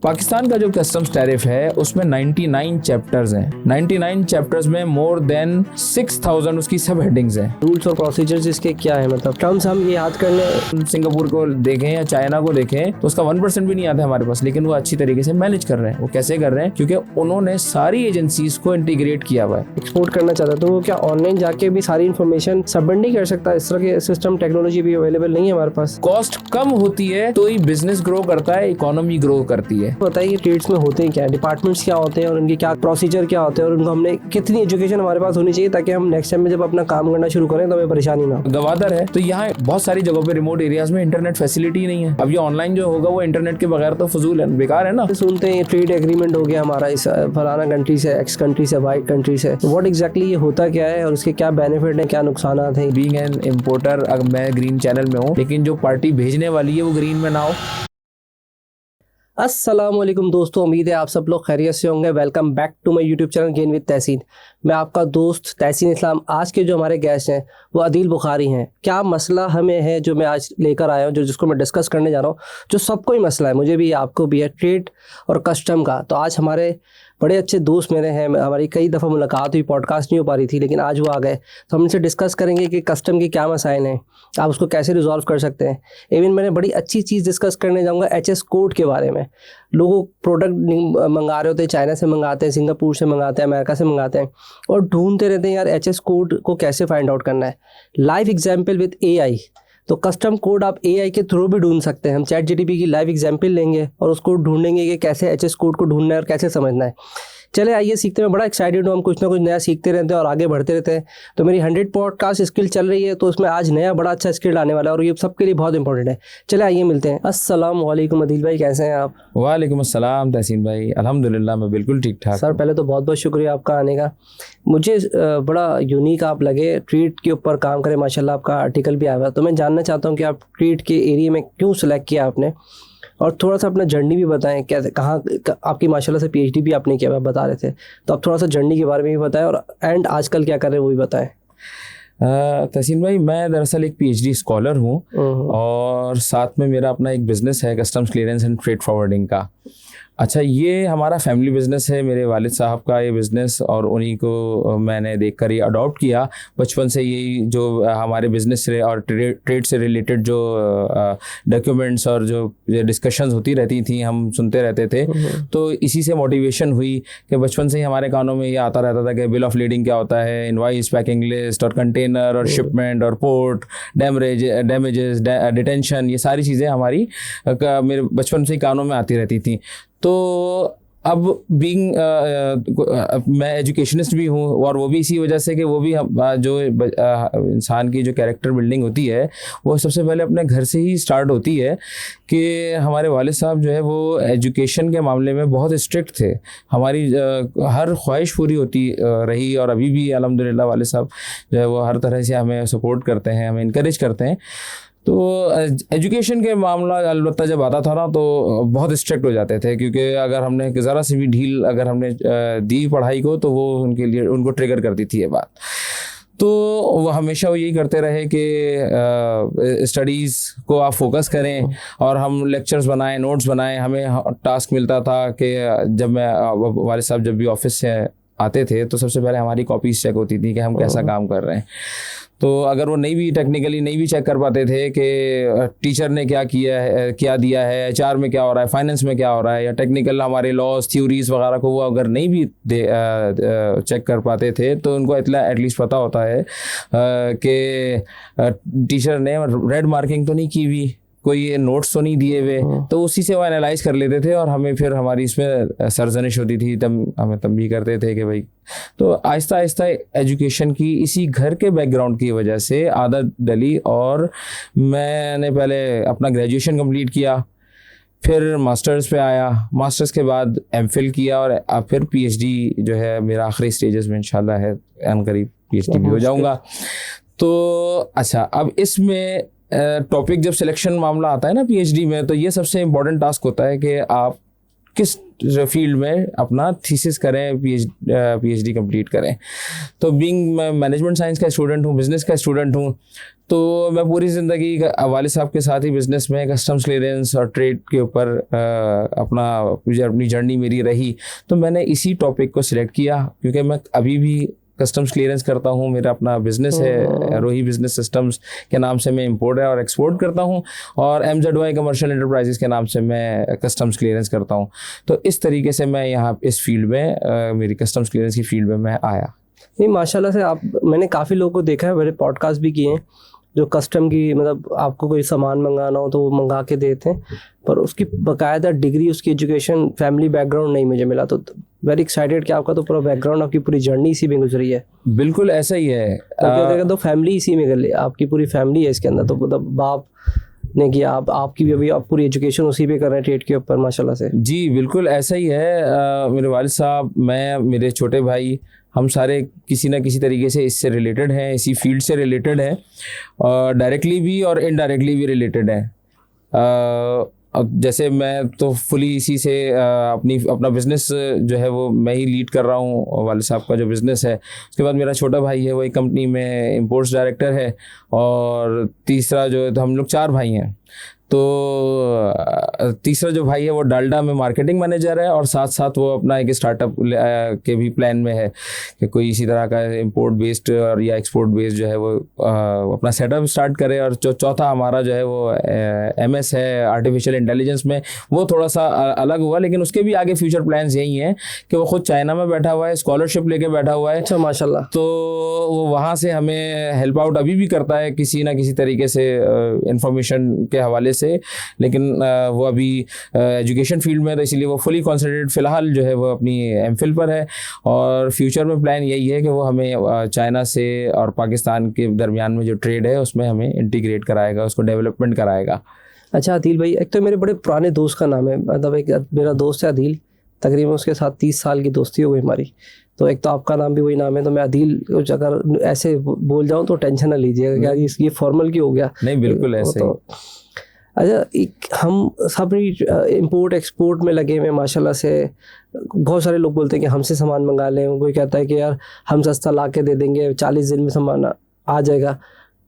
पाकिस्तान का जो customs tariff है उसमें 99 चैप्टर्स हैं। 99 चैप्टर्स में मोर देन 6000 उसकी सब हेडिंग्स हैं। रूल्स और प्रोसीजर्स इसके क्या है, मतलब टर्म्स हम ये याद कर लें। सिंगापुर को देखें या चाइना को देखें तो उसका 1% भी नहीं आता है हमारे पास, लेकिन वो अच्छी तरीके से मैनेज कर रहे हैं। वो कैसे कर रहे हैं? क्योंकि उन्होंने सारी एजेंसीज को इंटीग्रेट किया हुआ है। एक्सपोर्ट करना चाहता है तो वो क्या ऑनलाइन जाके भी सारी इन्फॉर्मेशन सबमिट नहीं कर सकता? इस तरह के सिस्टम टेक्नोलॉजी भी अवेलेबल नहीं है हमारे पास। कॉस्ट कम होती है तो ही बिजनेस ग्रो करता है, इकोनॉमी ग्रो करती है। बताइए ट्रेड्स में होते हैं क्या, डिपार्टमेंट्स क्या होते हैं और उनके क्या प्रोसीजर क्या होते हैं और उनको हमने कितनी एजुकेशन हमारे पास होनी चाहिए ताकि हम नेक्स्ट टाइम में जब अपना काम करना शुरू करें तो हमें परेशानी ना हो। गवादर है तो यहाँ बहुत सारी जगहों पे रिमोट एरियाज में इंटरनेट फैसिलिटी नहीं है। अब ये ऑनलाइन जो होगा वो इंटरनेट के बगैर तो फजूल है, बेकार है ना। सुनते हैं ट्रेड एग्रीमेंट हो गया हमारा इस फलाना कंट्री से, एक्स कंट्री से, वाई कंट्री से, व्हाट एग्जैक्टली ये होता क्या है और उसके क्या बेनिफिट है, क्या नुकसान है? बीइंग एन इम्पोर्टर मैं ग्रीन चैनल में हूँ, लेकिन जो पार्टी भेजने वाली है वो ग्रीन में ना हो। अस्सलामुअलैकुम दोस्तों, उम्मीद है आप सब लोग खैरियत से होंगे। Welcome back to my YouTube channel again with Tahseen. मैं आपका दोस्त तहसीन इस्लाम। आज के जो हमारे गेस्ट हैं वो अदील बुखारी हैं। क्या मसला हमें है जो मैं आज लेकर आया हूँ, जिसको मैं डिस्कस करने जा रहा हूँ, जो सबको ही मसला है, मुझे भी आपको भी है, ट्रेड और कस्टम का। तो आज हमारे बड़े अच्छे दोस्त मेरे हैं, हमारी कई दफ़ा मुलाकात हुई, पॉडकास्ट नहीं हो पा रही थी, लेकिन आज वो आ गए। तो हम इनसे डिस्कस करेंगे कि कस्टम के क्या मसाइल हैं, आप उसको कैसे रिजॉल्व कर सकते हैं। इवन मैंने बड़ी अच्छी चीज़ डिस्कस करने जाऊँगा HS कोड के बारे में। लोगों प्रोडक्ट मंगा रहे होते हैं, चाइना से मंगाते हैं, सिंगापुर से मंगाते हैं, अमेरिका से मंगाते हैं और ढूंढते रहते हैं यार HS कोड को कैसे फाइंड आउट करना है। Live example with AI। तो कस्टम कोड आप AI के थ्रू भी ढूंढ सकते हैं। हम ChatGPT की लाइव एग्जाम्पल लेंगे और उसको ढूंढेंगे कि कैसे HS कोड को ढूंढना है और कैसे समझना है। चले आइए सीखते हैं। बड़ा एक्साइटेड हूँ, हम कुछ ना कुछ नया सीखते रहते हैं और आगे बढ़ते रहते हैं। तो मेरी 100 पॉडकास्ट स्किल चल रही है, तो उसमें आज नया बड़ा अच्छा स्किल आने वाला है और ये सबके लिए बहुत इंपॉर्टेंट है। चले आइए मिलते हैं। अस्सलाम वालेकुम अदील भाई, कैसे हैं आप? वालेकुम अस्सलाम तहसीन भाई, अल्हम्दुलिल्लाह मैं बिल्कुल ठीक ठाक। सर पहले तो बहुत बहुत शुक्रिया आपका आने का। मुझे बड़ा यूनिक आप लगे, ट्रेड के ऊपर काम करें, माशाल्लाह आपका आर्टिकल भी आया हुआ। तो मैं जानना चाहता हूँ कि आप ट्रेड के एरिया में क्यों सिलेक्ट किया आपने, और थोड़ा सा अपना जर्नी भी बताएं। कैसे, कहाँ आपकी माशाल्लाह से PhD भी आपने किया, आप बता रहे थे, तो आप थोड़ा सा जर्नी के बारे में भी बताएं और एंड आजकल क्या कर रहे हैं वो भी बताएं। तहसीन भाई, मैं दरअसल एक PhD स्कॉलर हूँ और साथ में मेरा अपना एक बिज़नेस है customs clearance and freight forwarding का। अच्छा, ये हमारा फैमिली बिज़नेस है, मेरे वालिद साहब का ये बिज़नेस, और उन्हीं को मैंने देखकर ये अडॉप्ट किया। बचपन से यही जो हमारे बिज़नेस से और ट्रेड से रिलेटेड जो डॉक्यूमेंट्स और जो डिस्कशंस होती रहती थी हम सुनते रहते थे। तो इसी से मोटिवेशन हुई कि बचपन से ही हमारे कानों में ये आता रहता था कि बिल ऑफ लीडिंग क्या होता है, इनवाइस, पैकिंग लिस्ट और कंटेनर और शिपमेंट और पोर्ट, डैमेजेस, डिटेंशन, ये सारी चीज़ें हमारी मेरे बचपन से ही कानों में आती रहती थी। तो अब बीइंग मैं एजुकेशनिस्ट भी हूँ, और वो भी इसी वजह से कि वो भी जो इंसान की जो कैरेक्टर बिल्डिंग होती है वो सबसे पहले अपने घर से ही स्टार्ट होती है। कि हमारे वालिद साहब जो है वो एजुकेशन के मामले में बहुत स्ट्रिक्ट थे। हमारी हर ख्वाहिश पूरी होती रही, और अभी भी अल्हम्दुलिल्लाह वालिद साहब जो है वो हर तरह से हमें सपोर्ट करते हैं, हमें इनकरेज करते हैं। तो एजुकेशन के मामला अलबत्ता जब आता था ना तो बहुत स्ट्रिक्ट हो जाते थे, क्योंकि अगर हमने ज़रा सी भी ढील अगर हमने दी पढ़ाई को तो वो उनके लिए उनको ट्रिगर करती थी ये बात। तो वो हमेशा वो यही करते रहे कि स्टडीज़ को आप फोकस करें, और हम लेक्चर्स बनाएं, नोट्स बनाएं। हमें टास्क मिलता था कि जब मैं वालिद साहब जब भी ऑफिस से आते थे तो सबसे पहले हमारी कॉपीज़ चेक होती थी कि हम कैसा काम कर रहे हैं। तो अगर वो टेक्निकली नहीं भी चेक कर पाते थे कि टीचर ने क्या किया है, क्या दिया है, HR में क्या हो रहा है, फाइनेंस में क्या हो रहा है, या टेक्निकल हमारे लॉज, थ्योरीज वगैरह को वो अगर नहीं भी चेक कर पाते थे तो उनको इतना एटलीस्ट पता होता है कि टीचर ने रेड मार्किंग तो नहीं की हुई, कोई नोट्स तो नहीं दिए हुए। तो उसी से वो एनालाइज कर लेते थे, और हमें फिर हमारी इसमें सरजनिश होती थी, तब हमें तब भी करते थे कि भाई। तो आहिस्ता आहिस्ता एजुकेशन की इसी घर के बैकग्राउंड की वजह से आदत डली, और मैंने पहले अपना ग्रेजुएशन कंप्लीट किया, फिर मास्टर्स पे आया, मास्टर्स के बाद MPhil किया, और अब फिर PhD जो है मेरा आखिरी स्टेजेस में इंशाल्लाह है, अनकरीब PhD भी हो जाऊँगा। तो अच्छा, अब इसमें टॉपिक जब सिलेक्शन मामला आता है ना PhD में, तो ये सबसे इम्पोर्टेंट टास्क होता है कि आप किस फील्ड में अपना थीसिस करें, पीएचडी कंप्लीट करें। तो बीइंग मैं मैनेजमेंट साइंस का स्टूडेंट हूँ, बिजनेस का स्टूडेंट हूँ, तो मैं पूरी ज़िंदगी वालिद साहब के साथ ही बिज़नेस में कस्टम्स क्लियरेंस और ट्रेड के ऊपर अपनी जर्नी मेरी रही। तो मैंने इसी टॉपिक को सिलेक्ट किया क्योंकि मैं अभी भी कस्टम्स क्लियरेंस करता हूँ। मेरा अपना बिजनेस है, रोही बिजनेस सिस्टम्स के नाम से मैं इंपोर्ट और एक्सपोर्ट करता हूँ, और MZY कमर्शियल एंटरप्राइजेस के नाम से मैं कस्टम्स क्लियरेंस करता हूँ। तो इस तरीके से मैं यहाँ इस फील्ड में, मेरी कस्टम्स क्लियरेंस की फील्ड में मैं आया। नहीं, माशाल्लाह से आप, मैंने काफ़ी लोगों को देखा है, मेरे पॉडकास्ट भी किए हैं, जो कस्टम की मतलब आपको कोई सामान मंगाना हो तो वो मंगा के देते हैं, पर उसकी बाकायदा डिग्री, उसकी एजुकेशन, फैमिली बैकग्राउंड नहीं मुझे मिला। तो वेरी एक्साइटेड कि आपका तो पूरा बैकग्राउंड, आपकी पूरी जर्नी इसी में गुजरी है। बिल्कुल ऐसा ही है। तो फैमिली इसी में कर ली, आपकी पूरी फैमिली है इसके अंदर। तो मतलब बाप ने किया, आपकी भी अभी आप पूरी एजुकेशन उसी पे कर रहे हैं, ट्रेड के ऊपर, माशाल्लाह से। जी बिल्कुल ऐसा ही है। मेरे वालिद साहब, मैं, मेरे छोटे भाई, हम सारे किसी ना किसी तरीके से इससे रिलेटेड हैं, इसी फील्ड से रिलेटेड हैं, और डायरेक्टली भी और इनडायरेक्टली भी रिलेटेड हैं। अब जैसे मैं तो फुली इसी से अपना बिज़नेस जो है वो मैं ही लीड कर रहा हूँ, वालिद साहब का जो बिज़नेस है। उसके बाद मेरा छोटा भाई है, वो एक कंपनी में इंपोर्ट्स डायरेक्टर है, और तीसरा जो है, तो हम लोग 4 भाई हैं। तो तीसरा जो भाई है वो डालडा में मार्केटिंग मैनेजर है, और साथ साथ वो अपना एक स्टार्टअप के भी प्लान में है कि कोई इसी तरह का इंपोर्ट बेस्ड और या एक्सपोर्ट बेस्ड जो है वो अपना सेटअप स्टार्ट करे। और जो चौथा हमारा जो है वो MS है, आर्टिफिशियल इंटेलिजेंस में, वो थोड़ा सा अलग हुआ, लेकिन उसके भी आगे फ्यूचर प्लान्स यही हैं कि वो खुद चाइना में बैठा हुआ है, स्कॉलरशिप लेके बैठा हुआ है। अच्छा, माशाल्लाह। तो वो वहाँ से हमें हेल्प आउट अभी भी करता है किसी ना किसी तरीके से, इंफॉर्मेशन के हवाले से, लेकिन वो अभी एजुकेशन फील्ड में, तो इसीलिए वो फुली कॉन्सेंट्रेटेड फ़िलहाल जो है वो अपनी MPhil पर है। और फ्यूचर में प्लान यही है कि वो हमें चाइना से और पाकिस्तान के दरमियान में जो ट्रेड है उसमें हमें इंटीग्रेट कराएगा, उसको डेवलपमेंट कराएगा। अच्छा आदिल भाई, एक तो मेरे बड़े पुराने दोस्त का नाम है, मतलब एक मेरा दोस्त है आदिल, तकरीबन उसके साथ 30 साल की दोस्ती हो गई हमारी। तो एक तो आपका नाम भी वही नाम है, तो मैं आदिल अगर ऐसे बोल जाऊँ तो टेंशन ना लीजिएगा कि ये फॉर्मल की हो गया। नहीं, बिल्कुल ऐसे ही। अच्छा, हम सब इंपोर्ट एक्सपोर्ट में लगे हुए माशाल्लाह से। बहुत सारे लोग बोलते हैं कि हमसे सामान मंगा लें, कोई कहता है कि यार हम सस्ता ला के दे देंगे, 40 दिन में सामान आ जाएगा।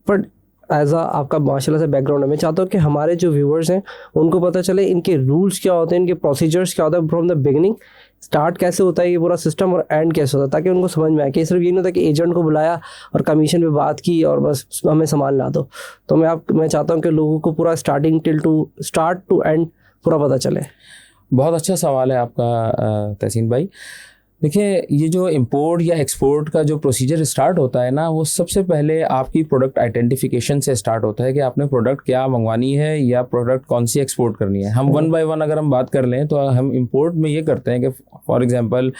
बट एज आपका माशाल्लाह से बैकग्राउंड है, मैं चाहता हूँ कि हमारे जो व्यूअर्स हैं उनको पता चले इनके रूल्स क्या होते हैं, इनके प्रोसीजर्स क्या होता है, फ्रॉम द बिगिनिंग स्टार्ट कैसे होता है ये पूरा सिस्टम, और एंड कैसे होता है, ताकि उनको समझ में आए कि सिर्फ ये नहीं होता कि एजेंट को बुलाया और कमीशन पे बात की और बस हमें सामान ला दो। तो मैं चाहता हूँ कि लोगों को पूरा स्टार्ट टू एंड पूरा पता चले। बहुत अच्छा सवाल है आपका तहसीन भाई। देखिए, ये जो इंपोर्ट या एक्सपोर्ट का जो प्रोसीजर स्टार्ट होता है ना, वो सबसे पहले आपकी प्रोडक्ट आइडेंटिफिकेशन से स्टार्ट होता है कि आपने प्रोडक्ट क्या मंगवानी है या प्रोडक्ट कौन सी एक्सपोर्ट करनी है। हम 1 बाय 1 अगर हम बात कर लें तो हम इंपोर्ट में ये करते हैं कि फॉर एग्जांपल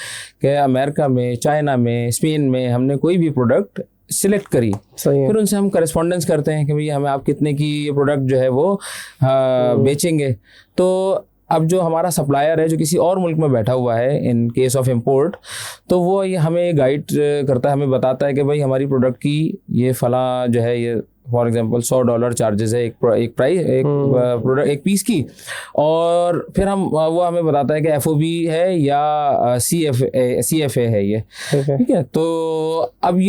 कि अमेरिका में, चाइना में, स्पेन में हमने कोई भी प्रोडक्ट सिलेक्ट करी, फिर उनसे हम करस्पॉन्डेंस करते हैं कि भैया हमें आप कितने की ये प्रोडक्ट जो है वो बेचेंगे। तो अब जो हमारा सप्लायर है जो किसी और मुल्क में बैठा हुआ है, इन केस ऑफ इंपोर्ट, तो वो ये हमें गाइड करता है, हमें बताता है कि भाई हमारी प्रोडक्ट की ये फला जो है, ये फॉर एग्जांपल $100 चार्जेस है एक प्रोडक्ट एक पीस की। और फिर वो हमें बताता है कि FOB है या CFA है ये, ठीक है। तो अब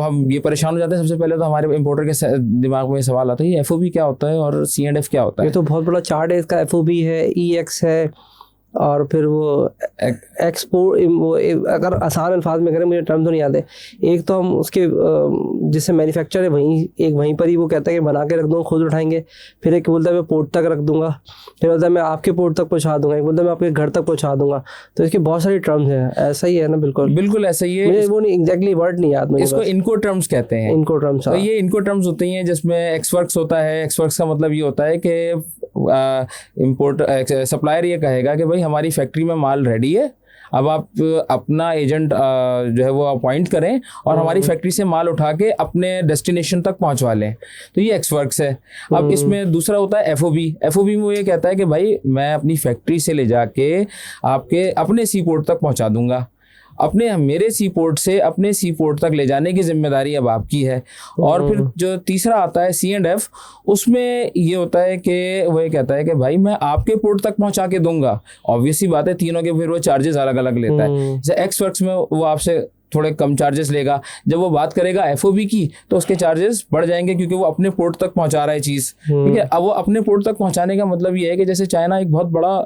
हम ये परेशान हो जाते हैं। सबसे पहले तो हमारे इंपोर्टर के दिमाग में सवाल आता है ये FOB क्या होता है और C&F क्या होता है। ये तो बहुत बड़ा चार्ट है इसका। FOB है, EX है, और फिर वो एक्सपोर्ट, वो अगर आसान अल्फाज में करें, मुझे टर्म तो नहीं आते। एक तो हम उसके जिससे मैन्युफैक्चर है वहीं पर ही वो कहता है कि बना के रख दूँगा, खुद उठाएंगे। फिर एक बोलता है मैं पोर्ट तक रख दूँगा, फिर बोलता है मैं आपके पोर्ट तक पहुँचा दूँगा, एक बोलता है मैं आपके घर तक पहुँचा दूँगा। तो इसके बहुत सारी टर्म्स हैं। ऐसा ही है ना? बिल्कुल ऐसा ही है। मुझे वो नहीं एग्जैक्टली वर्ड नहीं याद मुझे। इसको इनको टर्म्स कहते हैं। इनको टर्म्स, तो ये इनको टर्म्स होती हैं जिसमें एक्सवर्क्स होता है। एक्सवर्क्स का मतलब ये होता है कि इंपोर्ट सप्लायर ये कहेगा कि भाई हमारी फैक्ट्री में माल रेडी है, अब आप अपना एजेंट जो है वो अपॉइंट करें और हमारी फैक्ट्री से माल उठा के अपने डेस्टिनेशन तक पहुंचवा लें। तो ये एक्सवर्क्स है। अब इसमें दूसरा होता है FOB में वो ये कहता है कि भाई मैं अपनी फैक्ट्री से ले जाके आपके अपने सी पोर्ट तक पहुंचा दूंगा। अपने मेरे सी पोर्ट से अपने सी पोर्ट तक ले जाने की जिम्मेदारी अब आपकी है। और फिर जो तीसरा आता है C&F, उसमें ये होता है कि वो ये कहता है कि भाई मैं आपके पोर्ट तक पहुंचा के दूंगा। ऑब्वियसली बात है, तीनों के फिर वो चार्जेस अलग अलग लेता है। जैसे एक्सवर्क्स में वो आपसे थोड़े कम चार्जेस लेगा, जब वो बात करेगा FOB की तो उसके चार्जेस बढ़ जाएंगे, क्योंकि वो अपने पोर्ट तक पहुंचा रहा है चीज़, ठीक है। अब वो अपने पोर्ट तक पहुंचाने का मतलब ये है कि जैसे चाइना एक बहुत बड़ा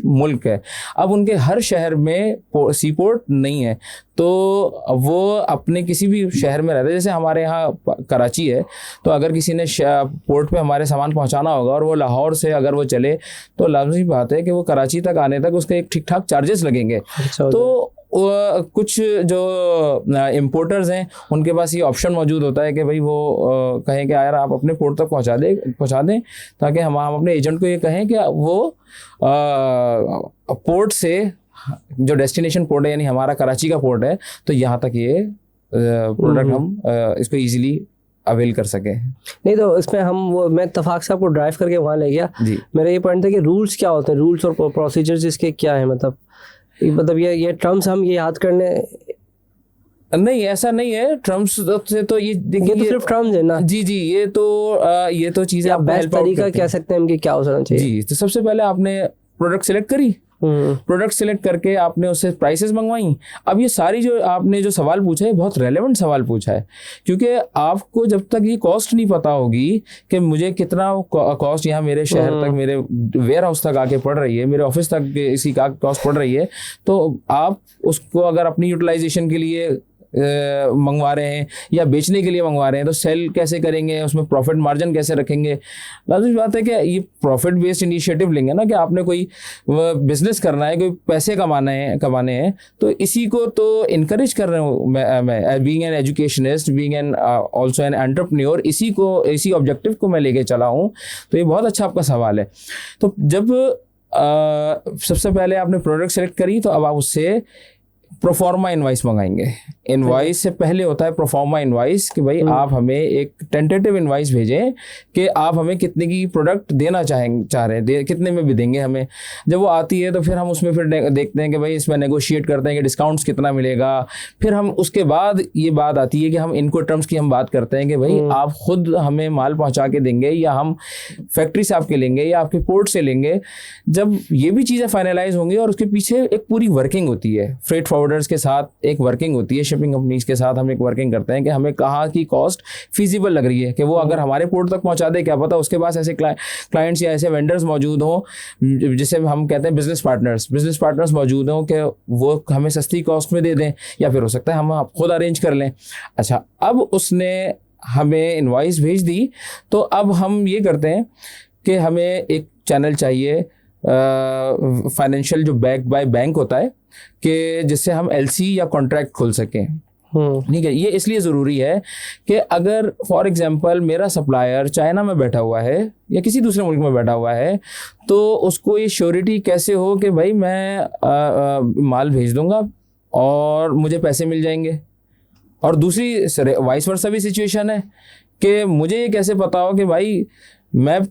मुल्क है, अब उनके हर शहर में सी पोर्ट नहीं है, तो वो अपने किसी भी शहर में रहते हैं। जैसे हमारे यहाँ कराची है, तो अगर किसी ने पोर्ट पे हमारे सामान पहुंचाना होगा और वो लाहौर से अगर वो चले, तो लाजमी बात है कि वो कराची तक आने तक उसके एक ठीक ठाक चार्जेस लगेंगे। तो कुछ जो इम्पोर्टर्स हैं उनके पास ये ऑप्शन मौजूद होता है कि भाई वो कहें कि यार आप अपने पोर्ट तक पहुंचा दें, ताकि हम अपने एजेंट को ये कहें कि वो पोर्ट से जो डेस्टिनेशन पोर्ट है, यानी हमारा कराची का पोर्ट है, तो यहाँ तक ये प्रोडक्ट हम इसको ईजिली अवेल कर सके। नहीं तो इसमें मैं इत्तफाक से आपको ड्राइव करके वहाँ ले गया। मेरा ये पॉइंट था कि रूल्स क्या होते हैं, रूल्स और प्रोसीजर्स इसके क्या है, मतलब ये टर्म्स हम ये याद करने नहीं, ऐसा नहीं है। ट्रम्प्स से तो ये देखिए, तो सिर्फ ट्रम्प्स है ना। जी ये तो चीजें आप बेस्ट तरीका कह सकते हैं कि क्या हो सकना चाहिए। जी, तो सबसे पहले आपने प्रोडक्ट सेलेक्ट करी, प्रोडक्ट सेलेक्ट करके आपने उससे प्राइसेस मंगवाई। अब ये सारी जो आपने जो सवाल पूछा है, बहुत रेलेवेंट सवाल पूछा है, क्योंकि आपको जब तक ये कॉस्ट नहीं पता होगी कि मुझे कितना कॉस्ट यहाँ मेरे शहर तक, मेरे वेयर हाउस तक आके पड़ रही है, मेरे ऑफिस तक इसी का कॉस्ट पड़ रही है, तो आप उसको अगर अपनी यूटिलाइजेशन के लिए मंगवा रहे हैं या बेचने के लिए मंगवा रहे हैं, तो सेल कैसे करेंगे, उसमें प्रॉफिट मार्जिन कैसे रखेंगे। लाजमी बात है कि ये प्रॉफिट बेस्ड इनिशिएटिव लेंगे ना, कि आपने कोई बिजनेस करना है, कोई पैसे कमाने हैं, तो इसी को तो इनकरेज कर रहा हूँ मैं being an educationist, being an also an entrepreneur, इसी ऑब्जेक्टिव को मैं लेके चला हूँ। तो ये बहुत अच्छा आपका सवाल है। तो जब सबसे पहले आपने प्रोडक्ट सेलेक्ट करी, तो अब आप उससे प्रोफॉर्मा इनवाइस मंगाएंगे। इनवाइस से पहले होता है प्रोफॉर्मा इनवाइस, कि भाई आप हमें एक टेंटेटिव इनवाइस भेजें कि आप हमें कितने की प्रोडक्ट देना चाह रहे हैं, कितने में भी देंगे हमें। जब वो आती है तो फिर हम उसमें फिर देखते हैं कि भाई इसमें नेगोशिएट करते हैं कि डिस्काउंट्स कितना मिलेगा। फिर हम उसके बाद ये बात आती है कि हम इनको टर्म्स की हम बात करते हैं कि भाई आप खुद हमें माल पहुँचा के देंगे, या हम फैक्ट्री से आपके लेंगे, या आपके पोर्ट से लेंगे। जब ये भी चीज़ें फाइनलाइज होंगी, और उसके पीछे एक पूरी वर्किंग होती है, फ्रेट फॉरवर्डर्स के साथ एक वर्किंग होती है, शिपिंग कंपनीज के साथ हम एक वर्किंग करते हैं कि हमें कहाँ की कॉस्ट फिजिबल लग रही है, कि वो अगर हमारे पोर्ट तक पहुंचा दे, क्या पता उसके पास ऐसे क्लाइंट्स या ऐसे वेंडर्स मौजूद हों जिसे हम कहते हैं बिजनेस पार्टनर्स मौजूद हों कि वो हमें सस्ती कॉस्ट में दे दें, या फिर हो सकता है हम खुद अरेंज कर लें। अच्छा, अब उसने हमें इनवॉइस भेज दी, तो अब हम ये करते हैं कि हमें एक चैनल चाहिए फाइनेंशियल, जो बैक बाय बैंक होता है, कि जिससे हम LC या कॉन्ट्रैक्ट खोल सकें। ठीक है, ये इसलिए ज़रूरी है कि अगर फॉर एग्जांपल मेरा सप्लायर चाइना में बैठा हुआ है या किसी दूसरे मुल्क में बैठा हुआ है, तो उसको ये श्योरिटी कैसे हो कि भाई मैं माल भेज दूंगा और मुझे पैसे मिल जाएंगे। और दूसरी वाइस वर्सा भी सिचुएशन है कि मुझे ये कैसे पता हो कि भाई मैं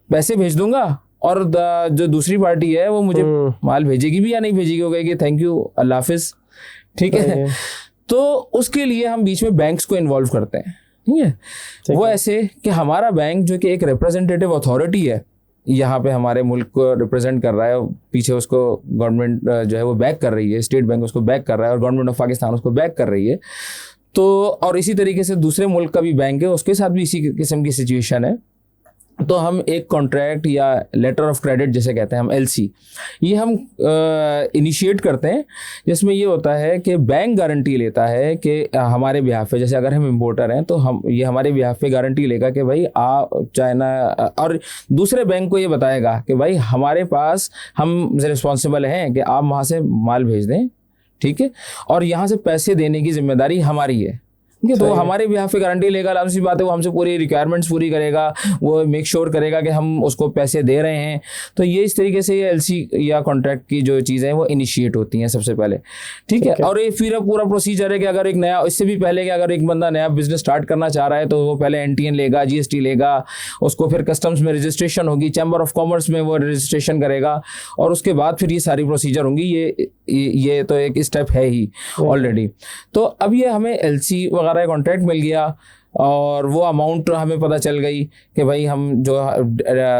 पैसे भेज दूंगा और जो दूसरी पार्टी है वो मुझे माल भेजेगी भी या नहीं भेजेगी, हो गई कि थैंक यू, अल्लाह हाफिज। ठीक है, तो उसके लिए हम बीच में बैंक्स को इन्वॉल्व करते हैं। ठीक है, वो ऐसे कि हमारा बैंक जो कि एक रिप्रेजेंटेटिव अथॉरिटी है, यहाँ पे हमारे मुल्क को रिप्रेजेंट कर रहा है, पीछे उसको गवर्नमेंट जो है वो बैक कर रही है, स्टेट बैंक उसको बैक कर रहा है और गवर्नमेंट ऑफ पाकिस्तान उसको बैक कर रही है। तो और इसी तरीके से दूसरे मुल्क का भी बैंक है, उसके साथ भी इसी किस्म की सिचुएशन है। तो हम एक कॉन्ट्रैक्ट या लेटर ऑफ क्रेडिट जिसे कहते हैं हम LC, ये हम इनिशिएट करते हैं, जिसमें ये होता है कि बैंक गारंटी लेता है कि हमारे बिहाफ पे, जैसे अगर हम इम्पोर्टर हैं तो हम ये हमारे बिहाफ पे गारंटी लेगा कि भाई चाइना, और दूसरे बैंक को ये बताएगा कि भाई हमारे पास हम रिस्पॉन्सिबल हैं कि आप वहाँ से माल भेज दें। ठीक है, और यहाँ से पैसे देने की जिम्मेदारी हमारी है। ठीक है। तो हमारे भी यहाँ पे गारंटी लेगा, लाभ सी बात है, वो हमसे पूरी रिक्वायरमेंट्स पूरी करेगा, वो मेक श्योर करेगा कि हम उसको पैसे दे रहे हैं। तो ये इस तरीके से ये एलसी या कॉन्ट्रैक्ट की जो चीज़ें हैं वो इनिशिएट होती हैं सबसे पहले, ठीक है। और ये फिर पूरा प्रोसीजर है कि अगर एक नया, इससे भी पहले कि अगर एक बंदा नया बिजनेस स्टार्ट करना चाह रहा है तो वो पहले एनटीएन लेगा, जीएसटी लेगा, उसको फिर कस्टम्स में रजिस्ट्रेशन होगी, चैम्बर ऑफ कॉमर्स में वो रजिस्ट्रेशन करेगा, और उसके बाद फिर ये सारी प्रोसीजर होंगी। ये तो एक स्टेप है ही ऑलरेडी। तो अब ये हमें एलसी वगैरह कॉन्ट्रैक्ट मिल गया और वो अमाउंट हमें पता चल गई कि भाई हम जो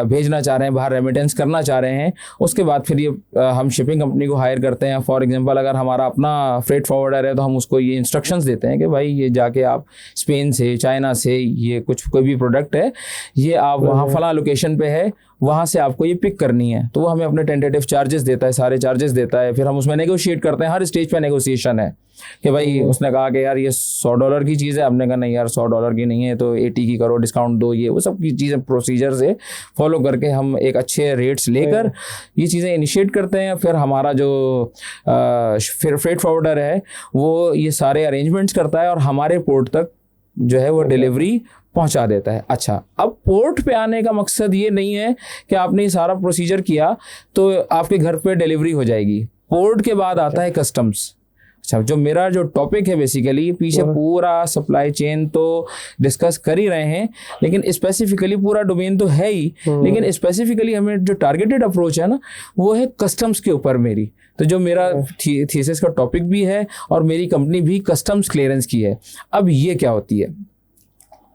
भेजना चाह रहे हैं, बाहर रेमिटेंस करना चाह रहे हैं। उसके बाद फिर ये हम शिपिंग कंपनी को हायर करते हैं। फॉर एग्जांपल अगर हमारा अपना फ्रेट फॉरवर्डर है तो हम उसको ये इंस्ट्रक्शंस देते हैं कि भाई ये जाके आप स्पेन से, चाइना से, ये कोई भी प्रोडक्ट है, ये आप वहाँ फला लोकेशन पे है, वहाँ से आपको ये पिक करनी है। तो वो हमें अपने टेंटेटिव चार्जेस देता है, सारे चार्जेस देता है। फिर हम उसमें नेगोशिएट करते हैं, हर स्टेज पे नेगोशिएशन है कि भाई उसने कहा कि यार ये $100 की चीज़ है, हमने कहा नहीं यार $100 की नहीं है, तो 80 की करो, डिस्काउंट दो, ये वो सब की चीज़ें प्रोसीजर से फॉलो करके हम एक अच्छे रेट्स लेकर ये चीज़ें इनिशिएट करते हैं। फिर हमारा जो फिर फ्रेट फॉरवर्डर है वो ये सारे अरेंजमेंट्स करता है और हमारे पोर्ट तक जो है वो डिलीवरी पहुंचा देता है। अच्छा, अब पोर्ट पे आने का मकसद ये नहीं है कि आपने ये सारा प्रोसीजर किया तो आपके घर पे डिलीवरी हो जाएगी। पोर्ट के बाद आता है कस्टम्स। अच्छा, जो मेरा जो टॉपिक है बेसिकली, पीछे पूरा सप्लाई चेन तो डिस्कस कर ही रहे हैं, लेकिन स्पेसिफिकली पूरा डोमेन तो है ही, लेकिन स्पेसिफिकली हमें जो टारगेटेड अप्रोच है ना वो है कस्टम्स के ऊपर मेरी। तो जो मेरा थीसिस का टॉपिक भी है और मेरी कंपनी भी कस्टम्स क्लियरेंस की है। अब ये क्या होती है,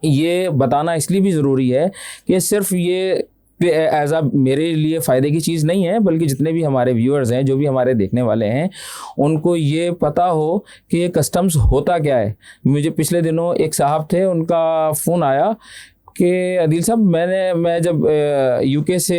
ये बताना इसलिए भी ज़रूरी है कि सिर्फ ये एज मेरे लिए फ़ायदे की चीज़ नहीं है, बल्कि जितने भी हमारे व्यूअर्स हैं, जो भी हमारे देखने वाले हैं, उनको ये पता हो कि ये कस्टम्स होता क्या है। मुझे पिछले दिनों एक साहब थे, उनका फ़ोन आया कि अदील साहब मैं जब यूके से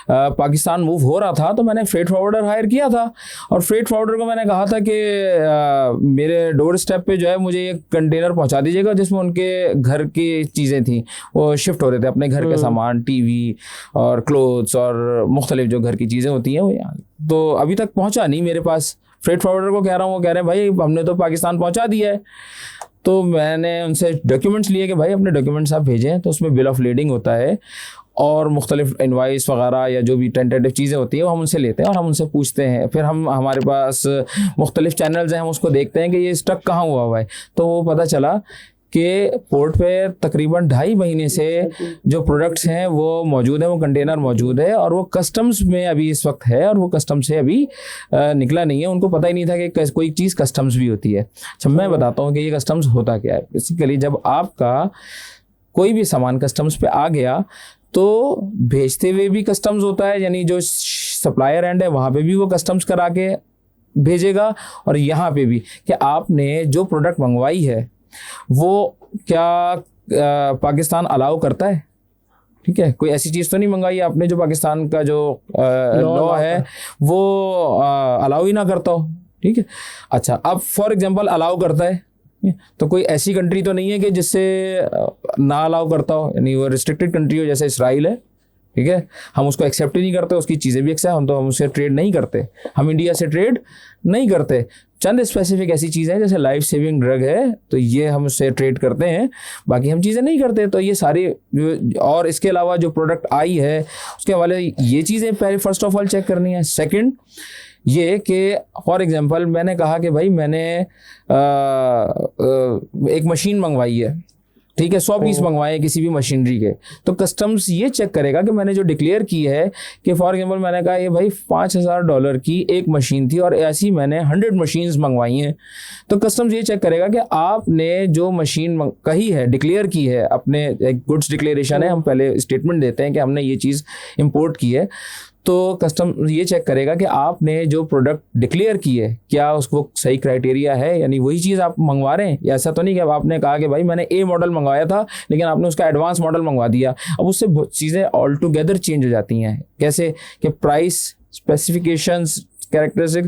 पाकिस्तान मूव हो रहा था तो मैंने फ्रेट फॉरवर्डर हायर किया था, और फ्रेट फॉरवर्डर को मैंने कहा था कि मेरे डोर स्टेप पे जो है मुझे एक कंटेनर पहुंचा दीजिएगा जिसमें उनके घर की चीज़ें थी, वो शिफ्ट हो रहे थे, अपने घर के सामान, टीवी और क्लोथ्स और मुख्तलिफ जो घर की चीज़ें होती हैं वो यहाँ। तो अभी तक पहुँचा नहीं मेरे पास। फ्रेट फॉरवर्डर को कह रहा हूँ, वो कह रहे हैं भाई हमने तो पाकिस्तान पहुँचा दिया है। तो मैंने उनसे डॉक्यूमेंट्स लिए कि भाई अपने डॉक्यूमेंट्स आप भेजें। तो उसमें बिल ऑफ लीडिंग होता है और मुख्तलिफ इनवाइस वगैरह या जो भी टेंटेटिव चीज़ें होती हैं वो हम उनसे लेते हैं और हम उनसे पूछते हैं। फिर हमारे पास मुख्तलिफ चैनल्स हैं, हम उसको देखते हैं कि ये स्टक कहाँ हुआ है। तो वो पता चला कि पोर्ट पे तकरीबन 2.5 महीने से जो प्रोडक्ट्स हैं वो मौजूद हैं, वो कंटेनर मौजूद है और वो कस्टम्स में अभी इस वक्त है और वो कस्टम्स से अभी निकला नहीं है। उनको पता ही नहीं था कि कोई चीज़ कस्टम्स भी होती है। अच्छा, मैं बताता हूँ कि ये कस्टम्स होता क्या है। बेसिकली जब आपका कोई भी सामान कस्टम्स पे आ गया तो भेजते हुए भी कस्टम्स होता है, यानी जो सप्लायर एंड है वहाँ पे भी वो कस्टम्स करा के भेजेगा, और यहाँ पे भी कि आपने जो प्रोडक्ट मंगवाई है वो क्या पाकिस्तान अलाउ करता है। ठीक है, कोई ऐसी चीज़ तो नहीं मंगाई आपने जो पाकिस्तान का जो लॉ है वो अलाउ ही ना करता हो। ठीक है, अच्छा, अब फॉर एग्जांपल अलाउ करता है तो कोई ऐसी कंट्री तो नहीं है कि जिससे ना अलाउ करता हो, यानी वो रिस्ट्रिक्टेड कंट्री हो, जैसे इसराइल है। ठीक है, हम उसको एक्सेप्ट ही नहीं करते, उसकी चीज़ें भी एक्सेप्ट, हम उससे ट्रेड नहीं करते, हम इंडिया से ट्रेड नहीं करते। चंद स्पेसिफिक ऐसी चीज़ें हैं जैसे लाइफ सेविंग ड्रग है तो ये हम उससे ट्रेड करते हैं, बाकी हम चीज़ें नहीं करते। तो ये सारी और इसके अलावा जो प्रोडक्ट आई है उसके हवाले ये चीज़ें पहले फर्स्ट ऑफ ऑल चेक करनी है। सेकंड ये कि फॉर एग्जांपल मैंने कहा कि भाई मैंने एक मशीन मंगवाई है, ठीक है, 100 पीस मंगवाए किसी भी मशीनरी के, तो कस्टम्स ये चेक करेगा कि मैंने जो डिक्लेयर की है कि फॉर एग्जांपल मैंने कहा ये भाई $5000 की एक मशीन थी और ऐसी मैंने 100 मशीन्स मंगवाई हैं। तो कस्टम्स ये चेक करेगा कि आपने जो मशीन कही है, डिक्लेयर की है, अपने एक गुड्स डिक्लेरेशन है, हम पहले स्टेटमेंट देते हैं कि हमने ये चीज़ इम्पोर्ट की है। तो कस्टम ये चेक करेगा कि आपने जो प्रोडक्ट डिक्लेयर की है क्या उसको सही क्राइटेरिया है, यानी वही चीज़ आप मंगवा रहे हैं, या ऐसा तो नहीं कि अब आपने कहा कि भाई मैंने ए मॉडल मंगवाया था लेकिन आपने उसका एडवांस मॉडल मंगवा दिया। अब उससे चीज़ें ऑल टुगेदर चेंज हो जाती हैं। कैसे कि प्राइस, स्पेसिफिकेशंस, कैरेक्टरिस्टिक,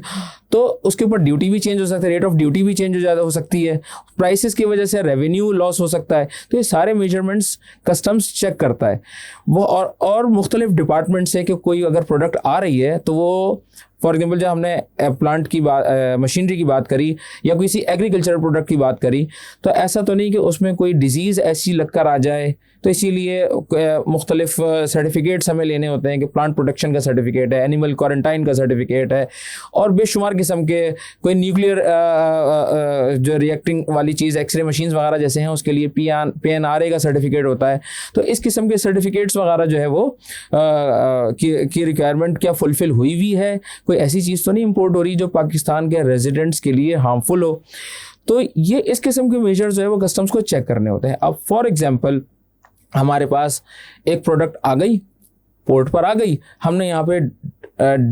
तो उसके ऊपर ड्यूटी भी चेंज हो सकती है, रेट ऑफ ड्यूटी भी चेंज हो सकती है, प्राइसेस की वजह से रेवेन्यू लॉस हो सकता है। तो ये सारे मेजरमेंट्स कस्टम्स चेक करता है वो, और मुख्तलिफ डिपार्टमेंट से कि कोई अगर प्रोडक्ट आ रही है तो वो फॉर एग्जांपल जब हमने प्लांट की बात, मशीनरी की बात करी या किसी एग्रीकल्चर प्रोडक्ट की बात करी, तो ऐसा तो नहीं कि उसमें कोई डिजीज़ ऐसी लगकर आ जाए, तो इसीलिए मुख्तलिफ सर्टिफिकेट्स हमें लेने होते हैं कि प्लांट प्रोटेक्शन का सर्टिफिकेट है, एनिमल क्वारंटाइन का सर्टिफिकेट है, और बेशुमार किस्म के कोई न्यूक्लियर जो रिएक्टिंग वाली चीज़ एक्सरे मशीन्स वगैरह जैसे हैं उसके लिए PNRA का सर्टिफिकेट होता है। तो इस किस्म के सर्टिफिकेट्स वगैरह जो है वो की रिक्वायरमेंट क्या फुलफिल हुई भी है, कोई ऐसी चीज़ तो नहीं इंपोर्ट हो रही जो पाकिस्तान के रेजिडेंट्स के लिए हार्मफुल हो। तो ये इस किस्म के मेजर्स जो है वो कस्टम्स को चेक करने होते हैं। अब फॉर एग्जांपल हमारे पास एक प्रोडक्ट आ गई, पोर्ट पर आ गई, हमने यहाँ पे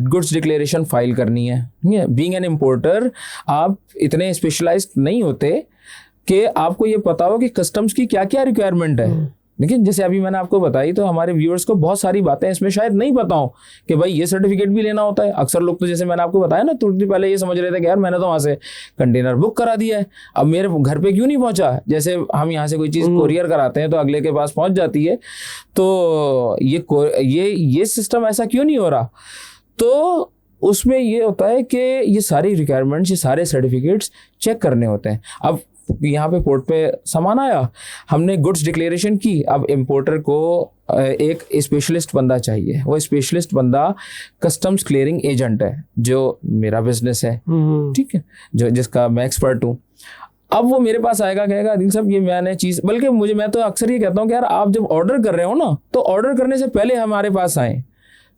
गुड्स डिक्लेरेशन फाइल करनी है। बीइंग एन इम्पोर्टर आप इतने स्पेशलाइज्ड नहीं होते कि आपको ये पता हो कि कस्टम्स की क्या क्या रिक्वायरमेंट है। लेकिन जैसे अभी मैंने आपको बताई, तो हमारे व्यूअर्स को बहुत सारी बातें इसमें शायद नहीं पता हो कि भाई ये सर्टिफिकेट भी लेना होता है। अक्सर लोग तो जैसे मैंने आपको बताया ना थोड़ी देर पहले, ये समझ रहे थे कि यार मैंने तो वहाँ से कंटेनर बुक करा दिया है, अब मेरे घर पे क्यों नहीं पहुँचा। जैसे हम यहाँ से कोई चीज़ कोरियर कराते हैं तो अगले के पास पहुँच जाती है, तो ये सिस्टम ऐसा क्यों नहीं हो रहा। तो उसमें ये होता है कि ये सारी रिक्वायरमेंट्स, ये सारे सर्टिफिकेट्स चेक करने होते हैं। अब यहाँ पे पोर्ट पे सामान आया, हमने गुड्स डिक्लेरेशन की, अब इंपोर्टर को एक स्पेशलिस्ट बंदा चाहिए। वो स्पेशलिस्ट बंदा कस्टम्स क्लियरिंग एजेंट है, जो मेरा बिजनेस है, ठीक है, जो जिसका मैं एक्सपर्ट हूँ। अब वो मेरे पास आएगा, कहेगा आदिल साहब ये मैंने चीज़, बल्कि मैं तो अक्सर ये कहता हूँ कि यार आप जब ऑर्डर कर रहे हो ना, तो ऑर्डर करने से पहले हमारे पास आएँ,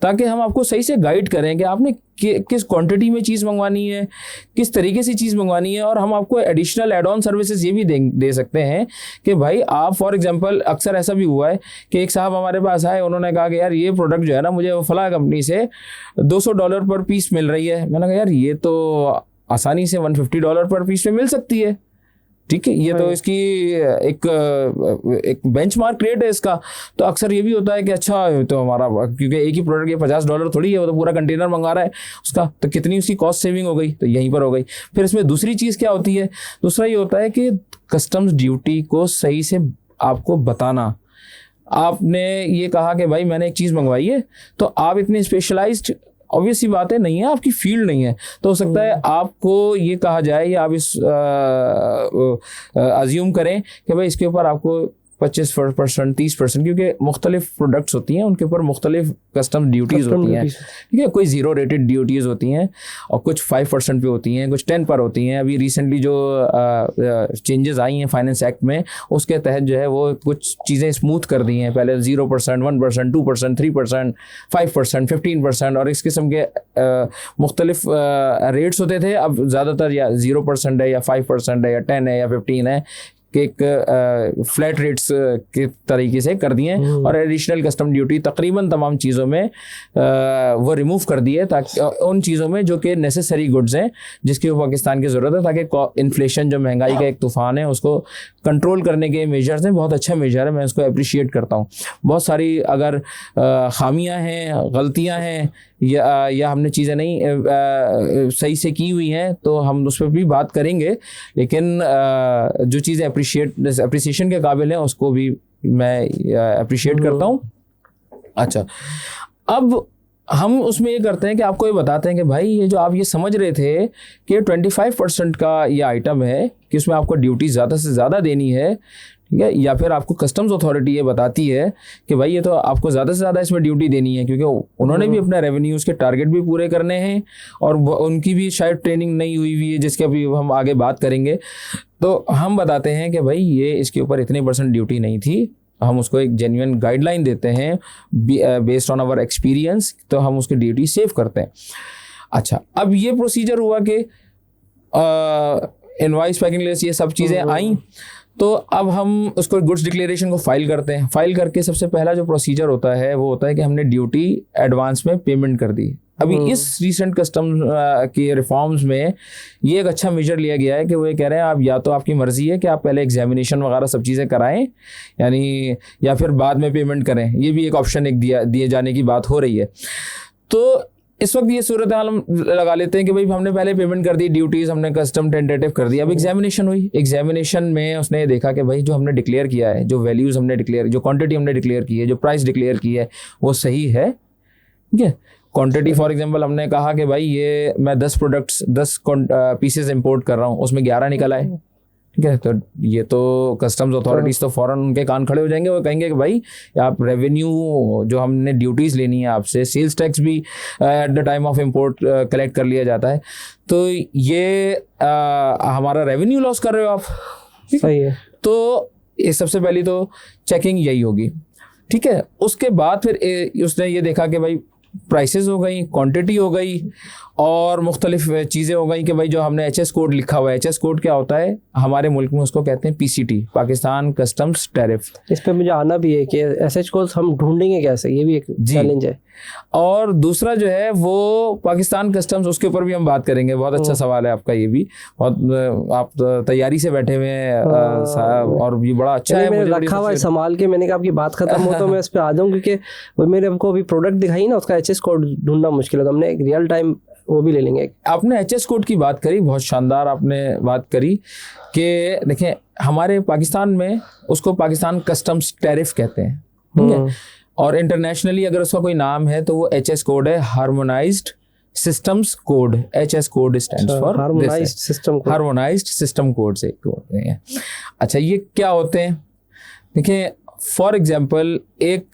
ताकि हम आपको सही से गाइड करें कि आपने किस क्वांटिटी में चीज़ मंगवानी है, किस तरीके से चीज़ मंगवानी है। और हम आपको एडिशनल एड ऑन सर्विसेज ये भी दे सकते हैं कि भाई आप फॉर एग्जांपल, अक्सर ऐसा भी हुआ है कि एक साहब हमारे पास आए, उन्होंने कहा कि यार ये प्रोडक्ट जो है ना मुझे फला कंपनी से $200 पर पीस मिल रही है। मैंने कहा यार ये तो आसानी से $150 पर पीस में मिल सकती है, ठीक है, ये तो इसकी एक बेंचमार्क रेट है इसका। तो अक्सर ये भी होता है कि अच्छा तो हमारा, क्योंकि एक ही प्रोडक्ट के $50 थोड़ी है, वो तो पूरा कंटेनर मंगा रहा है उसका, तो कितनी उसकी कॉस्ट सेविंग हो गई, तो यहीं पर हो गई। फिर इसमें दूसरी चीज़ क्या होती है, दूसरा ये होता है कि कस्टम्स ड्यूटी को सही से आपको बताना। आपने ये कहा कि भाई मैंने एक चीज़ मंगवाई है, तो आप इतने स्पेशलाइज्ड, ऑब्वियस सी बात है, नहीं है, आपकी फील्ड नहीं है, तो हो सकता है आपको ये कहा जाए या आप इस अज्यूम करें कि भाई इसके ऊपर आपको 25%, 30%, क्योंकि मुख्तलिफ प्रोडक्ट्स होती हैं, उनके ऊपर मुख्तलिफ कस्टम ड्यूटीज़ होती हैं, ठीक है। कोई 0 रेटेड ड्यूटीज़ होती हैं और कुछ 5% पे होती हैं, कुछ 10 पर होती हैं। अभी रिसेंटली जो चेंजेस आई हैं फाइनेंस एक्ट में, उसके तहत जो है वो कुछ चीज़ें स्मूथ कर दी हैं। पहले 0%, 1%, 2%, 3%, 5%, 15% और इस किस्म के मुख्तलिफ रेट्स होते थे। अब ज़्यादातर या 0% है या 5% है या 10 है या 15 है, कि एक फ्लैट रेट्स के तरीके से कर दिए हैं। और एडिशनल कस्टम ड्यूटी तकरीबन तमाम चीज़ों में वो रिमूव कर दी है, ताकि उन चीज़ों में जो कि नेसेसरी गुड्स हैं जिसकी पाकिस्तान की ज़रूरत है, ताकि इन्फ्लेशन जो महंगाई का एक तूफ़ान है उसको कंट्रोल करने के मेजर्स हैं। बहुत अच्छा मेजर है, मैं उसको अप्रिशिएट करता हूँ। बहुत सारी अगर खामियाँ हैं, गलतियाँ हैं या हमने चीज़ें नहीं सही से की हुई हैं तो हम उस पर भी बात करेंगे, लेकिन जो चीज़ें अप्रिसिएशन के काबिल हैं उसको भी मैं अप्रिशिएट करता हूँ। अच्छा, अब हम उसमें ये करते हैं कि आपको ये बताते हैं कि भाई ये जो आप ये समझ रहे थे कि 25% का ये आइटम है कि उसमें आपको ड्यूटी ज़्यादा से ज़्यादा देनी है, ठीक है, या फिर आपको कस्टम्स अथॉरिटी ये बताती है कि भाई ये तो आपको ज़्यादा से ज़्यादा इसमें ड्यूटी देनी है, क्योंकि उन्होंने भी अपने रेवेन्यूज़ के टारगेट भी पूरे करने हैं और उनकी भी शायद ट्रेनिंग नहीं हुई हुई है, जिसके अभी हम आगे बात करेंगे। तो हम बताते हैं कि भाई ये इसके ऊपर इतने % ड्यूटी नहीं थी, हम उसको एक जेन्युइन गाइडलाइन देते हैं बेस्ड ऑन आवर एक्सपीरियंस, तो हम उसकी ड्यूटी सेव करते हैं। अच्छा, अब ये प्रोसीजर हुआ कि इनवॉइस, पैकिंग लिस्ट, ये सब चीज़ें आई, तो अब हम उसको गुड्स डिक्लेरेशन को फाइल करते हैं। फाइल करके सबसे पहला जो प्रोसीजर होता है वो होता है कि हमने ड्यूटी एडवांस में पेमेंट कर दी। अभी इस रीसेंट कस्टम के रिफॉर्म्स में ये एक अच्छा मेजर लिया गया है कि वो ये कह रहे हैं आप या तो आपकी मर्ज़ी है कि आप पहले एग्जामिनेशन वगैरह सब चीज़ें कराएं, यानी या फिर बाद में पेमेंट करें, ये भी एक ऑप्शन एक दिए जाने की बात हो रही है। तो इस वक्त ये सूरत हाल हम लगा लेते हैं कि भाई हमने पहले पेमेंट कर दी, ड्यूटीज़ हमने कस्टम टेंटेटिव कर दिया, अब एग्जामिनेशन हुई। एग्जामिनेशन में उसने देखा कि भाई जो हमने डिक्लेयर किया है, जो वैल्यूज़ हमने डिक्लेयर, जो क्वांटिटी हमने डिक्लेयर की है, जो प्राइस डिक्लेयर की है, वो सही है, ठीक है, क्वांटिटी फॉर एग्जांपल हमने कहा कि भाई ये मैं 10 प्रोडक्ट्स 10 पीसेस इंपोर्ट कर रहा हूँ, उसमें 11 निकल आए, ठीक है, तो ये तो कस्टम्स अथॉरिटीज़ तो फ़ौरन उनके कान खड़े हो जाएंगे, वो कहेंगे कि भाई आप रेवेन्यू जो हमने ड्यूटीज़ लेनी है आपसे, सेल्स टैक्स भी at the time of import collect कर लिया जाता है, तो ये हमारा रेवेन्यू लॉस कर रहे हो आप। सही है। तो ये सबसे पहली तो चेकिंग यही होगी, ठीक है। उसके बाद फिर उसने ये देखा कि भाई प्राइसेस हो गई, क्वांटिटी हो गई और मुख्तलिफ चीज़ें हो गई कि भाई जो हमने HS कोड लिखा हुआ है, HS कोड क्या होता है हमारे मुल्क में, उसको कहते हैं PCT, पाकिस्तान कस्टम्स टैरिफ। इस पे मुझे आना भी है कि SH कोड हम ढूंढेंगे कैसे, ये भी एक चैलेंज है। और दूसरा जो है वो पाकिस्तान कस्टम्स, उसके ऊपर भी हम बात करेंगे। बहुत अच्छा सवाल है आपका, ये भी बहुत आप तैयारी से बैठे हुए हैं और ये बड़ा अच्छा है। मैंने रखा हुआ है संभाल के, मैंने कहा आपकी बात खत्म हो तो मैं इस पे आ जाऊँ, क्योंकि वो मेरे हमको अभी प्रोडक्ट दिखाई ना, उसका HS कोड ढूंढना मुश्किल है, तो हमने एक रियल टाइम वो भी ले लेंगे। आपने HS कोड की बात करी, बहुत शानदार आपने बात करी कि देखें हमारे पाकिस्तान में उसको पाकिस्तान कस्टम्स टैरिफ कहते हैं, ठीक है, और इंटरनेशनली अगर उसका कोई नाम है तो वो HS कोड है, harmonised systems code. HS code stands for harmonised system code, harmonised system code से कोड है। अच्छा, ये क्या होते हैं? देखिए फॉर एग्जांपल एक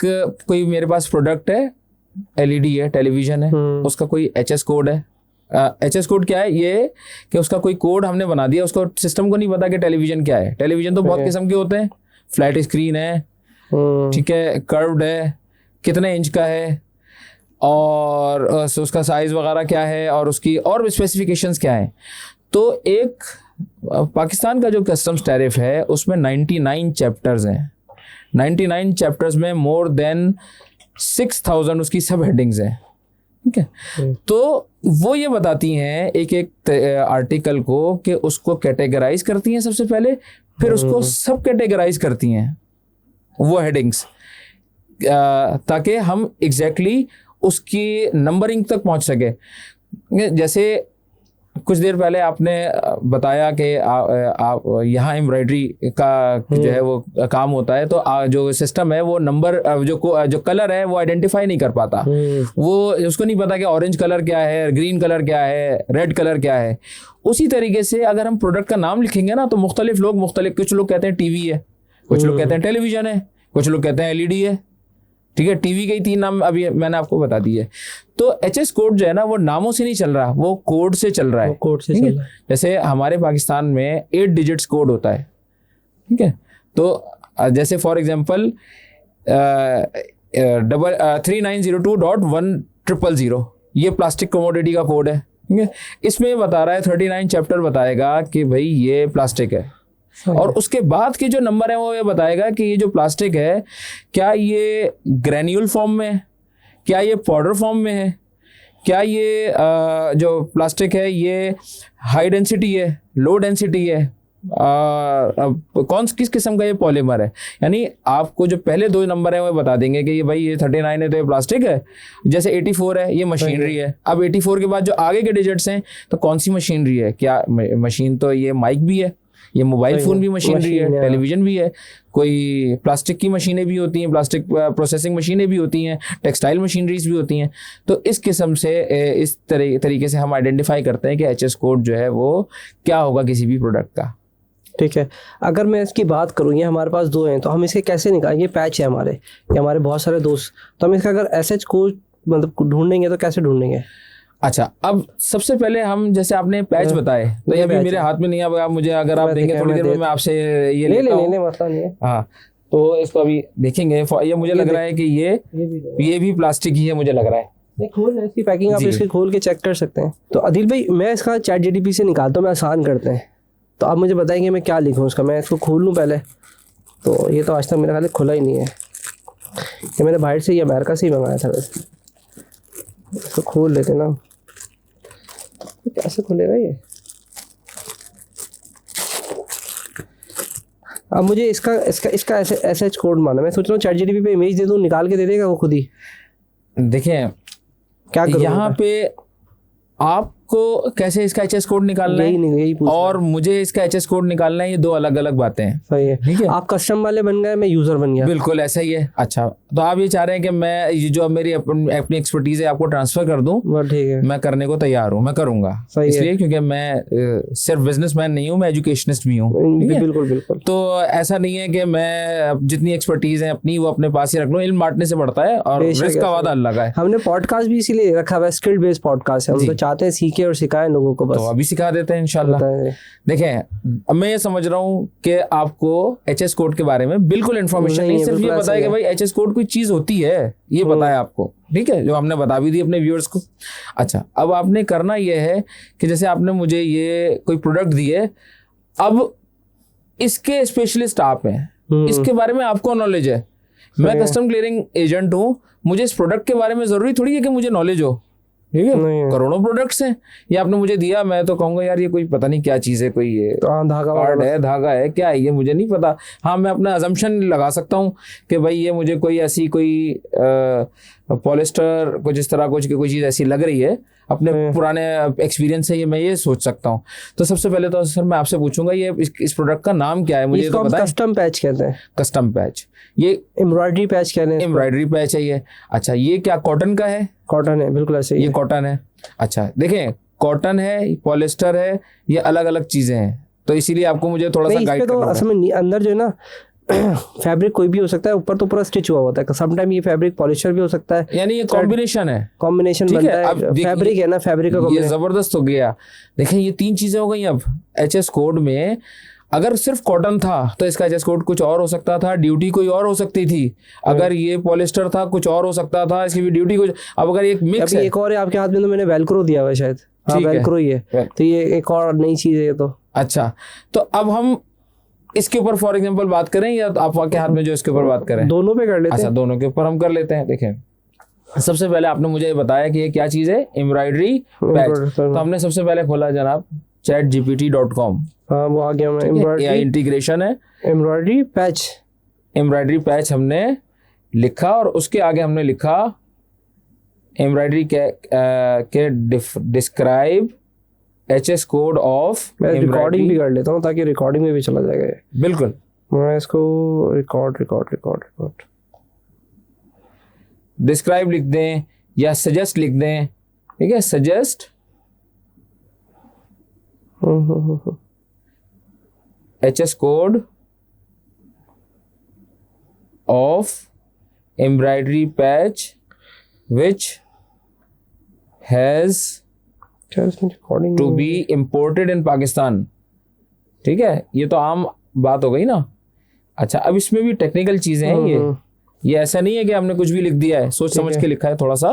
कोई मेरे पास प्रोडक्ट है, LED है, टेलीविजन है, उसका कोई HS कोड है। HS कोड क्या है? ये कि उसका कोई कोड हमने बना दिया, उसको सिस्टम को नहीं पता कि टेलीविजन क्या है। टेलीविजन तो बहुत किस्म के होते हैं, फ्लैट स्क्रीन है, ठीक है, कर्व्ड है, कितने इंच का है और उसका साइज़ वगैरह क्या है और उसकी और स्पेसिफिकेशंस क्या हैं। तो एक पाकिस्तान का जो कस्टम्स टैरिफ है उसमें 99 चैप्टर्स हैं। 99 चैप्टर्स में मोर देन 6000 उसकी सब हेडिंग्स हैं, ठीक है। तो वो ये बताती हैं एक एक आर्टिकल को कि उसको कैटेगराइज करती हैं सबसे पहले, फिर उसको सब कैटेगराइज करती हैं वो हेडिंग्स, ताकि हम एग्जैक्टली उसकी नंबरिंग तक पहुंच सके। जैसे कुछ देर पहले आपने बताया कि आप यहाँ एम्ब्रॉयडरी का जो है वो काम होता है, तो जो सिस्टम है वो नंबर जो कलर है वो आइडेंटिफाई नहीं कर पाता, वो उसको नहीं पता कि ऑरेंज कलर क्या है, ग्रीन कलर क्या है, रेड कलर क्या है। उसी तरीके से अगर हम प्रोडक्ट का नाम लिखेंगे ना तो मुख्तलिफ लोग कुछ लोग कहते हैं टीवी है, कुछ लोग कहते हैं टेलीविजन है, कुछ लोग कहते हैं LED है, ठीक है। टीवी के ही 3 नाम अभी मैंने आपको बता दिए। तो HS कोड जो है ना वो नामों से नहीं चल रहा, वो कोड से चल रहा है, कोड से चल रहा है। जैसे हमारे पाकिस्तान में 8 डिजिट्स कोड होता है, ठीक है। तो जैसे फॉर एग्जांपल 3902.1000 ये प्लास्टिक कमोडिटी का कोड है, ठीक है। इसमें बता रहा है 39 चैप्टर बताएगा कि भाई ये प्लास्टिक है, और उसके बाद के जो नंबर है वो ये बताएगा कि ये जो प्लास्टिक है क्या ये ग्रेन्यूल फॉर्म में है, क्या ये पाउडर फॉर्म में है, क्या ये जो प्लास्टिक है ये हाई डेंसिटी है, लो डेंसिटी है, किस किस्म का ये पॉलीमर है। यानी आपको जो पहले 2 नंबर है वो बता देंगे कि ये भाई ये 39 है तो ये प्लास्टिक है, जैसे 84 है ये मशीनरी है। अब 84 के बाद जो आगे के डिजिट्स हैं तो कौन सी मशीनरी है, क्या मशीन, तो ये माइक भी है, ये मोबाइल फ़ोन भी मशीनरी है, टेलीविजन भी है, कोई प्लास्टिक की मशीनें भी होती हैं, प्लास्टिक प्रोसेसिंग मशीनें भी होती हैं, टेक्सटाइल मशीनरीज भी होती हैं। तो इस किस्म से इस तरीके से हम आइडेंटिफाई करते हैं कि HS कोड जो है वो क्या होगा किसी भी प्रोडक्ट का, ठीक है। अगर मैं इसकी बात करूँ, ये हमारे पास 2 हैं, तो हम इसे कैसे निकालेंगे? पैच है हमारे, ये हमारे बहुत सारे दोस्त, तो हम इसका अगर SH कोड मतलब ढूंढेंगे तो कैसे ढूंढेंगे? अच्छा, अब सबसे पहले हम जैसे आपने पैच बताए, तो ये अभी मेरे हाथ में नहीं है, आप मुझे अगर आप देंगे थोड़ी देर में मैं आपसे ये लेता हूं। मसला नहीं है। हाँ, तो इसको अभी देखेंगे। ये मुझे लग रहा है कि ये भी प्लास्टिक ही है, मुझे लग रहा है। नहीं, खोल इसकी पैकिंग आप इसके खोल के चेक कर सकते हैं। तो आदिल भाई मैं इसका ChatGPT से निकालता हूँ, मैं आसान करते हैं, तो आप मुझे बताएंगे मैं क्या लिखूँ उसका। मैं इसको खोल लूँ पहले, तो ये तो आज तक मेरा ख्याल खुला ही नहीं है, ये मैंने बाहर से, ये अमेरिका से ही मंगाया था वैसे। इसको खोल लेते ना, तो कैसे खुलेगा ये? अब मुझे इसका SH कोड माना, मैं सोच रहा हूँ ChatGPT पे इमेज दे दूँ, निकाल के दे देगा वो खुद ही। देखें क्या करूँ यहाँ पे आप आपको कैसे इसका एचएस कोड निकालना है यही पूछ और मुझे इसका एचएस कोड निकालना है, ये दो अलग अलग बातें हैं। सही है, ठीक है। आप कस्टम वाले बन गए, मैं यूजर बन गया। बिल्कुल ऐसा ही है। अच्छा, तो आप ये चाह रहे हैं कि मैं ये जो अब मेरी अपनी एक्सपर्टीज है आपको ट्रांसफर कर दूं? ठीक है, मैं करने को तैयार हूँ, मैं करूंगा। इसलिए क्योंकि मैं सिर्फ बिजनेसमैन नहीं हूँ, मैं एजुकेशनिस्ट भी हूँ। बिल्कुल बिल्कुल। तो ऐसा नहीं है कि मैं जितनी एक्सपर्टीज है अपनी वो अपने पास ही रख लूँ। इल्म बांटने से बढ़ता है और रिस्क का वादा अल्लाह का है। हमने पॉडकास्ट भी इसीलिए रखा हुआ है, स्किल बेस्ड पॉडकास्ट है। हम तो चाहते हैं सीखे और सिखाएं लोगों को बस। तो अभी सिखा देते हैं इंशाल्लाह। देखें, अब मैं ये समझ रहा हूँ कि आपको एचएस कोड के बारे में बिल्कुल इन्फॉर्मेशन नहीं, सिर्फ ये बताया कि भाई एचएस कोड कोई चीज होती है, ये बताया आपको। ठीक है, जो हमने बता भी दी अपने व्यूअर्स को। अच्छा, अब आपने करना ये है कि जैसे आपने मुझे ये कोई प्रोडक्ट दी है, अब इसके स्पेशलिस्ट आप हैं, इसके बारे में आपको नॉलेज है। मैं कस्टम क्लियरिंग एजेंट हूँ, मुझे इस प्रोडक्ट के बारे में जरूरी थोड़ी है कि मुझे नॉलेज हो। ठीक है, करोड़ों प्रोडक्ट्स हैं, ये आपने मुझे दिया, मैं तो कहूंगा यार ये कोई पता नहीं क्या चीज़ है, कोई ये कार्ड है, धागा है, क्या है ये मुझे नहीं पता। हाँ, मैं अपना अजम्पशन लगा सकता हूँ कि भाई ये मुझे कोई ऐसी कोई पॉलिस्टर कुछ इस तरह कुछ कोई चीज़ ऐसी लग रही है, अपने पुराने एक्सपीरियंस से ये मैं ये सोच सकता हूँ। तो सबसे पहले तो सर मैं आपसे पूछूंगा ये इस प्रोडक्ट का नाम क्या है, मुझे तो पता है। कस्टम पैच कहते हैं। कस्टम पैच, ये एम्ब्रॉयडरी पैच कहते हैं। एम्ब्रॉयडरी पैच है ये। अच्छा, ये क्या कॉटन का है? कॉटन है, बिल्कुल ऐसे ही। ये कॉटन है। अच्छा, देखें, कॉटन है, पॉलिस्टर है, ये अलग अलग चीजें हैं, तो इसीलिए आपको मुझे थोड़ा सा गाइड करना है। असल में अंदर जो है ना फैब्रिक कोई भी हो सकता है, ऊपर तो पूरा स्टिच हुआ होता है। समटाइम ये फैब्रिक पॉलिस्टर भी हो सकता है, यानी ये कॉम्बिनेशन है, कॉम्बिनेशन बनता है। फैब्रिक है ना, फैब्रिक का ये जबरदस्त हो गया। देखें, ये तीन चीजें हो गई। अब एचएस कोड में अगर सिर्फ कॉटन था तो इसका एचएस कोड कुछ और हो सकता था, ड्यूटी कोई और हो सकती थी। अगर ये पॉलिस्टर था कुछ और हो सकता था, इसकी भी ड्यूटी कुछ। अब अगर एक मिक्स है, एक और है आपके हाथ में, तो मैंने वेलक्रो दिया हुआ है शायद। हाँ, वेलक्रो ही है, तो ये एक और नई चीज है ये तो। अच्छा, तो अब हम इसके ऊपर फॉर एग्जांपल बात करें या आपके हाथ में जो इसके ऊपर बात करें? दोनों पे कर लेते हैं। अच्छा, दोनों के ऊपर हम कर लेते हैं। देखें, सबसे पहले आपने मुझे बताया कि ये क्या चीज है, एम्ब्रॉयडरी पैच। तो हमने सबसे पहले खोला जनाब chatgpt.com। हाँ, वो आ गया। एआई इंटीग्रेशन है, एम्ब्रॉयडरी पैच। एम्ब्रॉयडरी पैच हमने लिखा और उसके आगे हमने लिखा एम्ब्रॉयडरी के डिस्क्राइब एचएस कोड ऑफ। मैं रिकॉर्डिंग भी कर लेता हूँ ताकि रिकॉर्डिंग में भी चला जाएगा। बिल्कुल, मैं इसको रिकॉर्ड डिस्क्राइब लिख दें या सजेस्ट लिख दें। ठीक है, suggest HS code of embroidery patch which has to be imported in Pakistan. ठीक है, ये तो आम बात हो गई ना। अच्छा, अब इसमें भी टेक्निकल चीजें हैं। ये ऐसा नहीं है कि हमने कुछ भी लिख दिया है, सोच समझ के लिखा है। थोड़ा सा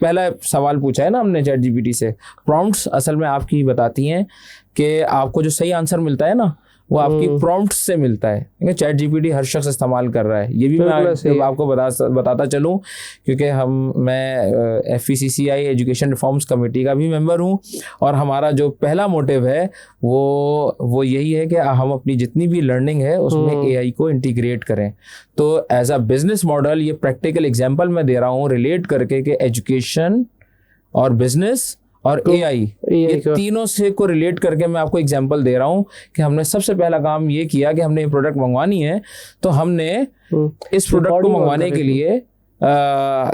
पहला सवाल पूछा है ना हमने चैट जीपीटी से। प्रॉम्प्ट्स असल में आपकी ही बताती हैं कि आपको जो सही आंसर मिलता है ना वो आपकी प्रॉम्प्ट से मिलता है। चैट जीपीटी हर शख्स इस्तेमाल कर रहा है, ये भी मैं आपको बताता चलूँ क्योंकि मैं FECCI एजुकेशन रिफॉर्म्स कमेटी का भी मेंबर हूँ और हमारा जो पहला मोटिव है वो यही है कि हम अपनी जितनी भी लर्निंग है उसमें AI को इंटीग्रेट करें। तो एज अ बिजनेस मॉडल ये प्रैक्टिकल एग्जाम्पल मैं दे रहा हूँ रिलेट करके कि एजुकेशन और बिजनेस और AI ये तीनों से को रिलेट करके मैं आपको एग्जांपल दे रहा हूँ कि हमने सबसे पहला काम ये किया कि हमने ये प्रोडक्ट मंगवानी है, तो हमने इस प्रोडक्ट को मंगवाने के लिए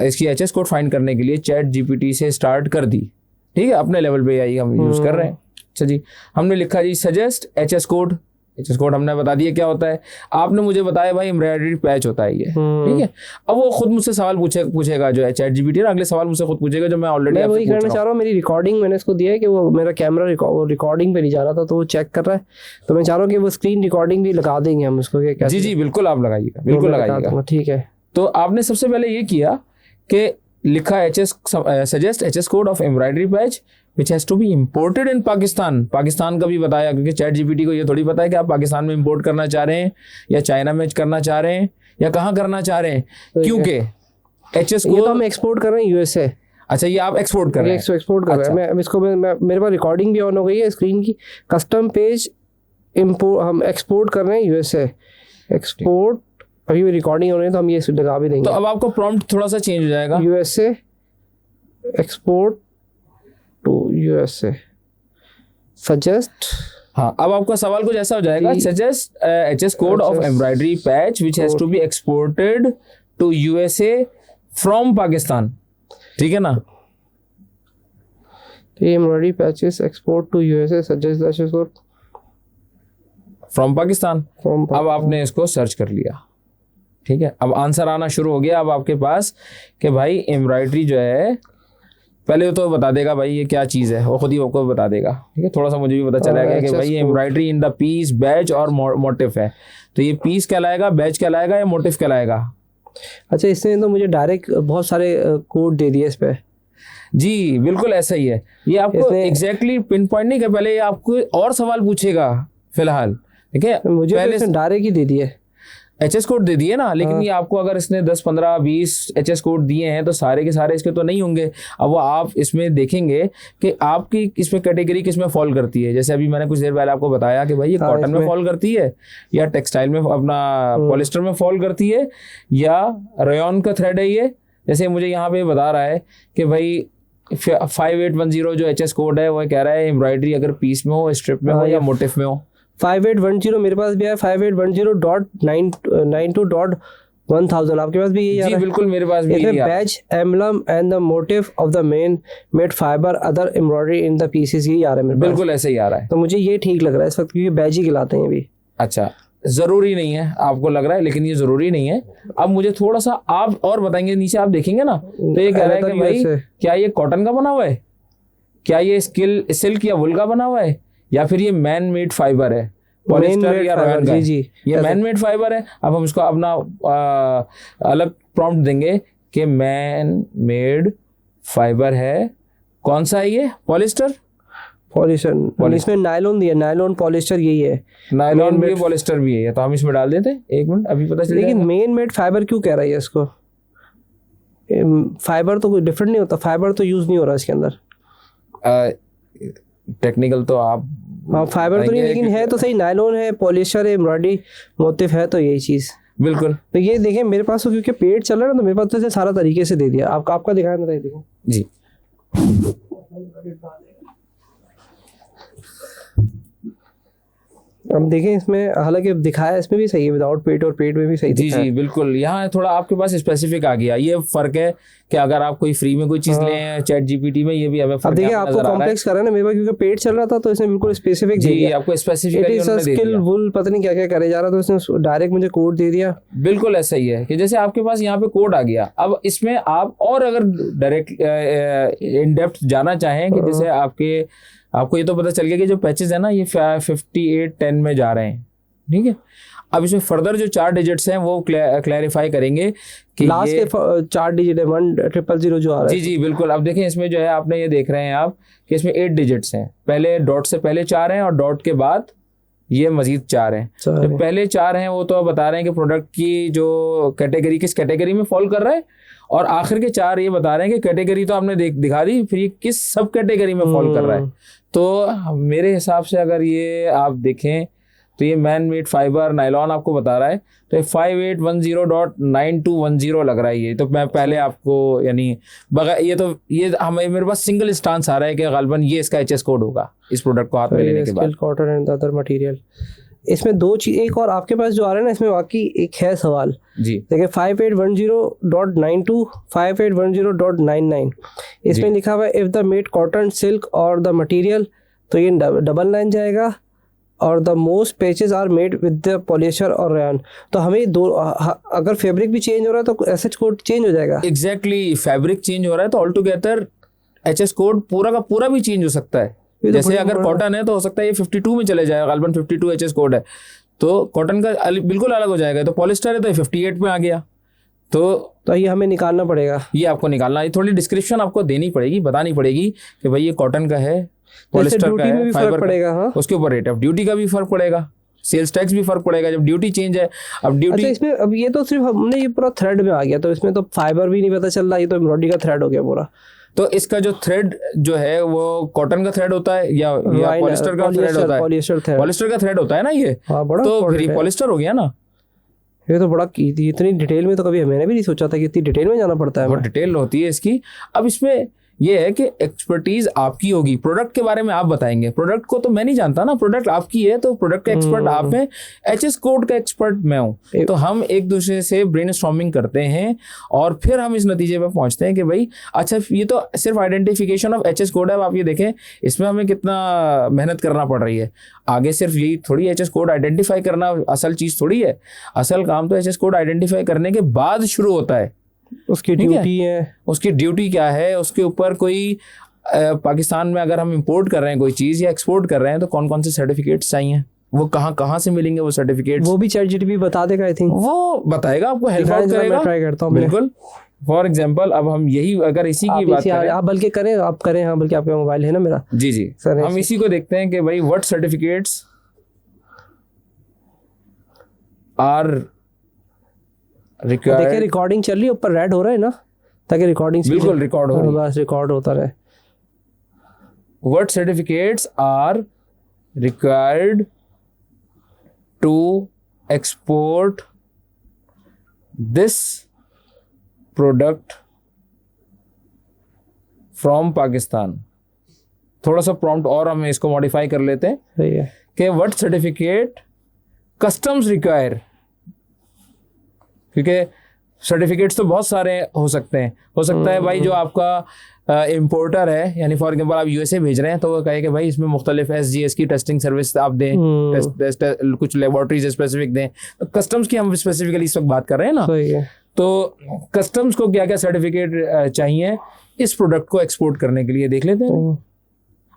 इसकी एचएस कोड फाइंड करने के लिए चैट जीपीटी से स्टार्ट कर दी। ठीक है, अपने लेवल पे AI हम यूज़ कर रहे हैं। अच्छा जी, हमने लिखा जी suggest HS code. HS code हमने बता दिया क्या होता है। आपने मुझे बताया भाई एम्ब्रॉयडरी पैच होता है ये। ठीक है, अब वो खुद मुझसे सवाल पूछेगा जो चैट जीपीटी ना, अगले सवाल मुझसे खुद पूछेगा जो मैं ऑलरेडी वही करना चाह रहा हूँ। मेरी रिकॉर्डिंग मैंने इसको दिया है कि वो मेरा कैमरा रिकॉर्डिंग पे नहीं जा रहा था तो वो चेक कर रहा है, तो मैं चाह रहा हूँ कि वो स्क्रीन रिकॉर्डिंग भी लगा देंगे हम उसको। जी जी बिल्कुल, आप लगाइएगा, बिल्कुल लगाइएगा। ठीक है, तो आपने सबसे पहले ये किया कि लिखा suggest HS code of embroidery patch which has to be imported in Pakistan. Pakistan का भी बताया क्योंकि चैट जीपीटी को ये थोड़ी पता है कि आप पाकिस्तान में इंपोर्ट करना चाह रहे हैं या चाइना में करना चाह रहे हैं या कहाँ करना चाह रहे हैं, क्योंकि एचएस को हम एक्सपोर्ट कर रहे हैं USA। अच्छा, ये आप एक्सपोर्ट कर रहे हैं? एक्सपोर्ट कर रहे हैं। मैं इसको मेरे पास रिकॉर्डिंग भी ऑन हो गई है स्क्रीन की। कस्टम पेज इम्पोर्ट हम एक्सपोर्ट कर रहे हैं USA। एक्सपोर्ट अभी रिकॉर्डिंग हो रही है तो हम ये लगा भी देंगे। तो अब आपको प्रॉम्प्ट थोड़ा सा चेंज हो जाएगा। USA export to USA. Suggest. हाँ, अब आपका सवाल कुछ ऐसा हो जाएगा, suggest HS code of embroidery patch which has to be exported to USA from Pakistan. ठीक है ना? Embroidery patches export to USA, suggest the HS code from Pakistan. अब आपने इसको सर्च कर लिया, ठीक है, अब आंसर आना शुरू हो गया अब आपके पास कि भाई एम्ब्रॉयडरी जो है, पहले तो बता देगा भाई ये क्या चीज़ है, वो खुद ही आपको बता देगा। ठीक है, थोड़ा सा मुझे भी पता चलेगा कि भाई embroidery in the piece, patch और मोटिफ है। तो ये पीस कहलाएगा, बैच कहलाएगा या मोटिफ कहलाएगा? अच्छा, इसने तो मुझे डायरेक्ट बहुत सारे कोड दे दिए इस पे। जी बिल्कुल ऐसा ही है। ये आपको एग्जैक्टली पिन पॉइंट नहीं कर, पहले ये आपको और सवाल पूछेगा फिलहाल। ठीक है, मुझे पहले डायरेक्ट ही दे दिए HS कोड दे दिए ना, लेकिन ये आपको अगर इसने 10, 15, 20 HS कोड दिए हैं तो सारे के सारे इसके तो नहीं होंगे। अब वो आप इसमें देखेंगे कि आपकी इसमें कैटेगरी किस में फॉल करती है। जैसे अभी मैंने कुछ देर पहले आपको बताया कि भाई ये कॉटन में फॉल करती है या टेक्सटाइल में, अपना पॉलिस्टर में फॉल करती है या रेयॉन का थ्रेड है ये। जैसे मुझे यहाँ पे बता रहा है कि भाई 5810 जो HS कोड है वो कह रहा है एम्ब्रॉयडरी अगर पीस में हो, स्ट्रिप में हो या मोटिफ में हो। 5810 मेरे पास भी है, 5810.92.1000 आपके पास भी यही है? जी बिल्कुल मेरे पास भी है। Batch, emblem and the motive of the main made fibre other embroidery in the pieces, यही आ रहा है मेरे पास। बिल्कुल ऐसे ही आ रहा है। तो मुझे ये ठीक लग रहा है इस वक्त, क्योंकि बैच ही कहलाते हैं अभी। अच्छा, जरूरी नहीं है, आपको लग रहा है लेकिन ये जरूरी नहीं है। अब मुझे थोड़ा सा आप और बताएंगे, नीचे आप देखेंगे ना तो ये कह रहा है कि भाई क्या ये कॉटन का बना हुआ है, क्या ये सिल्क या वुल का बना हुआ है, या फिर ये मैन मेड फाइबर है, पॉलिस्टर या रॉयन का। जी ये मैन मेड फाइबर है। अब हम इसको अपना अलग प्रॉम्प्ट देंगे कि मैन मेड फाइबर है, कौन सा है ये? पॉलिस्टर। इसमें नायलॉन दिया, नायलॉन पॉलिस्टर यही है, नायलॉन भी पॉलिस्टर भी है, तो हम इसमें डाल देते हैं। एक मिनट, अभी पता चलेगा। लेकिन मेन मेड फाइबर क्यों कह रहा है इसको? फाइबर तो कोई डिफरेंट नहीं होता, फाइबर तो यूज नहीं हो रहा इसके अंदर। टेक्निकल तो आप फाइबर तो नहीं, लेकिन है तो सही, नायलॉन है, पॉलिस्टर है, एम्ब्रॉयडरी मोटिफ है, तो यही चीज बिल्कुल। तो ये देखें मेरे पास तो क्योंकि पेड चल रहा है ना, तो मेरे पास तो सारा तरीके से दे दिया। आपका दिखाया ना, देखो जी। अब देखें इसमें, हालांकि दिखाया इसमें भी सही है, विदाउट पेट और पेट में भी सही जी जी बिल्कुल। यहाँ थोड़ा आपके पास स्पेसिफिक आ गया, ये फर्क है कि अगर आप कोई फ्री में कोई चीज लें चैट जीपीटी में, ये भी हमें अब देखिए आपको कॉम्प्लेक्स कर रहा है ना, मेरे पास क्योंकि पेट चल रहा था तो इसने बिल्कुल स्पेसिफिक जी आपको स्पेसिफिक स्किल वुल पता नहीं क्या क्या करे जा रहा, तो इसने डायरेक्ट मुझे कोड दे दिया। बिल्कुल ऐसा ही है कि जैसे आपके पास यहाँ पे कोड आ गया। अब इसमें आप और अगर डायरेक्ट इन डेप्थ जाना चाहें कि जैसे आपको ये तो पता चल गया कि जो पैचेस है ना ये 5810 में जा रहे हैं, ठीक है। अब इसमें फर्दर जो 4 डिजिट्स हैं वो क्लैरिफाई करेंगे कि लास्ट के 4 डिजिट है 1000 जो आ रहा है। जी जी बिल्कुल। अब देखें इसमें जो है आपने ये देख रहे हैं आप कि इसमें 8 डिजिट्स हैं, पहले डॉट से पहले 4 हैं और डॉट के बाद ये मजीद 4 हैं। जो पहले 4 हैं वो तो बता रहे हैं कि प्रोडक्ट की जो कैटेगरी किस कैटेगरी में फॉल कर रहा है, और आखिर के 4 ये बता रहे हैं कि कैटेगरी तो आपने दिखा दी, फिर ये किस सब कैटेगरी में फॉल कर रहा है। तो मेरे हिसाब से अगर ये आप देखें तो ये मैन मेड फाइबर नायलॉन आपको बता रहा है, तो 5810.9210 लग रहा है ये। तो मैं पहले आपको यानी ये हमें मेरे पास सिंगल स्टांस आ रहा है कि गालिबन ये इसका HS कोड होगा इस प्रोडक्ट को हाथ में लेने के बाद। कॉटन एंड अदर मटेरियल, इसमें 2 चीज, एक और आपके पास जो आ रहा है ना, इसमें वाकई एक है सवाल जी। देखिए 5810.92 5810.99 इसमें लिखा हुआ है if the made cotton silk और द मटेरियल, तो ये डबल लाइन जाएगा, और the most patches are made with the polyester और रेयन। तो हमें दो, अगर फैब्रिक भी चेंज हो रहा है तो एसएच कोड चेंज हो जाएगा। एग्जैक्टली फैब्रिक चेंज हो रहा है तो ऑल टुगेदर HS कोड पूरा का पूरा भी चेंज हो सकता है। जैसे अगर कॉटन है तो हो सकता है ये 52 में चले जाएगा, गालिबन 52 HS कोड है तो कॉटन का बिल्कुल अलग हो जाएगा। तो पॉलिस्टर है तो 58 में आ गया, तो ये हमें निकालना पड़ेगा, ये आपको निकालना है। थोड़ी डिस्क्रिप्शन आपको देनी पड़ेगी, बतानी पड़ेगी कि भाई ये कॉटन का है, पॉलिस्टर का है, फाइबर पड़ेगा। हाँ? उसके ऊपर रेट ऑफ ड्यूटी का भी फर्क पड़ेगा, सेल्स टैक्स भी फर्क पड़ेगा जब ड्यूटी चेंज है। अब ड्यूटी अच्छा, इसमें अब ये तो सिर्फ हमने ये पूरा थ्रेड में आ गया, तो इसमें तो फाइबर भी नहीं पता चल रहा, ये तो एम्ब्रॉयडरी का थ्रेड हो गया पूरा। तो इसका जो थ्रेड जो है वो कॉटन का थ्रेड होता है या पॉलिस्टर का थ्रेड होता है? पॉलिस्टर का थ्रेड होता है ना ये। तो फिर पॉलिस्टर हो गया ना। ये तो बड़ा इतनी डिटेल में तो कभी मैंने भी नहीं सोचा था कि इतनी डिटेल में जाना पड़ता है। बहुत डिटेल होती है इसकी। अब इसमें ये है कि एक्सपर्टीज आपकी होगी, प्रोडक्ट के बारे में आप बताएंगे। प्रोडक्ट को तो मैं नहीं जानता ना, प्रोडक्ट आपकी है, तो प्रोडक्ट का एक्सपर्ट आप हैं, एचएस कोड का एक्सपर्ट मैं हूँ। तो हम एक दूसरे से ब्रेनस्टॉर्मिंग करते हैं और फिर हम इस नतीजे पे पहुंचते हैं कि भाई अच्छा ये तो सिर्फ आइडेंटिफिकेशन ऑफ एचएस कोड है। आप ये देखें इसमें हमें कितना मेहनत करना पड़ रही है। आगे सिर्फ यही थोड़ी एचएस कोड आइडेंटिफाई करना असल चीज थोड़ी है। असल काम तो एचएस कोड आइडेंटिफाई करने के बाद शुरू होता है। उसकी ड्यूटी है, उसकी ड्यूटी क्या है, उसके ऊपर कोई पाकिस्तान में अगर हम इंपोर्ट कर रहे हैं कोई चीज़ या एक्सपोर्ट कर रहे हैं तो कौन कौन से सर्टिफिकेट्स चाहिए, वो कहाँ से मिलेंगे वो सर्टिफिकेट्स, वो भी ChatGPT बता देगा। आई थिंक वो बताएगा, आपको हेल्प आउट करेगा। ट्राई करता हूँ बिल्कुल। फॉर एग्जाम्पल अब हम यही अगर इसी की बात करें, आप बल्कि करें, आप करें। हाँ, बल्कि आपका मोबाइल है ना मेरा। जी जी सर, हम इसी को देखते हैं कि भाई व्हाट सर्टिफिकेट्स आर रिक्वायर्ड। देखिए रिकॉर्डिंग चल रही है, ऊपर रेड हो रहा है ना, ताकि रिकॉर्डिंग बिल्कुल रिकॉर्ड हो रही है, बस रिकॉर्ड होता रहे। What certificates are required to export this product from Pakistan? थोड़ा सा प्रॉम्प्ट और हम इसको मॉडिफाई कर लेते हैं सही है कि व्हाट सर्टिफिकेट कस्टम्स रिक्वायर, क्योंकि सर्टिफिकेट्स तो बहुत सारे हो सकते हैं। हो सकता है भाई जो आपका इम्पोर्टर है, यानी फॉर एग्जांपल आप यूएसए भेज रहे हैं, तो वो कहे कि भाई इसमें मुख्तलिफ SGS की टेस्टिंग सर्विस आप दें, कुछ लेबोरेटरीज स्पेसिफिक दें। तो कस्टम्स की हम स्पेसिफिकली इस वक्त बात कर रहे हैं ना, सही है। तो कस्टम्स को क्या क्या सर्टिफिकेट चाहिए इस प्रोडक्ट को एक्सपोर्ट करने के लिए देख लेते हैं।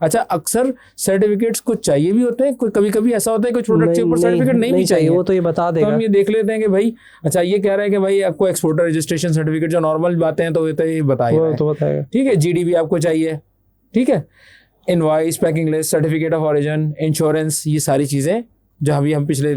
अच्छा, अक्सर सर्टिफिकेट्स कुछ चाहिए भी होते हैं, कभी कभी ऐसा होता है कुछ प्रोडक्ट के ऊपर सर्टिफिकेट नहीं भी चाहिए, वो तो ये बता देगा। तो हम ये देख लेते हैं कि भाई अच्छा ये कह रहा है कि भाई आपको एक्सपोर्टर रजिस्ट्रेशन सर्टिफिकेट, जो नॉर्मल बातें हैं तो ये बताएगा। ठीक है, GDB आपको चाहिए, ठीक है, invoice, packing list, certificate of origin, insurance, ये सारी चीज़ें जो अभी हम पिछले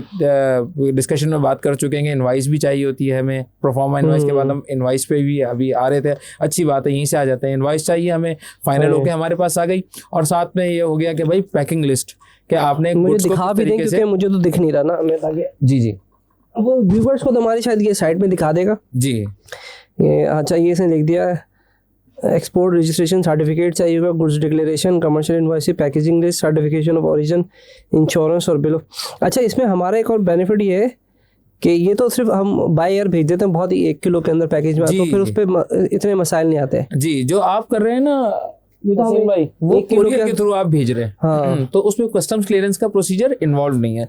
डिस्कशन में बात कर चुके हैं। इनवाइस भी चाहिए होती है हमें, प्रोफार्मा इनवाइस के बाद हम इनवाइस पे भी अभी आ रहे थे, अच्छी बात है, यहीं से आ जाते हैं। इनवाइस चाहिए हमें, फाइनल होके हमारे पास आ गई, और साथ में ये हो गया कि भाई पैकिंग लिस्ट, कि आपने मुझे दिखा भी दें, क्योंकि मुझे तो दिख नहीं रहा ना, मैं ताकि जी जी वो व्यूवर्स को तो हमारी शायद ये साइड में दिखा देगा जी। ये अच्छा, ये इसने लिख दिया है एक्सपोर्ट रजिस्ट्रेशन सर्टिफिकेट चाहिए होगा, goods declaration, commercial invoice, packaging list, certification of origin, insurance और बिल ऑफ। अच्छा, इसमें हमारा एक और बेनिफिट ये है कि ये तो सिर्फ हम बाय एयर भेज देते हैं बहुत ही 1 किलो के अंदर पैकेज में, तो फिर उस पर इतने मसाइल नहीं आते जी। जो आप कर रहे हैं ना तो भाई, वो कोरियर के थ्रू आप भेज रहे हैं, हाँ। तो उसमें कस्टम्स क्लियरेंस का प्रोसीजर इन्वॉल्व नहीं है।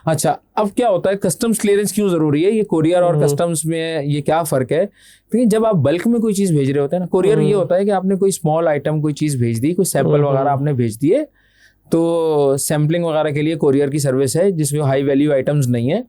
अच्छा, अब क्या होता है, कस्टम्स क्लियरेंस क्यों जरूरी है, ये कोरियर और कस्टम्स में ये क्या फर्क है? क्योंकि जब आप बल्क में कोई चीज भेज रहे होते हैं ना, कोरियर ये होता है कि आपने कोई स्मॉल आइटम कोई चीज भेज दी, कोई सैंपल वगैरह आपने भेज दिए, तो सैम्पलिंग वगैरह के लिए कोरियर की सर्विस है जिसमें हाई वैल्यू आइटम्स नहीं है।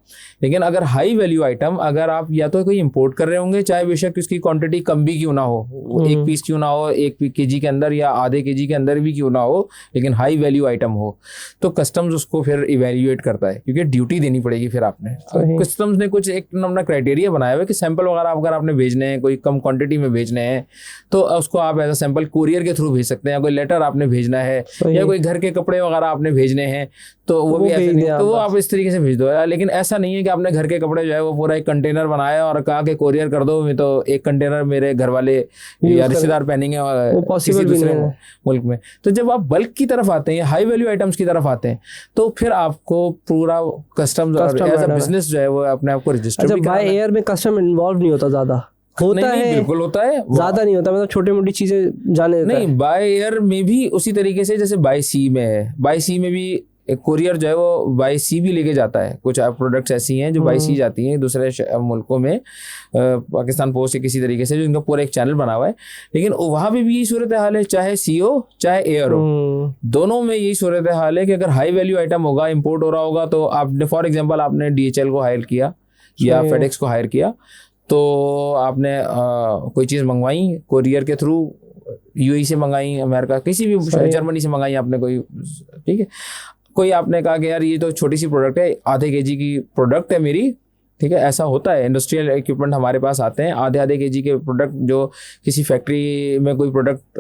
लेकिन अगर हाई वैल्यू आइटम अगर आप या तो कोई इंपोर्ट कर रहे होंगे, चाहे बेशक उसकी क्वांटिटी कम भी क्यों ना हो, 1 पीस क्यों ना हो, 1 kg के अंदर या आधे kg के अंदर भी क्यों ना हो, लेकिन हाई वैल्यू आइटम हो, तो कस्टम्स उसको फिर इवेल्युएट करता है, क्योंकि ड्यूटी देनी पड़ेगी फिर आपने। कस्टम्स ने कुछ एक अपना क्राइटेरिया बनाया हुआ है कि सैंपल वगैरह अगर आपने भेजने हैं, कोई कम क्वांटिटी में भेजने हैं, तो उसको आप एज अ सैंपल कोरियर के थ्रू भेज सकते हैं। कोई लेटर आपने भेजना है या कोई घर के कपड़े वगैरह आपने भेजने हैं, तो वो भी ऐसा नहीं, तो वो आप इस तरीके से भेज दो। लेकिन ऐसा नहीं है कि आपने घर के कपड़े जो है वो पूरा एक कंटेनर बनाया और कहा कि कोरियर कर दो, तो एक कंटेनर मेरे घर वाले या रिश्तेदार पहनेंगे किसी दूसरे मुल्क में। तो जब आप बल्क की तरफ आते हैं, हाई वैल्यू आइटम्स की तरफ आते हैं, तो फिर आपको पूरा कस्टम्स एज अ बिजनेस जो है वो अपने आप को रजिस्टर भी बाय एयर में कस्टम इन्वॉल्व नहीं होता, ज्यादा होता है, बिल्कुल होता है, ज्यादा नहीं होता, मतलब छोटी मोटी चीजें जाने देता नहीं। बाय एयर में भी उसी तरीके से जैसे बाय सी में है, बाय सी में भी एक कोरियर जो है वो बाय सी भी लेके जाता है। कुछ प्रोडक्ट्स ऐसी हैं जो बाय सी जाती हैं दूसरे मुल्कों में, पाकिस्तान पोस्ट या किसी तरीके से, जो इनका पूरा एक चैनल बना हुआ है। लेकिन वहाँ पे भी यही सूरत हाल है, चाहे सी हो चाहे एयर हो, दोनों में यही सूरत हाल है कि अगर हाई वैल्यू आइटम होगा, इम्पोर्ट हो रहा होगा, तो आपने फॉर एग्जाम्पल आपने DHL को हायर किया या फेडेक्स को हायर किया, तो आपने कोई चीज़ मंगवाई कोरियर के थ्रू, UAE से मंगाई, अमेरिका किसी भी, जर्मनी से मंगाई आपने कोई, ठीक है, कोई आपने कहा कि यार ये तो छोटी सी प्रोडक्ट है, आधे kg की प्रोडक्ट है मेरी, ठीक है, ऐसा होता है। इंडस्ट्रियल इक्विपमेंट हमारे पास आते हैं, आधे आधे केजी के प्रोडक्ट, जो किसी फैक्ट्री में कोई प्रोडक्ट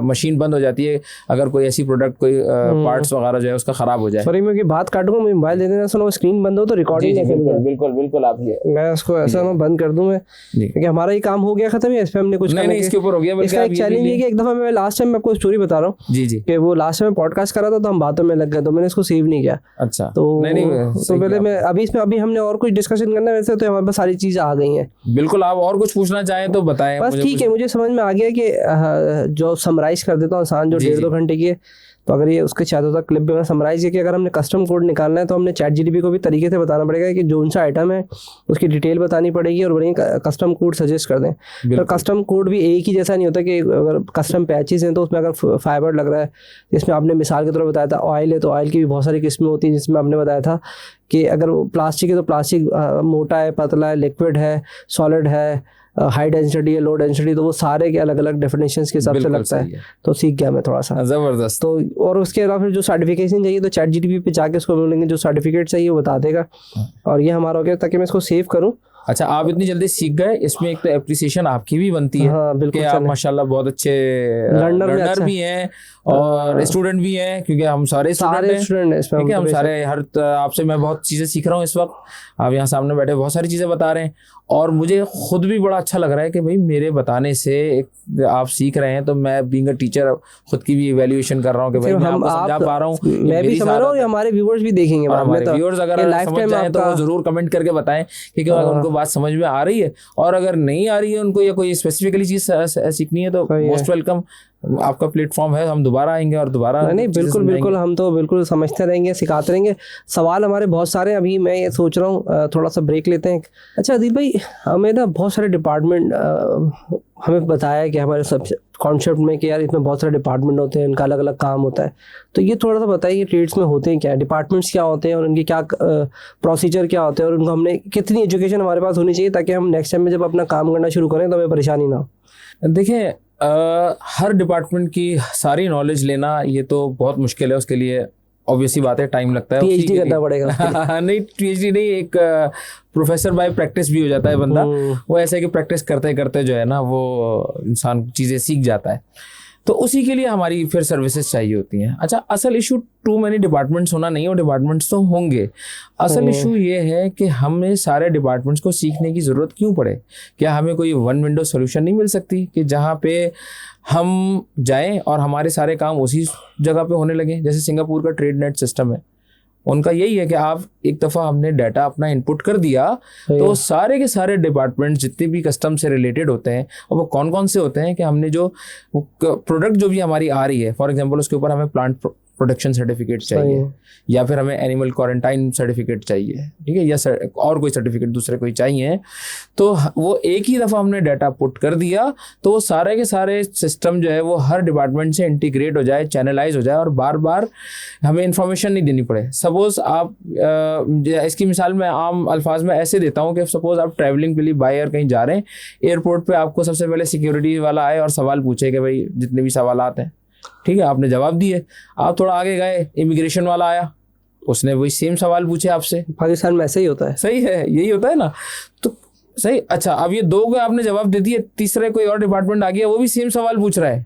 मशीन बंद हो जाती है, अगर कोई ऐसी प्रोडक्ट कोई पार्ट्स वगैरह जो है उसका खराब हो जाए। सॉरी मैं बात काटूंगा, मुझे मोबाइल दे देना, सुनो स्क्रीन बंद हो तो रिकॉर्डिंग बिल्कुल बिल्कुल आप ये मैं उसको ऐसा मैं बंद कर दूं मैं, क्योंकि हमारा ये काम हो गया खत्म है, इस पे हमने कुछ नहीं इसके ऊपर हो गया। इसका एक चैलेंज है कि एक दफा मैं लास्ट टाइम आपको स्टोरी बता रहा हूँ जी कि वो लास्ट टाइम पॉडकास्ट करा था तो हम बातों में लग गए, तो मैंने इसको सेव नहीं किया। अच्छा तो नहीं तो पहले मैं अभी इसमें अभी हमने और कुछ डिस्कशन करना है वैसे तो हमारे पास सारी चीजें आ गई हैं। बिल्कुल, आप और कुछ पूछना चाहें तो बताएं। बस ठीक है, मुझे समझ में आ गया कि जो समराइज कर देता हूँ आसान, जो 1.5-2 घंटे की है, तो अगर ये उसके चाहता था क्लिप में मैं समराइज किया कि अगर हमने कस्टम कोड निकालना है तो हमने चैट जीटीपी को भी तरीके से बताना पड़ेगा कि जो उनसा आइटम है उसकी डिटेल बतानी पड़ेगी और वहीं कस्टम कोड सजेस्ट कर दें। पर कस्टम कोड भी एक ही जैसा नहीं होता कि अगर कस्टम पैचेस हैं तो उसमें अगर फाइबर लग रहा है, जिसमें आपने मिसाल के तौर पर बताया था ऑयल है तो ऑयल की भी बहुत सारी किस्में होती हैं, जिसमें आपने बताया था कि अगर वो प्लास्टिक है तो प्लास्टिक मोटा है, पतला है, लिक्विड है, सॉलिड है, हाई डेंसिटी है, लो डेंसिटी, तो वो सारे के अलग अलग डेफिनेशंस के हिसाब से लगता है। तो सीख गया मैं थोड़ा सा, जबरदस्त। तो और उसके अलावा फिर जो सर्टिफिकेशन चाहिए तो चैट जीटीपी पे जाके उसको बोलेंगे जो सर्टिफिकेट चाहिए वो बता देगा, और ये हमारा हो गया ताकि मैं इसको सेव करूँ। अच्छा, आप इतनी जल्दी सीख गए, इसमें एक तो एप्रिसिएशन आपकी भी बनती है। हाँ, बिल्कुल, कि आप माशाल्लाह बहुत अच्छे लर्नर भी हैं और स्टूडेंट भी हैं, क्योंकि हम सारे स्टूडेंट हैं इसमें, ठीक है, हम सारे आपसे मैं बहुत चीज़ें सीख रहा हूँ इस वक्त। आप यहाँ सामने बैठे बहुत सारी चीज़ें बता रहे हैं और मुझे खुद भी बड़ा अच्छा लग रहा है कि भाई मेरे बताने से आप सीख रहे हैं, तो मैं बीइंग अ टीचर खुद की भी इवैल्यूएशन कर रहा हूँ कि भाई मैं आपको समझा पा रहा हूँ, मैं भी समझ रहा हूँ, हमारे व्यूअर्स भी देखेंगे, हमारे व्यूअर्स अगर समझ जाएं तो वो जरूर कमेंट करके बताएं कि अगर उनको बात समझ में आ रही है, और अगर नहीं आ रही है उनको या कोई स्पेसिफिकली चीज सीखनी है तो मोस्ट वेलकम, आपका प्लेटफॉर्म है, हम दोबारा आएंगे और दोबारा। नहीं बिल्कुल बिल्कुल, हम तो बिल्कुल समझते रहेंगे, सिखाते रहेंगे। सवाल हमारे बहुत सारे, अभी मैं ये सोच रहा हूँ थोड़ा सा ब्रेक लेते हैं। अच्छा अदील भाई, हमें ना बहुत सारे डिपार्टमेंट हमें बताया कि हमारे सब कॉन्सेप्ट में कि यार इसमें बहुत सारे डिपार्टमेंट होते हैं, इनका अलग अलग काम होता है, तो ये थोड़ा सा बताइए ट्रेड्स में होते हैं क्या, डिपार्टमेंट्स क्या होते हैं और उनके क्या प्रोसीजर क्या होते हैं, और उनको हमने कितनी एजुकेशन हमारे पास होनी चाहिए ताकि हम नेक्स्ट टाइम में जब अपना काम करना शुरू करें तो हमें परेशानी ना हो। देखिए हर डिपार्टमेंट की सारी नॉलेज लेना ये तो बहुत मुश्किल है, उसके लिए ऑब्वियसली बात है टाइम लगता है, पीएचडी करना पड़ेगा। नहीं पीएचडी नहीं, एक प्रोफेसर बाय प्रैक्टिस भी हो जाता है बंदा। वो ऐसे कि प्रैक्टिस करते करते जो है ना वो इंसान चीज़ें सीख जाता है, तो उसी के लिए हमारी फिर सर्विसेज चाहिए होती हैं। अच्छा, असल इशू टू मैनी डिपार्टमेंट्स होना नहीं है, वो डिपार्टमेंट्स तो होंगे। असल इशू ये है कि हमें सारे डिपार्टमेंट्स को सीखने की ज़रूरत क्यों पड़े? क्या हमें कोई वन विंडो सोल्यूशन नहीं मिल सकती कि जहाँ पे हम जाएं और हमारे सारे काम उसी जगह पे होने लगे? जैसे सिंगापुर का ट्रेड नेट सिस्टम है, उनका यही है कि आप एक दफ़ा हमने डाटा अपना इनपुट कर दिया तो सारे के सारे डिपार्टमेंट जितने भी कस्टम से रिलेटेड होते हैं, और वो कौन कौन से होते हैं कि हमने जो प्रोडक्ट जो भी हमारी आ रही है, फॉर एग्जांपल उसके ऊपर हमें प्लांट प्रोटेक्शन सर्टिफिकेट चाहिए या फिर हमें एनिमल क्वारंटाइन सर्टिफिकेट चाहिए, ठीक है, या और कोई सर्टिफिकेट दूसरे कोई चाहिए, तो वो एक ही दफ़ा हमने डाटा पुट कर दिया तो वो सारे के सारे सिस्टम जो है वो हर डिपार्टमेंट से इंटीग्रेट हो जाए, चैनलाइज हो जाए और बार बार हमें इंफॉर्मेशन नहीं देनी पड़े। सपोज़ आप इसकी मिसाल मैं आम अल्फाज में ऐसे देता हूँ कि सपोज़ आप ट्रैवलिंग के लिए बाय एयर कहीं जा रहे हैं, एयरपोर्ट पर आपको सबसे पहले सिक्योरिटी वाला आए और सवाल पूछे कि भाई जितने भी सवालात हैं, ठीक है, आपने जवाब दिए, आप थोड़ा आगे गए, इमिग्रेशन वाला आया, उसने वही सेम सवाल पूछे आपसे। पाकिस्तान में ऐसे ही होता है। सही है, यही होता है ना, तो सही। अच्छा, अब ये दो का आपने जवाब दे दिए, तीसरे कोई और डिपार्टमेंट आ गया, वो भी सेम सवाल पूछ रहा है,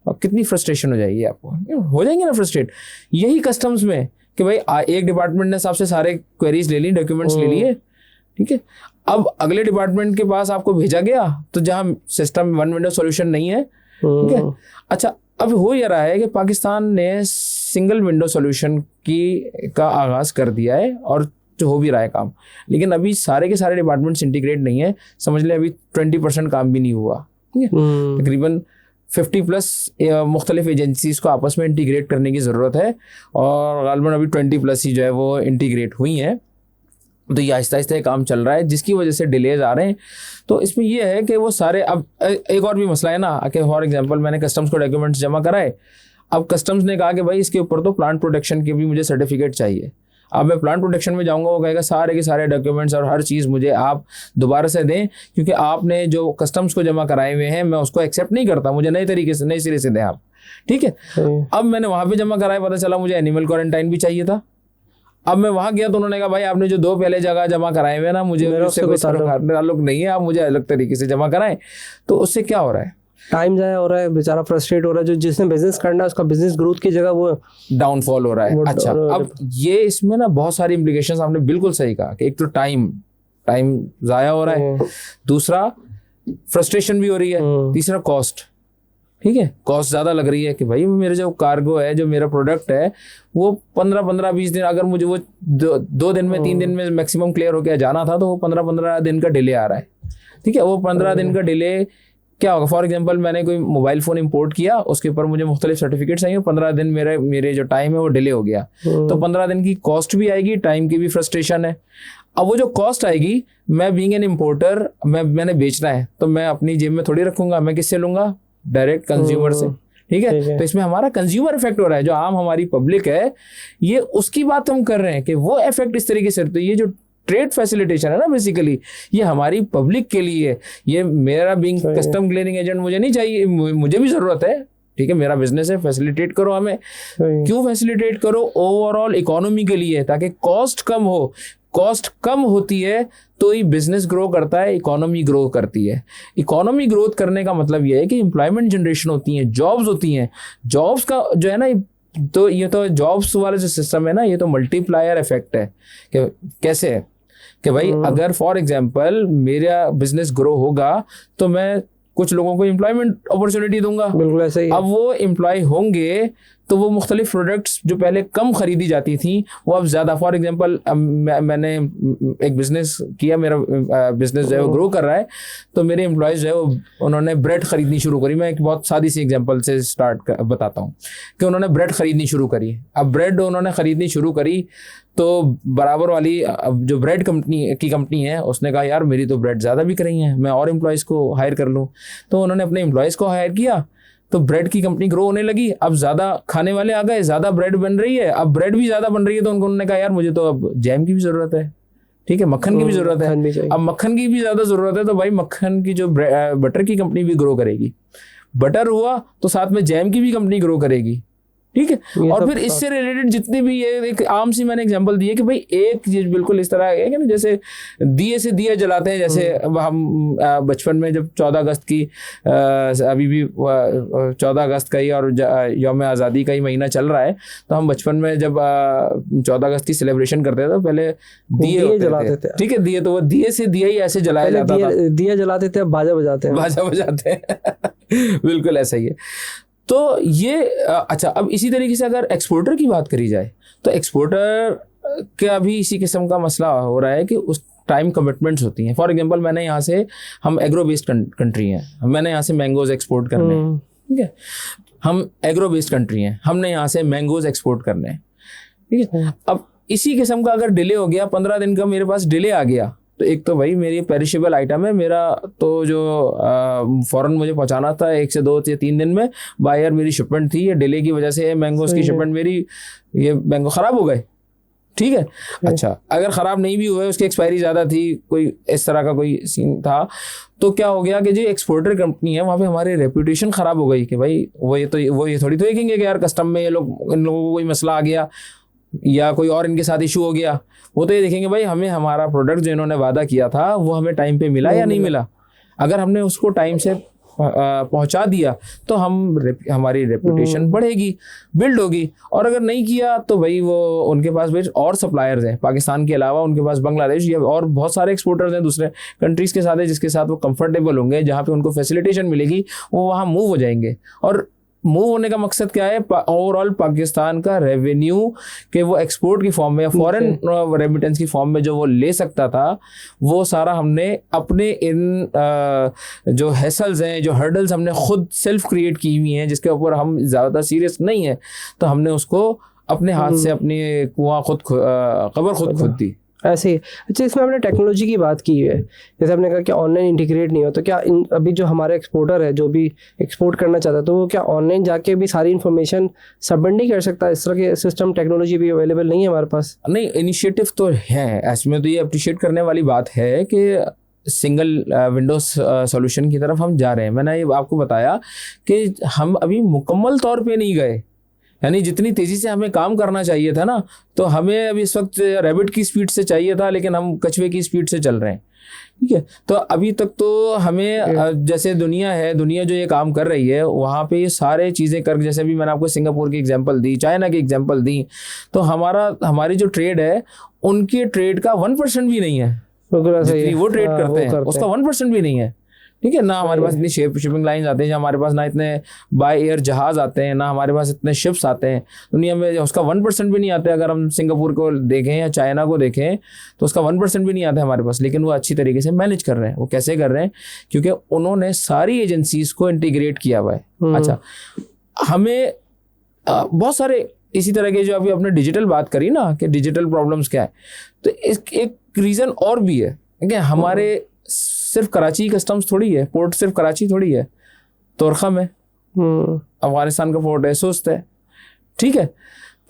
अब कितनी फ्रस्ट्रेशन हो जाएगी आपको, हो जाएंगे ना फ्रस्ट्रेट। यही कस्टम्स में कि भाई एक डिपार्टमेंट ने सबसे सारे क्वेरीज ले ली, डॉक्यूमेंट्स ले लिए, ठीक है, अब अगले डिपार्टमेंट के पास आपको भेजा गया तो जहाँ सिस्टम वन विंडो सॉल्यूशन नहीं है, ठीक है। अच्छा, अब हो ये रहा है कि पाकिस्तान ने सिंगल विंडो सॉल्यूशन का आगाज़ कर दिया है और जो हो भी रहा है काम, लेकिन अभी सारे के सारे डिपार्टमेंट्स इंटीग्रेट नहीं है, समझ ले अभी 20% काम भी नहीं हुआ, ठीक है। तकरीबन 50+ मुख्तलिफ एजेंसीज को आपस में इंटीग्रेट करने की ज़रूरत है और गालबन अभी 20+ ही जो है वो इंटीग्रेट हुई हैं, तो ये आहिस्ता आहिस्ता काम चल रहा है जिसकी वजह से डिलेज आ रहे हैं। तो इसमें ये है कि वो सारे, अब एक और भी मसला है ना कि फॉर एग्जांपल मैंने कस्टम्स को डॉक्यूमेंट्स जमा कराए, अब कस्टम्स ने कहा कि भाई इसके ऊपर तो प्लांट प्रोटेक्शन के भी मुझे सर्टिफिकेट चाहिए। अब मैं प्लांट प्रोटेक्शन में जाऊंगा, वो कहेगा सारे के सारे डॉक्यूमेंट्स और हर चीज़ मुझे आप दोबारा से दें, क्योंकि आपने जो कस्टम्स को जमा कराए हुए हैं मैं उसको एक्सेप्ट नहीं करता, मुझे नए तरीके से नए सिरे से दें आप, ठीक है। अब मैंने वहाँ पर जमा कराया, पता चला मुझे एनिमल क्वारंटाइन भी चाहिए था। अब मैं वहां गया तो उन्होंने कहा भाई आपने जो 2 पहले जगह जमा कराए हुए ना, मुझे उससे कोई ताल्लुक नहीं है, आप मुझे अलग तरीके से जमा कराएं। तो उससे क्या हो रहा है, टाइम जाया हो रहा है, बेचारा फ्रस्ट्रेट हो रहा है, जो जिसने बिजनेस करना है उसका बिजनेस ग्रोथ की जगह वो डाउनफॉल हो रहा है। अच्छा, अब ये इसमें ना बहुत सारी इम्प्लीकेशंस, आपने बिल्कुल सही कहा कि एक तो टाइम जाया हो रहा है, दूसरा फ्रस्ट्रेशन भी हो रही है, तीसरा कॉस्ट। ठीक है, कॉस्ट ज़्यादा लग रही है कि भाई मेरे जो कार्गो है, जो मेरा प्रोडक्ट है, वो 15-20 दिन, अगर मुझे वो 2 दिन में 3 दिन में मैक्सिमम क्लियर होकर जाना था, तो वो 15-15 दिन का डिले आ रहा है। ठीक है, वो 15 दिन का डिले क्या होगा, फॉर एग्जांपल मैंने कोई मोबाइल फ़ोन इंपोर्ट किया, उसके ऊपर मुझे मुख्तलिफ सर्टिफिकेट्स चाहिए, 15 दिन मेरे जो टाइम है वो डिले हो गया, तो 15 दिन की कॉस्ट भी आएगी, टाइम की भी फ्रस्ट्रेशन है। अब वो जो कॉस्ट आएगी, मैं बीइंग एन इम्पोर्टर, मैंने बेचना है, तो मैं अपनी जेब में थोड़ी रखूंगा, मैं किससे लूंगा, डायरेक्ट कंज्यूमर से। ठीक है, तो इसमें हमारा कंज्यूमर इफेक्ट हो रहा है, जो आम हमारी पब्लिक है, ये उसकी बात हम कर रहे हैं कि वो इफेक्ट इस तरीके से। तो ये जो ट्रेड फैसिलिटेशन है ना, बेसिकली ये हमारी पब्लिक के लिए है। ये मेरा बीइंग कस्टम क्लियरिंग एजेंट मुझे नहीं चाहिए, मुझे भी जरूरत है। ठीक है, मेरा बिजनेस है, फैसिलिटेट करो हमें। क्यों फैसिलिटेट करो, ओवरऑल इकोनॉमी के लिए, ताकि कॉस्ट कम हो। कॉस्ट कम होती है तो ही बिजनेस ग्रो करता है, इकोनॉमी ग्रो करती है। इकोनॉमी ग्रोथ करने का मतलब यह है कि एम्प्लॉयमेंट जनरेशन होती है, जॉब्स होती हैं। जॉब्स का जो है ना, तो ये तो जॉब्स वाला जो सिस्टम है ना, ये तो मल्टीप्लायर इफेक्ट है। कि कैसे है कि भाई अगर फॉर एग्जांपल मेरा बिजनेस ग्रो होगा तो मैं कुछ लोगों को एम्प्लॉयमेंट अपॉर्चुनिटी दूंगा। बिल्कुल ऐसा ही। अब वो एम्प्लॉय होंगे तो वो मुख्तलिफ प्रोडक्ट्स जो पहले कम खरीदी जाती थी वो अब ज़्यादा। फॉर एग्जांपल मैंने एक बिज़नेस किया, मेरा बिज़नेस जो है वो ग्रो कर रहा है, तो मेरे एम्प्लॉयज़ जो है वो उन्होंने ब्रेड ख़रीदनी शुरू करी। मैं एक बहुत सादी सी एग्जांपल से बताता हूँ कि उन्होंने ब्रेड ख़रीदनी शुरू करी। अब ब्रेड उन्होंने ख़रीदनी शुरू करी तो बराबर वाली जो ब्रेड कंपनी है उसने कहा यार मेरी तो ब्रेड ज़्यादा बिक रही हैं, मैं और एम्प्लॉयज़ को हायर कर लूँ। तो उन्होंने अपने एम्प्लॉयज़ को हायर किया, तो ब्रेड की कंपनी ग्रो होने लगी। अब ज़्यादा खाने वाले आ गए, ज़्यादा ब्रेड बन रही है, अब ब्रेड भी ज़्यादा बन रही है, तो उन्होंने कहा यार मुझे तो अब जैम की भी ज़रूरत है। ठीक है, मक्खन की भी ज़रूरत है। अब मक्खन की भी ज़्यादा ज़रूरत है, तो भाई मक्खन की जो बटर की कंपनी भी ग्रो करेगी। बटर हुआ तो साथ में जैम की भी कंपनी ग्रो करेगी। ठीक है, और फिर इससे रिलेटेड जितने भी, ये एक आम सी मैंने एग्जांपल दी है कि भाई एक चीज बिल्कुल इस तरह है कि ना, जैसे दिए से दिया जलाते हैं। जैसे हम बचपन में जब 14 अगस्त की अभी भी 14 अगस्त का ही और यौम आज़ादी का ही महीना चल रहा है, तो हम बचपन में जब 14 अगस्त की सेलिब्रेशन करते थे तो पहले दिए जलाते थे। ठीक है, दिए, तो वो दिए से दिया ही ऐसे जलाया जाता था, दिया जलाते थे, बाजा बजाते हैं बिल्कुल ऐसा ही है। तो ये अच्छा, अब इसी तरीके से अगर एक्सपोर्टर की बात करी जाए तो एक्सपोर्टर का भी इसी किस्म का मसला हो रहा है कि उस टाइम कमिटमेंट्स होती हैं। फॉर एग्जांपल मैंने यहाँ से, हम एग्रो बेस्ड कंट्री हैं, मैंने यहाँ से मैंगोज एक्सपोर्ट करने हैं। ठीक है, हम एग्रो बेस्ड कंट्री हैं, हमने यहाँ से मैंगोज एक्सपोर्ट करने हैं। ठीक है, अब इसी किस्म का अगर डिले हो गया, 15 दिन का मेरे पास डिले आ गया, तो एक तो भाई मेरी पेरिशेबल आइटम है, मेरा तो जो फ़ौरन मुझे पहुंचाना था 1 से 2 से 3 दिन में, बायर मेरी शिपमेंट थी, ये डिले की वजह से मैंगोस की शिपमेंट मेरी, ये मैंगो ख़राब हो गए। ठीक है, अच्छा अगर ख़राब नहीं भी हुए, उसकी एक्सपायरी ज़्यादा थी, कोई इस तरह का कोई सीन था, तो क्या हो गया कि जो एक्सपोर्टर कंपनी है वहाँ पे हमारी रेपुटेशन ख़राब हो गई कि भाई वो ये थोड़ी तो देखेंगे कि यार कस्टम में इन लोगों को कोई मसला आ गया या कोई और इनके साथ इशू हो गया। वो तो ये देखेंगे भाई हमें हमारा प्रोडक्ट जो इन्होंने वादा किया था वो हमें टाइम पे मिला या नहीं मिला। अगर हमने उसको टाइम से पहुंचा दिया तो हमारी रेपुटेशन बढ़ेगी, बिल्ड होगी। और अगर नहीं किया तो भाई वो उनके पास भाई और सप्लायर्स हैं पाकिस्तान के अलावा, उनके पास बांग्लादेश या और बहुत सारे एक्सपोर्टर्स हैं दूसरे कंट्रीज़ के साथ है, जिसके साथ वो कंफर्टेबल होंगे, जहाँ पे उनको फैसिलिटेशन मिलेगी, वो वहाँ मूव हो जाएंगे। और मूव होने का मकसद क्या है, ओवरऑल पाकिस्तान का रेवेन्यू कि वो एक्सपोर्ट की फॉर्म में या फॉरेन रेमिटेंस की फॉर्म में जो वो ले सकता था, वो सारा हमने अपने इन जो हैसल्स हैं, जो हर्डल्स हमने खुद सेल्फ क्रिएट की हुई हैं, जिसके ऊपर हम ज़्यादा सीरियस नहीं है, तो हमने उसको अपने हाथ से अपनी कुआं कब्र खुद दी। ऐसे ही। अच्छा, इसमें आपने टेक्नोलॉजी की बात की है, जैसे आपने कहा कि ऑनलाइन इंटीग्रेट नहीं हो, तो क्या अभी जो हमारे एक्सपोर्टर है जो भी एक्सपोर्ट करना चाहता है, तो वो क्या ऑनलाइन जाके भी सारी इन्फॉर्मेशन सबमिट नहीं कर सकता? इस तरह के सिस्टम टेक्नोलॉजी भी अवेलेबल नहीं है हमारे पास? नहीं, इनिशिएटिव तो है, इसमें तो ये अप्रिशिएट करने वाली बात है कि सिंगल विंडोज सॉल्यूशन की तरफ हम जा रहे हैं। मैंने ये आपको बताया कि हम अभी मुकम्मल तौर पे नहीं गए, यानी जितनी तेजी से हमें काम करना चाहिए था ना, तो हमें अभी इस वक्त रैबिट की स्पीड से चाहिए था, लेकिन हम कछुए की स्पीड से चल रहे हैं। ठीक है, तो अभी तक तो हमें जैसे दुनिया जो ये काम कर रही है वहाँ पे ये सारे चीज़ें कर, जैसे अभी मैंने आपको सिंगापुर की एग्जांपल दी, चाइना की एग्जांपल दी, तो हमारी जो ट्रेड है उनके ट्रेड का 1% भी नहीं है। जितनी वो ट्रेड करते हैं उसका 1% भी नहीं है। ठीक है, ना हमारे पास इतनी शिपिंग लाइंस आते हैं, हमारे पास ना इतने बाय एयर जहाज आते हैं, ना हमारे पास इतने शिप्स आते हैं दुनिया में, उसका 1% भी नहीं आते। अगर हम सिंगापुर को देखें या चाइना को देखें तो उसका 1% भी नहीं आता है हमारे पास, लेकिन वो अच्छी तरीके से मैनेज कर रहे हैं। वो कैसे कर रहे हैं? क्योंकि उन्होंने सारी एजेंसीज को इंटीग्रेट किया हुआ है। अच्छा, हमें बहुत सारे इसी तरह के, जो अभी आपने डिजिटल बात करी ना कि डिजिटल प्रॉब्लम्स क्या है, तो एक रीज़न और भी है कि हमारे सिर्फ कराची कस्टम्स थोड़ी है, पोर्ट सिर्फ कराची थोड़ी है, तोरखम है, अफगानिस्तान का पोर्ट है, सुस्त है। ठीक है,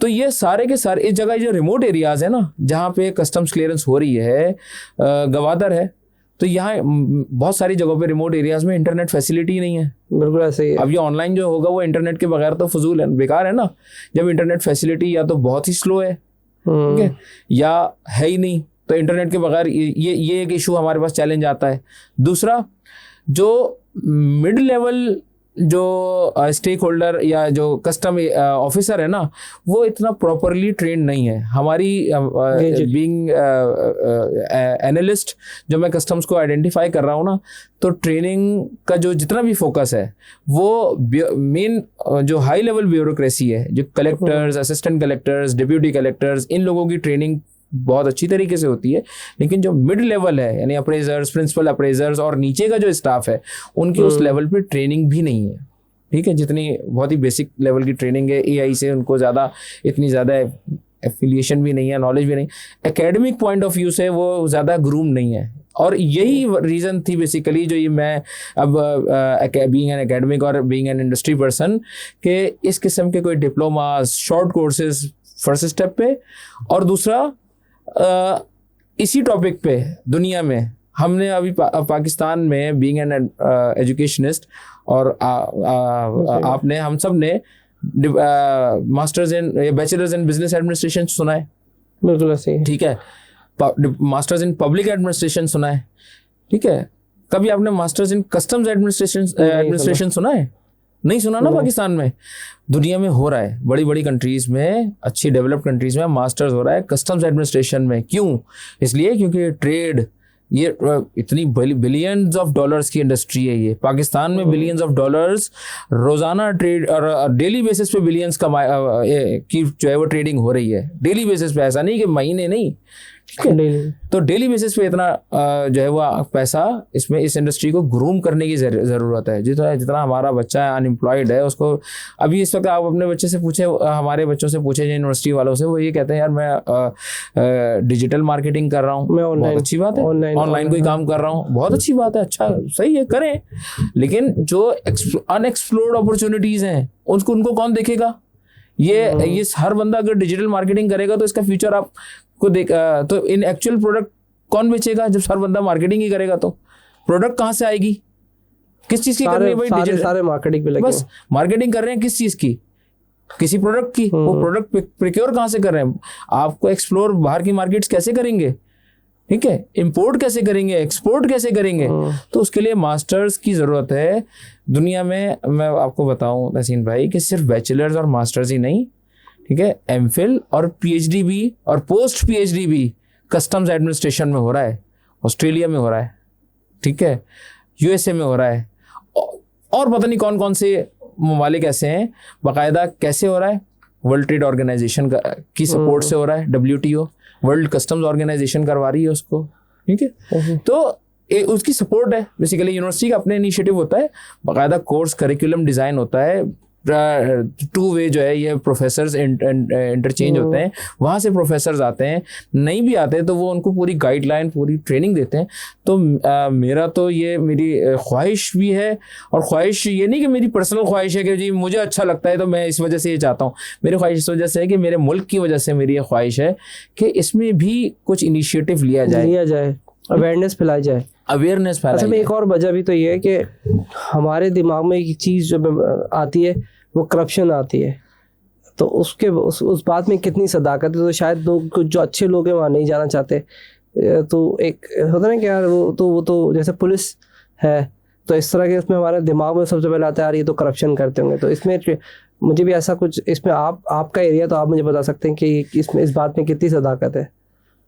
तो ये सारे के सारे इस जगह जो रिमोट एरियाज है ना, जहाँ पे कस्टम्स क्लियरेंस हो रही है, गवादर है, तो यहाँ बहुत सारी जगहों पे रिमोट एरियाज में इंटरनेट फैसिलिटी नहीं है। बिल्कुल ऐसे ही है। अब ये ऑनलाइन जो होगा वो इंटरनेट के बगैर तो फजूल है, बेकार है ना। जब इंटरनेट फैसिलिटी या तो बहुत ही स्लो है, ठीक है, या है ही नहीं, तो इंटरनेट के बगैर ये एक इशू हमारे पास चैलेंज आता है। दूसरा, जो मिड लेवल जो स्टेक होल्डर या जो कस्टम ऑफिसर है ना, वो इतना प्रॉपरली ट्रेंड नहीं है। हमारी बीइंग एनालिस्ट, जो मैं कस्टम्स को आइडेंटिफाई कर रहा हूँ ना, तो ट्रेनिंग का जो जितना भी फोकस है वो मेन जो हाई लेवल ब्यूरोक्रेसी है, जो collectors, assistant collectors, deputy collectors, इन लोगों की ट्रेनिंग बहुत अच्छी तरीके से होती है, लेकिन जो मिड लेवल है यानी अप्रेजर्स, प्रिंसिपल अप्रेजर्स और नीचे का जो स्टाफ है, उनकी उस लेवल पे ट्रेनिंग भी नहीं है। ठीक है, जितनी बहुत ही बेसिक लेवल की ट्रेनिंग है एआई से, उनको इतनी ज़्यादा एफिलिएशन भी नहीं है, नॉलेज भी नहीं, एकेडमिक पॉइंट ऑफ व्यू से वो ज़्यादा ग्रूम नहीं है। और यही रीज़न थी बेसिकली जो ये मैं अब बीइंग एन एकेडमिक और बीइंग एन इंडस्ट्री पर्सन के इस किस्म के कोई diploma, short courses first step पे, और दूसरा इसी टॉपिक पे दुनिया में हमने अभी पाकिस्तान में बीइंग एन एजुकेशनिस्ट और आपने, हम सब ने masters in bachelors in business administration सुना है। बिल्कुल ऐसे ही। ठीक है, मास्टर्स इन पब्लिक एडमिनिस्ट्रेशन सुना है। ठीक है, कभी आपने मास्टर्स इन कस्टम्स एडमिनिस्ट्रेशन सुना है? नहीं सुना ना। पाकिस्तान में, दुनिया में हो रहा है, बड़ी बड़ी कंट्रीज में, अच्छी डेवलप्ड कंट्रीज में मास्टर्स हो रहा है कस्टम्स एडमिनिस्ट्रेशन में। क्यों? इसलिए क्योंकि ट्रेड, ये इतनी बिलियंस ऑफ डॉलर्स की इंडस्ट्री है। ये पाकिस्तान में बिलियंस ऑफ डॉलर्स रोजाना ट्रेड और डेली बेसिस पे बिलियंस की जो है वो ट्रेडिंग हो रही है डेली बेसिस पे, ऐसा नहीं कि महीने नहीं। ठीक है, तो डेली बेसिस पे इतना जो है वो पैसा इसमें इस इंडस्ट्री को ग्रूम करने की ज़रूरत है। जितना हमारा बच्चा अनएम्प्लॉयड है उसको, अभी इस वक्त आप अपने बच्चे से पूछे, हमारे बच्चों से पूछे यूनिवर्सिटी वालों से, वो ये कहते हैं यार मैं डिजिटल मार्केटिंग कर रहा हूँ, बहुत अच्छी बात है, ऑनलाइन कोई काम कर रहा हूँ, बहुत अच्छी बात है, अच्छा सही है, करें, लेकिन जो अनएक्सप्लोर्ड अपॉर्चुनिटीज़ हैं उनको कौन देखेगा? ये हर बंदा अगर डिजिटल मार्केटिंग करेगा तो इसका फ्यूचर आप को तो इन एक्चुअल प्रोडक्ट कौन बेचेगा? जब हर बंदा मार्केटिंग ही करेगा तो प्रोडक्ट कहाँ से आएगी? किस चीज की करनी है भाई? डिजिटल सारे मार्केटिंग पे लगे, बस मार्केटिंग कर रहे हैं किस चीज की? किसी प्रोडक्ट की। वो प्रोडक्ट प्रोक्योर कहाँ से कर रहे हैं? आपको एक्सप्लोर बाहर की मार्केट्स कैसे करेंगे? ठीक है, इंपोर्ट कैसे करेंगे, एक्सपोर्ट कैसे करेंगे? तो उसके लिए मास्टर्स की जरूरत है दुनिया में। मैं आपको बताऊं तहसीन भाई कि सिर्फ बैचलर्स और मास्टर्स ही नहीं, ठीक है, एमफिल और पीएचडी भी और पोस्ट पीएचडी भी कस्टम्स एडमिनिस्ट्रेशन में हो रहा है, ऑस्ट्रेलिया में हो रहा है, ठीक है, यूएसए में हो रहा है, और पता नहीं कौन कौन से ममालिक ऐसे हैं। बाकायदा कैसे हो रहा है? वर्ल्ड ट्रेड ऑर्गेनाइजेशन की सपोर्ट से हो रहा है, WTO वर्ल्ड कस्टम्स ऑर्गेनाइजेशन करवा रही है उसको, ठीक है। तो उसकी सपोर्ट है बेसिकली, यूनिवर्सिटी का अपने इनिशिएटिव होता है, बाकायदा कोर्स करिकुलम डिज़ाइन होता है, 2 वे जो है ये प्रोफेसर्स इंटरचेंज होते हैं, वहाँ से प्रोफेसर्स आते हैं, नहीं भी आते तो वो उनको पूरी गाइडलाइन, पूरी ट्रेनिंग देते हैं। तो मेरा तो ये मेरी ख्वाहिश भी है, और ख्वाहिश ये नहीं कि मेरी पर्सनल ख्वाहिश है कि जी मुझे अच्छा लगता है तो मैं इस वजह से ये चाहता हूँ, मेरी ख्वाहिश इस वजह से है कि मेरे मुल्क की वजह से मेरी ये ख्वाहिश है कि इसमें भी कुछ इनिशिएटिव लिया जाए, अवेयरनेस फैलाई जाए, अवेयरनेस फैलाई। अच्छा, में एक और वजह भी तो ये है कि हमारे दिमाग में एक चीज़ जो आती है वो करप्शन आती है। तो उसके उस बात में कितनी सदाकत है, तो शायद लोग कुछ जो अच्छे लोग हैं वहाँ नहीं जाना चाहते। तो एक होता है ना कि यार वो तो जैसे पुलिस है, तो इस तरह के उसमें हमारे दिमाग में सबसे पहले आता है यार ये तो करप्शन करते होंगे। तो इसमें मुझे भी ऐसा कुछ, इसमें आपका एरिया, तो आप मुझे बता सकते हैं कि इसमें इस बात में कितनी सदाकत है।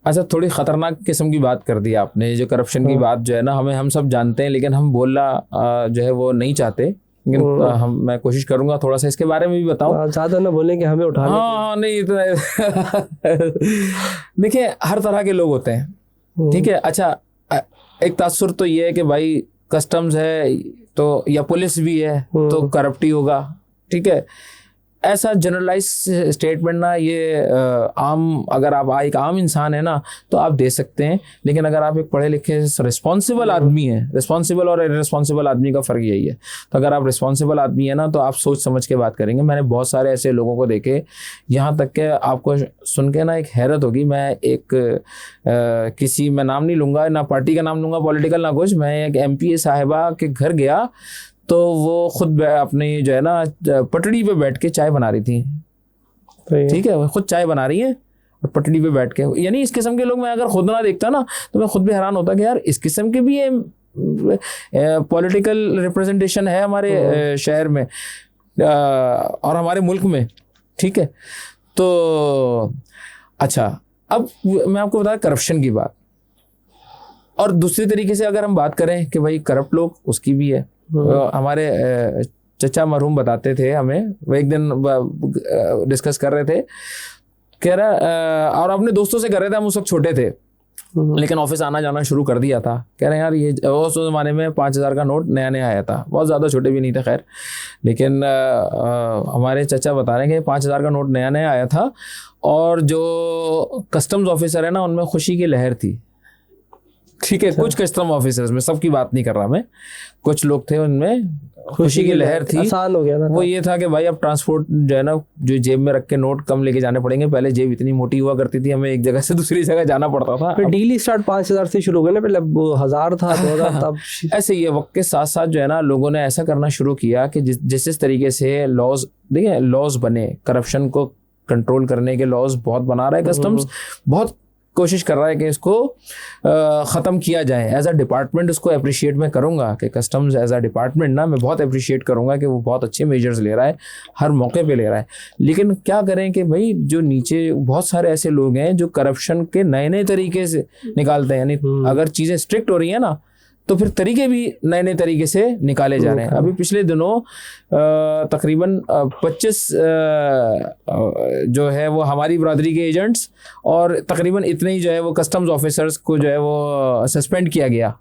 अच्छा, थोड़ी खतरनाक किस्म की बात कर दी आपने। जो करप्शन की बात जो है ना, हम सब जानते हैं, लेकिन हम बोलना जो है वो नहीं चाहते। लेकिन मैं कोशिश करूंगा थोड़ा सा इसके बारे में भी बताऊं। ज़्यादा ना बोलें कि हमें उठाने। हाँ नहीं तो देखिए, हर तरह के लोग होते हैं, ठीक है। अच्छा, एक तासुर तो ये है कि भाई कस्टम्स है तो या पुलिस भी है तो करप्ट ही होगा, ठीक है। ऐसा जनरलाइज स्टेटमेंट ना ये अगर आप एक आम इंसान है ना तो आप दे सकते हैं, लेकिन अगर आप एक पढ़े लिखे रिस्पॉन्सिबल आदमी है, रिस्पॉन्सिबल और इररिस्पॉन्सिबल आदमी का फ़र्क यही है। तो अगर आप रिस्पॉन्सिबल आदमी है ना तो आप सोच समझ के बात करेंगे। मैंने बहुत सारे ऐसे लोगों को देखे, यहाँ तक के आपको सुन के ना एक हैरत होगी। मैं मैं नाम नहीं लूँगा, ना पार्टी का नाम लूँगा पॉलिटिकल ना कुछ। मैं एक MPA साहिबा के घर गया तो वो खुद अपनी जो है ना पटड़ी पे बैठ के चाय बना रही थी, ठीक है। वो खुद चाय बना रही है और पटड़ी पे बैठ के। यानी इस किस्म के लोग मैं अगर खुद ना देखता ना तो मैं खुद भी हैरान होता कि यार इस किस्म के भी पॉलिटिकल रिप्रेजेंटेशन है हमारे शहर में और हमारे मुल्क में, ठीक है। तो अच्छा, अब मैं आपको बता करप्शन की बात, और दूसरी तरीके से अगर हम बात करें कि भाई करप्ट लोग, उसकी भी है। हमारे चचा मरहूम बताते थे हमें, वो एक दिन डिस्कस कर रहे थे, कह रहा, और अपने दोस्तों से कर रहे थे, हम उस वक्त छोटे थे लेकिन ऑफिस आना जाना शुरू कर दिया था। कह रहे हैं यार ये उस ज़माने में 5,000 का नोट नया नया आया था, बहुत ज़्यादा छोटे भी नहीं थे खैर, लेकिन हमारे चचा बता रहे हैं कि 5,000 का नोट नया नया आया था और जो कस्टम्स ऑफिसर है ना उनमें खुशी की लहर थी, ठीक है। कुछ कस्टम ऑफिसर्स में, सबकी बात नहीं कर रहा मैं, कुछ लोग थे उनमें खुशी की लहर थी। आसान हो गया था। वो ये था कि भाई अब ट्रांसपोर्ट जो है ना, जो जेब में रख के नोट कम लेके जाने पड़ेंगे। पहले जेब इतनी मोटी हुआ करती थी, हमें एक जगह से दूसरी जगगह जाना पड़ता था। फिर डील स्टार्ट 5,000 से शुरू हो गया ना, पहले 1,000 था, 2,000 तब ऐसे ही वक्त के साथ साथ जो है ना लोगों ने ऐसा करना शुरू किया कि जिस तरीके से लॉज, देखिए लॉज बने, करप्शन को कंट्रोल करने के लॉज बहुत बना रहा है कस्टम्स, बहुत कोशिश कर रहा है कि इसको ख़त्म किया जाए। एज अ डिपार्टमेंट उसको अप्रिशिएट मैं करूँगा कि कस्टम्स एज अ डिपार्टमेंट ना मैं बहुत अप्रिशिएट करूँगा कि वो बहुत अच्छे मेजर्स ले रहा है, हर मौके पे ले रहा है। लेकिन क्या करें कि भाई जो नीचे बहुत सारे ऐसे लोग हैं जो करप्शन के नए नए तरीके से निकालते हैं। यानी अगर चीज़ें स्ट्रिक्ट हो रही हैं ना तो फिर तरीके भी नए नए तरीके से निकाले जा रहे हैं। अभी पिछले दिनों तकरीबन 25 जो है वो हमारी बरादरी के एजेंट्स और तकरीबन इतने ही जो है वो कस्टम्स ऑफिसर्स को जो है वो सस्पेंड किया गया।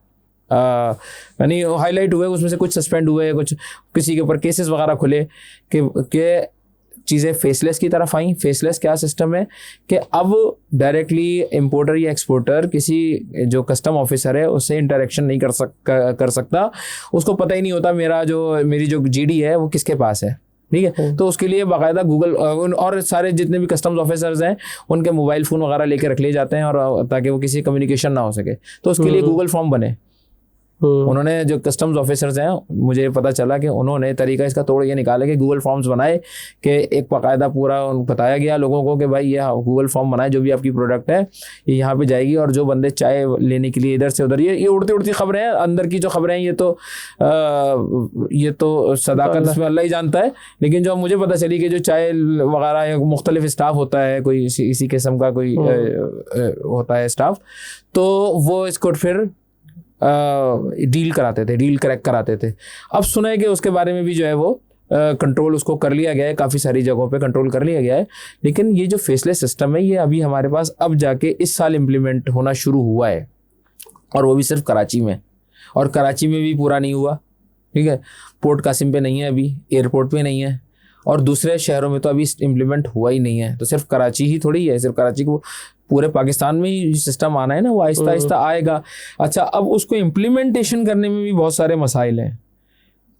यानी हाईलाइट हुए, उसमें से कुछ सस्पेंड हुए, कुछ किसी के ऊपर केसेस वगैरह खुले कि चीज़ें फेसलेस की तरफ आई। फेसलेस क्या सिस्टम है कि अब डायरेक्टली इंपोर्टर या एक्सपोर्टर किसी जो कस्टम ऑफिसर है उससे इंटरेक्शन नहीं कर सकता। उसको पता ही नहीं होता मेरी जो GD है वो किसके पास है, ठीक है। तो उसके लिए बाकायदा गूगल और सारे जितने भी कस्टम्स ऑफिसर्स हैं उनके मोबाइल फ़ोन वगैरह लेके रख लिए जाते हैं और ताकि वो किसी कम्युनिकेशन ना हो सके। तो उसके लिए गूगल फॉर्म बने। उन्होंने जो कस्टम्स ऑफिसर्स हैं, मुझे पता चला कि उन्होंने तरीका इसका तोड़ ये निकाला कि गूगल फॉर्म्स बनाए कि एक बाकायदा पूरा बताया गया लोगों को कि भाई ये गूगल फॉर्म बनाए, जो भी आपकी प्रोडक्ट है ये यहाँ पे जाएगी और जो बंदे चाय लेने के लिए इधर से उधर, ये उड़ती उड़ती खबरें हैं, अंदर की जो खबरें हैं ये तो सदाकत में अल्लाह ही जानता है। लेकिन जो मुझे पता चली कि जो चाय वगैरह मुख्तलिफ स्टाफ होता है, कोई इसी किस्म का कोई होता है स्टाफ, तो वो इसको फिर डील क्रैक कराते थे। अब सुना है कि उसके बारे में भी जो है वो कंट्रोल उसको कर लिया गया है, काफ़ी सारी जगहों पे कंट्रोल कर लिया गया है। लेकिन ये जो फेसलेस सिस्टम है ये अभी हमारे पास अब जाके इस साल इम्प्लीमेंट होना शुरू हुआ है, और वो भी सिर्फ कराची में, और कराची में भी पूरा नहीं हुआ, ठीक है। पोर्ट कासिम पे नहीं है अभी, एयरपोर्ट पे नहीं है, और दूसरे शहरों में तो अभी इम्प्लीमेंट हुआ ही नहीं है। तो सिर्फ कराची ही थोड़ी है, सिर्फ कराची को, पूरे पाकिस्तान में ही सिस्टम आना है ना, वो आहिस्ता आहिस्ता आएगा। अच्छा, अब उसको इम्प्लीमेंटेशन करने में भी बहुत सारे मसाइल हैं।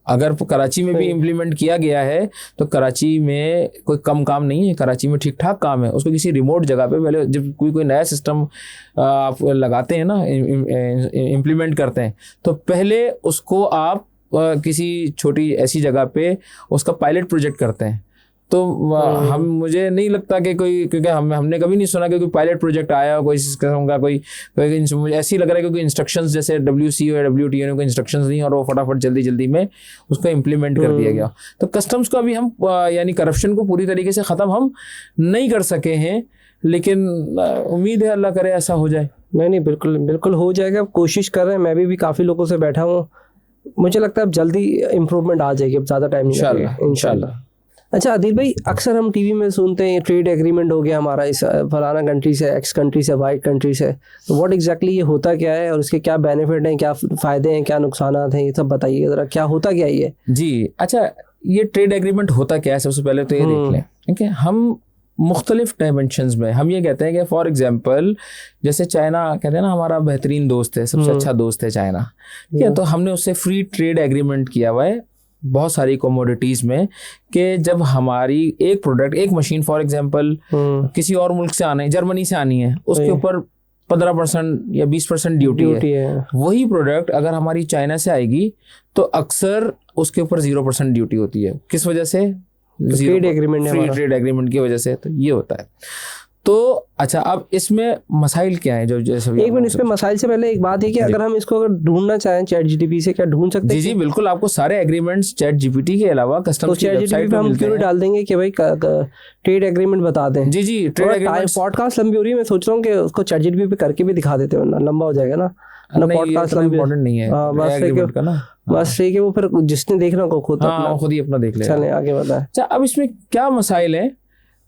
अगर कराची में भी इम्प्लीमेंट किया गया है तो कराची में कोई कम काम नहीं है, कराची में ठीक ठाक काम है। उसको किसी रिमोट जगह पे पहले जब कोई नया सिस्टम आप लगाते हैं ना, इम्प्लीमेंट करते हैं, तो पहले उसको आप किसी छोटी ऐसी जगह पे उसका पायलट प्रोजेक्ट करते हैं। तो हम मुझे नहीं लगता कि कोई, क्योंकि हमने कभी नहीं सुना कि कोई पायलट प्रोजेक्ट आया कोई इस किस्म का, मुझे ऐसे ही लग रहा है कि कोई इंस्ट्रक्शंस जैसे WC और WTO ने कोई इंस्ट्रक्शंस दी और वो फटाफट जल्दी में उसको इम्प्लीमेंट कर दिया गया। तो कस्टम्स को अभी हम यानी करप्शन को पूरी तरीके से ख़त्म हम नहीं कर सके हैं, लेकिन उम्मीद है अल्लाह करे ऐसा हो जाए। नहीं, बिल्कुल बिल्कुल हो जाएगा, कोशिश कर रहे हैं। मैं भी काफ़ी लोगों से बैठा हूँ, मुझे लगता है अब जल्दी इम्प्रूवमेंट आ जाएगी, अब ज़्यादा टाइम नहीं लगेगा इंशाल्लाह। अच्छा आदिल भाई, अक्सर हम टीवी में सुनते हैं ट्रेड एग्रीमेंट हो गया हमारा इस फलाना कंट्री से, X कंट्री से, Y कंट्री से, तो व्हाट एग्जैक्टली ये होता क्या है और इसके क्या बेनिफिट हैं, क्या फ़ायदे हैं, क्या नुकसान हैं, ये सब बताइए ज़रा, क्या होता क्या ये? जी अच्छा, ये ट्रेड एग्रीमेंट होता क्या है, सबसे पहले तो ये देख लें। ठीक है, हम मुख्तलिफ डायमेंशंस में हम ये कहते हैं कि फॉर एग्जांपल जैसे चाइना कहते हैं ना हमारा बेहतरीन दोस्त है, सबसे अच्छा दोस्त है चाइना। ठीक है, तो हमने उससे फ्री ट्रेड एग्रीमेंट किया हुआ है बहुत सारी कमोडिटीज़ में, कि जब हमारी एक प्रोडक्ट, एक मशीन फॉर एग्जांपल किसी और मुल्क से आना है, जर्मनी से आनी है, उसके ऊपर 15% या 20% ड्यूटी है। वही प्रोडक्ट अगर हमारी चाइना से आएगी तो अक्सर उसके ऊपर 0% ड्यूटी होती है। किस वजह से? Trade agreement, free trade agreement की वजह से। तो ये होता है। तो अच्छा, अब इसमें मसाइल क्या है? जो जैसे एक मिनट, इसमें मसाइल से पहले एक बात है कि अगर हम इसको अगर ढूंढना चाहें ChatGPT से, क्या ढूंढ सकते हैं? जी बिल्कुल, आपको सारे एग्रीमेंट्स ChatGPT के अलावा कस्टम्स की वेबसाइट पे हम क्यों डाल देंगे कि भाई ट्रेड एग्रीमेंट बता दें। जी ट्रेड एग्रीमेंट। पॉडकास्ट लंबी हो रही है, मैं सोच रहा हूँ कि उसको ChatGPT पे करके भी दिखा देते, वरना लंबा हो जाएगा ना। पॉडकास्ट इम्पोर्टेंट नहीं है एग्रीमेंट का ना, बस ठीक है, वो फिर जिसने देखना को खुद ही अपना देख ले। चलें आगे बताएं। अच्छा, अब इसमें क्या मसाइल है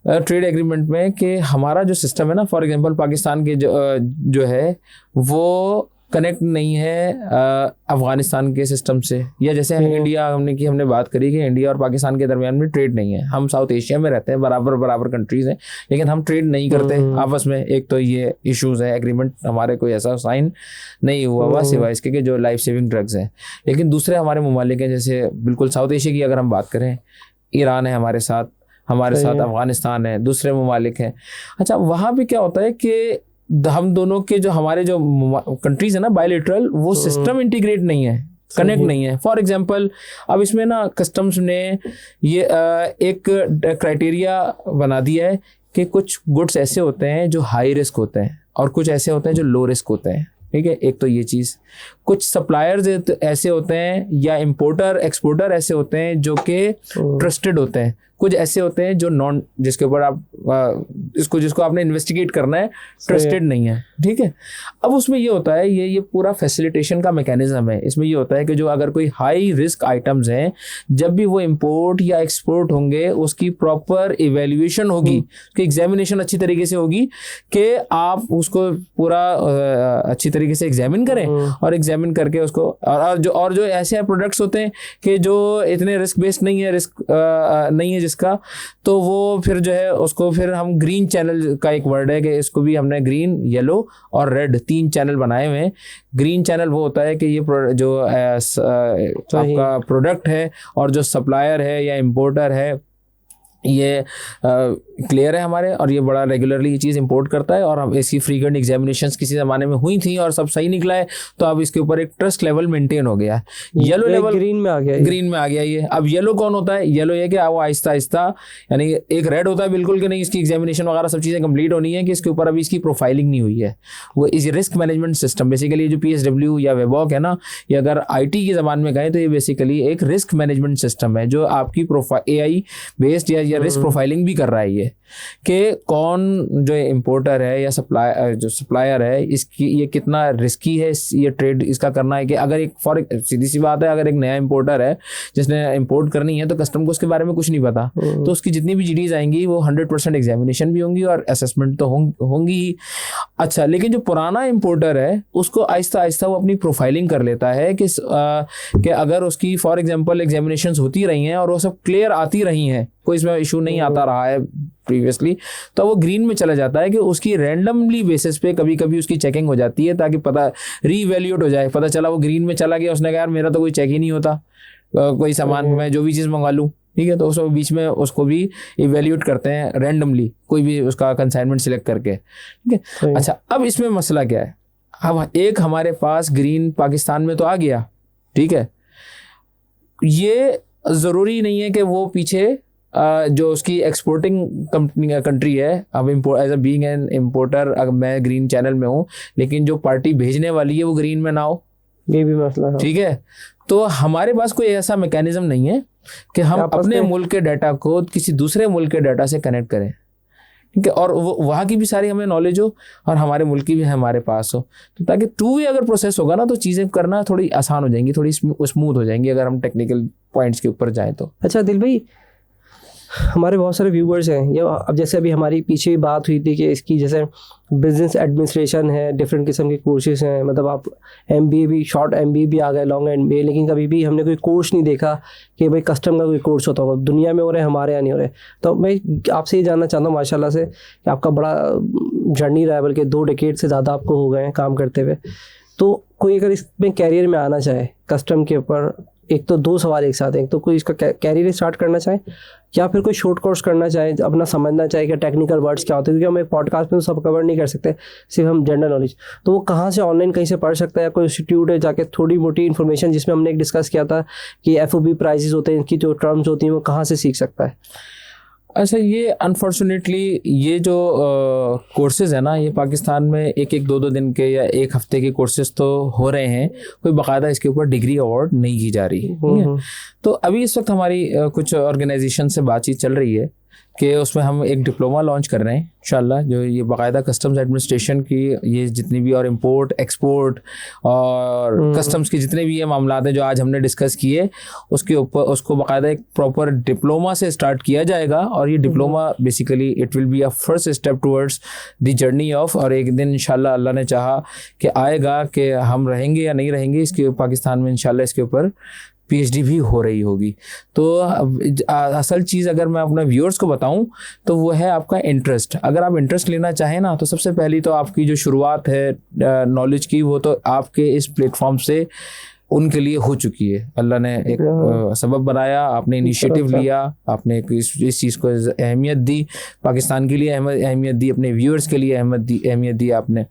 ट्रेड एग्रीमेंट में कि हमारा जो सिस्टम है ना, फॉर एग्जांपल पाकिस्तान के जो है वो कनेक्ट नहीं है अफगानिस्तान के सिस्टम से, या जैसे इंडिया हमने बात करी कि इंडिया और पाकिस्तान के दरमियान में ट्रेड नहीं है। हम साउथ एशिया में रहते हैं, बराबर कंट्रीज हैं, लेकिन हम ट्रेड नहीं करते आपस में। एक तो ये इश्यूज है, एग्रीमेंट हमारे कोई ऐसा साइन नहीं हुआ हुआ सिवाय इसके कि जो लाइफ सेविंग ड्रग्स हैं। लेकिन दूसरे हमारे ममालिक हैं, जैसे बिल्कुल साउथ एशिया की अगर हम बात करें, ईरान है हमारे साथ अफगानिस्तान है, दूसरे ममालिक हैं। अच्छा, वहाँ पे क्या होता है कि हम दोनों के जो हमारे जो कंट्रीज है ना बायलैटरल, वो सिस्टम इंटीग्रेट नहीं है, कनेक्ट नहीं है। फॉर एग्जांपल अब इसमें ना कस्टम्स ने ये एक क्राइटेरिया बना दिया है कि कुछ गुड्स ऐसे होते हैं जो हाई रिस्क होते हैं और कुछ ऐसे होते हैं जो लो रिस्क होते हैं। ठीक है, एक तो ये चीज़। कुछ सप्लायर्स ऐसे होते हैं या इंपोर्टर एक्सपोर्टर ऐसे होते हैं जो कि ट्रस्टेड होते हैं। कुछ ऐसे होते हैं जो नॉन, जिसके ऊपर आप जिसको आपने इन्वेस्टिगेट करना है, ट्रस्टेड नहीं है। ठीक है, अब उसमें ये होता है, ये पूरा फैसिलिटेशन का मैकेनिज्म है। इसमें ये होता है कि जो अगर कोई हाई रिस्क आइटम्स हैं, जब भी वो इंपोर्ट या एक्सपोर्ट होंगे, उसकी प्रॉपर इवेल्युएशन होगी, उसकी एग्जामिनेशन अच्छी तरीके से होगी कि आप उसको पूरा अच्छी तरीके से एग्जामिन करें और एग्जामिन करके उसको और जो ऐसे प्रोडक्ट्स होते हैं कि जो इतने रिस्क बेस्ड नहीं है, रिस्क नहीं है जिसका, तो वो फिर जो है उसको फिर हम ग्रीन चैनल का एक वर्ड है कि इसको भी हमने ग्रीन, येलो और रेड 3 चैनल बनाए हुए हैं। ग्रीन चैनल वो होता है कि ये जो आपका प्रोडक्ट है और जो सप्लायर है या इंपोर्टर है, ये क्लियर है हमारे, और ये बड़ा रेगुलरली ये चीज़ इंपोर्ट करता है, और हम इसकी फ्रीक्वेंट एग्जामिनेशंस किसी ज़माने में हुई थी और सब सही निकला है, तो अब इसके ऊपर एक ट्रस्ट लेवल मेंटेन हो गया है। येलो लेवल ग्रीन में आ गया ये। अब येलो कौन होता है? येलो ये कि वो आहिस्ता आहिस्ता, यानी एक रेड होता है बिल्कुल कि नहीं, इसकी एग्जामिनेशन वगैरह सब चीज़ें कंप्लीट होनी है कि इसके ऊपर अभी इसकी प्रोफाइलिंग नहीं हुई है। वो इस रिस्क मैनेजमेंट सिस्टम बेसिकली जो PSW या वेबॉक है ना, ये अगर IT की ज़बान में कहें तो ये बेसिकली एक रिस्क मैनेजमेंट सिस्टम है जो आपकी AI बेस्ड या रिस्क प्रोफाइलिंग भी कर रहा है, ये कि कौन जो इंपोर्टर है या सप्लायर है, इसकी ये कितना रिस्की है ये ट्रेड इसका करना है। कि अगर एक सीधी सी बात है, अगर एक नया इंपोर्टर है जिसने इंपोर्ट करनी है तो कस्टम को उसके बारे में कुछ नहीं पता, तो उसकी जितनी भी GDs आएंगी वो 100% एग्जामिनेशन भी होंगी और असेसमेंट तो होंगी ही। अच्छा, लेकिन जो पुराना इंपोर्टर है उसको आहिस्ता आहिस्ता वो अपनी प्रोफाइलिंग कर लेता है कि अगर उसकी फॉर एग्जाम्पल एग्जामिनेशन होती रही हैं और वो सब क्लियर आती रही हैं, कोई इसमें इशू नहीं आता रहा है प्रीवियसली, तो वो ग्रीन में चला जाता है कि उसकी रैंडमली बेसिस पे कभी कभी उसकी चेकिंग हो जाती है ताकि पता रीवैल्यूएट हो जाए। पता चला वो ग्रीन में चला गया, उसने कहा यार मेरा तो कोई चेक ही नहीं होता, कोई सामान मैं जो भी चीज़ मंगा लूँ, ठीक है, तो उस बीच में उसको भी इवैल्यूएट करते हैं रैंडमली, कोई भी उसका कंसाइनमेंट सिलेक्ट करके। ठीक है, अच्छा, अब इसमें मसला क्या है? अब एक हमारे पास ग्रीन पाकिस्तान में तो आ गया, ठीक है, ये ज़रूरी नहीं है कि वो पीछे जो उसकी एक्सपोर्टिंग कंपनी कंट्री है, अब as a being an importer अगर मैं ग्रीन चैनल में हूँ, लेकिन जो पार्टी भेजने वाली है वो ग्रीन में ना हो, ये भी मसला है। ठीक है। तो हमारे पास कोई ऐसा मैकेनिज्म नहीं है कि हम अपने मुल्क के डाटा को किसी दूसरे मुल्क के डाटा से कनेक्ट करें, ठीक है, और वो वहाँ की भी सारी हमें नॉलेज हो और हमारे मुल्क की भी हमारे पास हो, तो ताकि टू वे अगर प्रोसेस होगा ना तो चीज़ें करना थोड़ी आसान हो जाएंगी, थोड़ी स्मूथ हो जाएंगी अगर हम टेक्निकल पॉइंट्स के ऊपर जाएं तो। अच्छा दिल भाई, हमारे बहुत सारे व्यूवर्स हैं, ये अब जैसे अभी हमारी पीछे भी बात हुई थी कि इसकी जैसे बिजनेस एडमिनिस्ट्रेशन है, डिफरेंट किस्म के कोर्सेज हैं, मतलब आप एमबीए भी, शॉर्ट एमबीए भी आ गए, लॉन्ग एमबीए, लेकिन कभी भी हमने कोई कोर्स नहीं देखा कि भाई कस्टम का कोई कोर्स होता होगा, दुनिया में हो रहे हैं, हमारे यहाँ नहीं हो रहे। तो मैं आपसे ये जानना चाहता हूँ माशाल्लाह से कि आपका बड़ा जर्नी रहा है, बल्कि 2 डेकेड से ज़्यादा आपको हो गए हैं काम करते हुए। तो कोई अगर इसमें कैरियर में आना चाहे कस्टम के ऊपर, एक तो 2 सवाल एक साथ हैं, एक तो कोई इसका कैरियर स्टार्ट करना चाहे या फिर कोई शॉर्ट कोर्स करना चाहे, अपना समझना चाहे कि टेक्निकल वर्ड्स क्या होते हैं, क्योंकि हम एक पॉडकास्ट में तो सब कवर नहीं कर सकते, सिर्फ हम जनरल नॉलेज। तो वो कहाँ से ऑनलाइन कहीं से पढ़ सकता है, या कोई इंस्टीट्यूट है जाके थोड़ी मोटी इन्फॉर्मेशन, जिसमें हमने एक डिस्कस किया था कि FOB प्राइसेस होते हैं, इनकी जो टर्म्स होती हैं वो कहाँ से सीख सकता है? अच्छा, ये अनफॉर्चुनेटली ये जो कोर्सेज़ है ना, ये पाकिस्तान में 1-2 दिन के या 1 हफ्ते के कोर्सेज़ तो हो रहे हैं, कोई बाकायदा इसके ऊपर डिग्री अवार्ड नहीं की जा रही है। तो अभी इस वक्त हमारी कुछ ऑर्गेनाइजेशन से बातचीत चल रही है कि उसमें हम एक डिप्लोमा लॉन्च कर रहे हैं इंशाल्लाह, जो ये बाकायदा कस्टम्स एडमिनिस्ट्रेशन की ये जितनी भी और इंपोर्ट एक्सपोर्ट और कस्टम्स की जितने भी ये मामलात हैं जो आज हमने डिस्कस किए, उसके ऊपर उसको बाकायदा एक प्रॉपर डिप्लोमा से स्टार्ट किया जाएगा। और ये diploma basically it will be a first step towards the journey of, और एक दिन इंशाल्लाह अल्लाह ने चाहा कि आएगा कि हम रहेंगे या नहीं रहेंगे, इसके पाकिस्तान में इंशाल्लाह इसके ऊपर PhD भी हो रही होगी। तो असल चीज़ अगर मैं अपने व्यूअर्स को बताऊं तो वो है आपका इंटरेस्ट। अगर आप इंटरेस्ट लेना चाहें ना, तो सबसे पहली तो आपकी जो शुरुआत है नॉलेज की, वो तो आपके इस प्लेटफॉर्म से उनके लिए हो चुकी है। अल्लाह ने एक सबब बनाया, आपने इनिशिएटिव लिया, आपने इस चीज़ को अहमियत दी, पाकिस्तान के लिए अहमियत दी, अपने व्यूअर्स के लिए अहमियत दी आपने।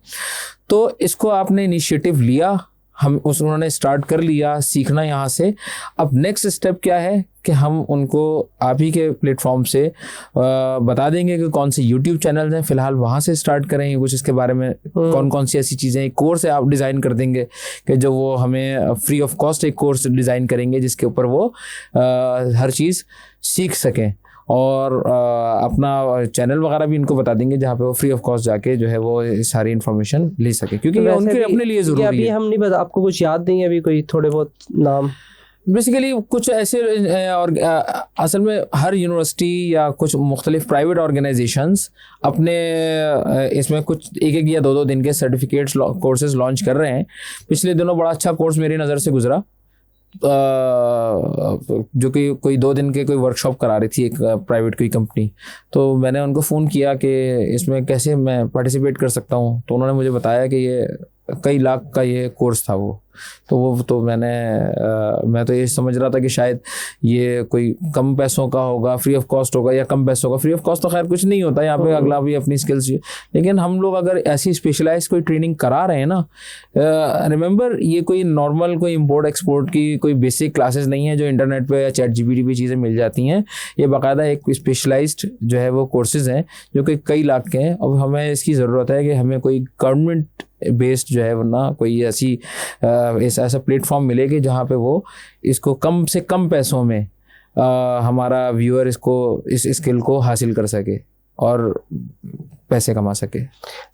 तो इसको आपने इनिशिएटिव लिया, उन्होंने स्टार्ट कर लिया सीखना यहाँ से। अब नेक्स्ट स्टेप क्या है कि हम उनको आप ही के प्लेटफॉर्म से बता देंगे कि कौन से YouTube चैनल्स हैं, फ़िलहाल वहाँ से स्टार्ट करेंगे कुछ इसके बारे में, कौन कौन सी ऐसी चीज़ें, एक कोर्स है आप डिज़ाइन कर देंगे कि जो वो हमें फ्री ऑफ कॉस्ट एक कोर्स डिज़ाइन करेंगे जिसके ऊपर वो हर चीज़ सीख सकें। और अपना चैनल वगैरह भी इनको बता देंगे जहाँ पे वो फ्री ऑफ कॉस्ट जाके जो है वो सारी इन्फॉर्मेशन ले सके, क्योंकि ये उनके अपने लिए ज़रूरी है। अभी हम नहीं बता, आपको कुछ याद नहीं है अभी कोई थोड़े बहुत नाम? बेसिकली कुछ ऐसे और असल में हर यूनिवर्सिटी या कुछ मुख्तलिफ प्राइवेट ऑर्गेनाइजेशंस अपने इसमें कुछ 1-1 या 2-2 दिन के सर्टिफिकेट्स कोर्सेज लॉन्च कर रहे हैं। पिछले दिनों बड़ा अच्छा कोर्स मेरी नज़र से गुजरा, जो कि कोई 2 दिन के कोई वर्कशॉप करा रही थी एक प्राइवेट कोई कंपनी। तो मैंने उनको फ़ोन किया कि इसमें कैसे मैं पार्टिसिपेट कर सकता हूँ, तो उन्होंने मुझे बताया कि ये कई लाख का ये कोर्स था वो। तो मैं तो ये समझ रहा था कि शायद ये कोई कम पैसों का होगा, फ्री ऑफ कॉस्ट होगा, या कम पैसों का। फ्री ऑफ कॉस्ट तो खैर कुछ नहीं होता यहाँ पे, अगला भी अपनी स्किल्स। लेकिन हम लोग अगर ऐसी स्पेशलाइज कोई ट्रेनिंग करा रहे हैं ना, रिमेंबर ये कोई नॉर्मल कोई इम्पोर्ट एक्सपोर्ट की कोई बेसिक क्लासेस नहीं है जो इंटरनेट पे या ChatGPT पे चीज़ें मिल जाती हैं। ये बाकायदा एक स्पेशलाइज्ड जो है वो कोर्सेज़ हैं जो कि कई लाख के हैं। अब हमें इसकी ज़रूरत है कि हमें कोई गवर्नमेंट बेस्ड जो है, वरना कोई ऐसा प्लेटफॉर्म मिले कि जहाँ पे वो इसको कम से कम पैसों में हमारा व्यूअर इसको इस स्किल को हासिल कर सके और पैसे कमा सके।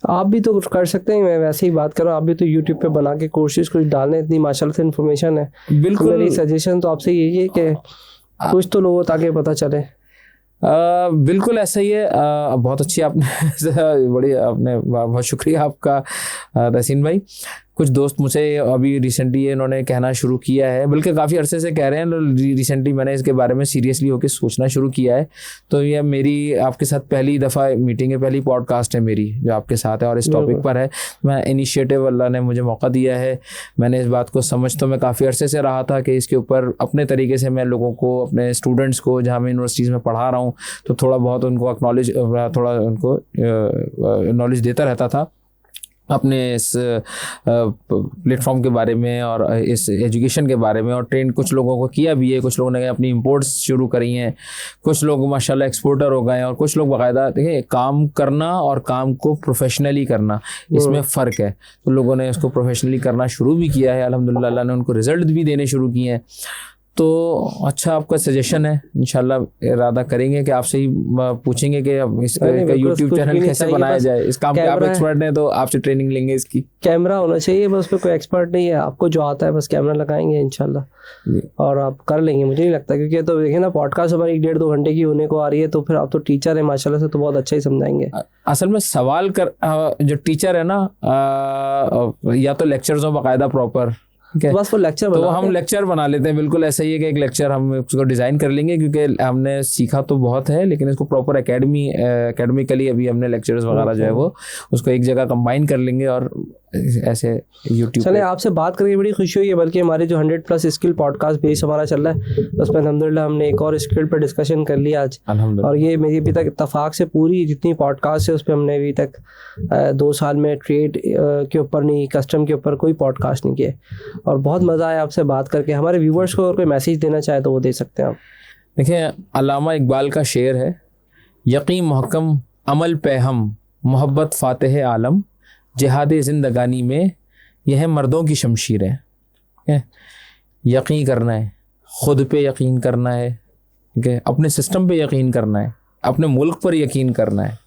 आप भी तो कर सकते हैं, मैं वैसे ही बात कर रहा हूँ, आप भी तो YouTube पे बना के कोर्सेज कुछ डालने, इतनी माशाल्लाह से इन्फॉर्मेशन है। बिल्कुल, मेरी सजेशन तो आपसे यही है कि कुछ तो लोगों ताकि पता चले। बिल्कुल ऐसा ही है। बहुत अच्छी आपने बड़ी आपने बहुत शुक्रिया आपका तहसीन भाई। कुछ दोस्त मुझे अभी रिसेंटली इन्होंने कहना शुरू किया है, बल्कि काफ़ी अरसे से कह रहे हैं, रिसेंटली मैंने इसके बारे में सीरियसली होकर सोचना शुरू किया है। तो ये मेरी आपके साथ पहली दफ़ा मीटिंग है, पहली पॉडकास्ट है मेरी जो आपके साथ है और इस टॉपिक पर है। मैं इनिशिएटिव अल्लाह ने मुझे मौका दिया है। मैंने इस बात को समझ तो मैं काफ़ी अरसे से रहा था कि इसके ऊपर अपने तरीके से मैं लोगों को, अपने स्टूडेंट्स को जहाँ मैं यूनिवर्सिटीज़ में पढ़ा रहा हूँ, तो थोड़ा बहुत उनको एक्नॉलेज, थोड़ा उनको नॉलेज देता रहता था। अपने इस प्लेटफॉर्म के बारे में और इस एजुकेशन के बारे में, और ट्रेन कुछ लोगों को किया भी है, कुछ लोगों ने अपनी इंपोर्ट्स शुरू करी हैं, कुछ लोग माशाल्लाह एक्सपोर्टर हो गए हैं, और कुछ लोग बाकायदा देखिए काम करना और काम को प्रोफेशनली करना इसमें फ़र्क है। तो लोगों ने इसको प्रोफेशनली करना शुरू भी किया है, अल्हम्दुलिल्लाह अल्लाह ने उनको रिजल्ट भी देने शुरू किए हैं। तो अच्छा आपका सजेशन है, इंशाल्लाह इरादा करेंगे कि आपसे ही पूछेंगे कि अब इसका यूट्यूब चैनल कैसे बनाया जाए। इस काम के आप एक्सपर्ट हैं तो आपसे ट्रेनिंग लेंगे इसकी। कैमरा होना चाहिए बस, पे कोई एक्सपर्ट नहीं है, आपको जो आता है बस कैमरा लगाएंगे इंशाल्लाह और आप कर लेंगे। मुझे नहीं लगता, क्योंकि तो देखिए ना पॉडकास्ट हमारी 1-1.5-2 घंटे की होने को आ रही है, तो फिर आप तो टीचर है माशाल्लाह से, तो बहुत अच्छा ही समझाएंगे। असल में सवाल कर जो टीचर है ना, या तो लेक्चर्स हो बाकायदा प्रॉपर, तो बस वो लेक्चर तो हम लेक्चर बना लेते हैं। बिल्कुल ऐसा ही है कि एक लेक्चर हम उसको डिज़ाइन कर लेंगे, क्योंकि हमने सीखा तो बहुत है, लेकिन इसको प्रॉपर एकेडमिकली अभी हमने लेक्चर्स वगैरह जो है वो उसको एक जगह कंबाइन कर लेंगे और ऐसे यूट्यूब। चले, आपसे बात करके बड़ी खुशी हुई है, बल्कि हमारे जो 100+ स्किल पॉडकास्ट बेस हमारा चल रहा है उसमें अल्हम्दुलिल्लाह हमने एक और स्किल पर डिस्कशन कर लिया आज, और ये मेरी अभी तक इत्तफाक से पूरी जितनी पॉडकास्ट है उस पर हमने अभी तक 2 साल में ट्रेड के ऊपर नहीं, कस्टम के ऊपर कोई पॉडकास्ट नहीं किए, और बहुत मज़ा आया आपसे बात करके। हमारे व्यूवर्स को अगर कोई मैसेज देना चाहे तो वो दे सकते हैं आप। देखिए, अल्लामा इकबाल का शेर है, यकीन महकम अमल पे हम मोहब्बत फातिह आलम, जिहाद ज़िंदगानी में यह मर्दों की शमशीर है। यकीन करना है, ख़ुद पे यकीन करना है, ठीक है, अपने सिस्टम पे यकीन करना है, अपने मुल्क पर यकीन करना है,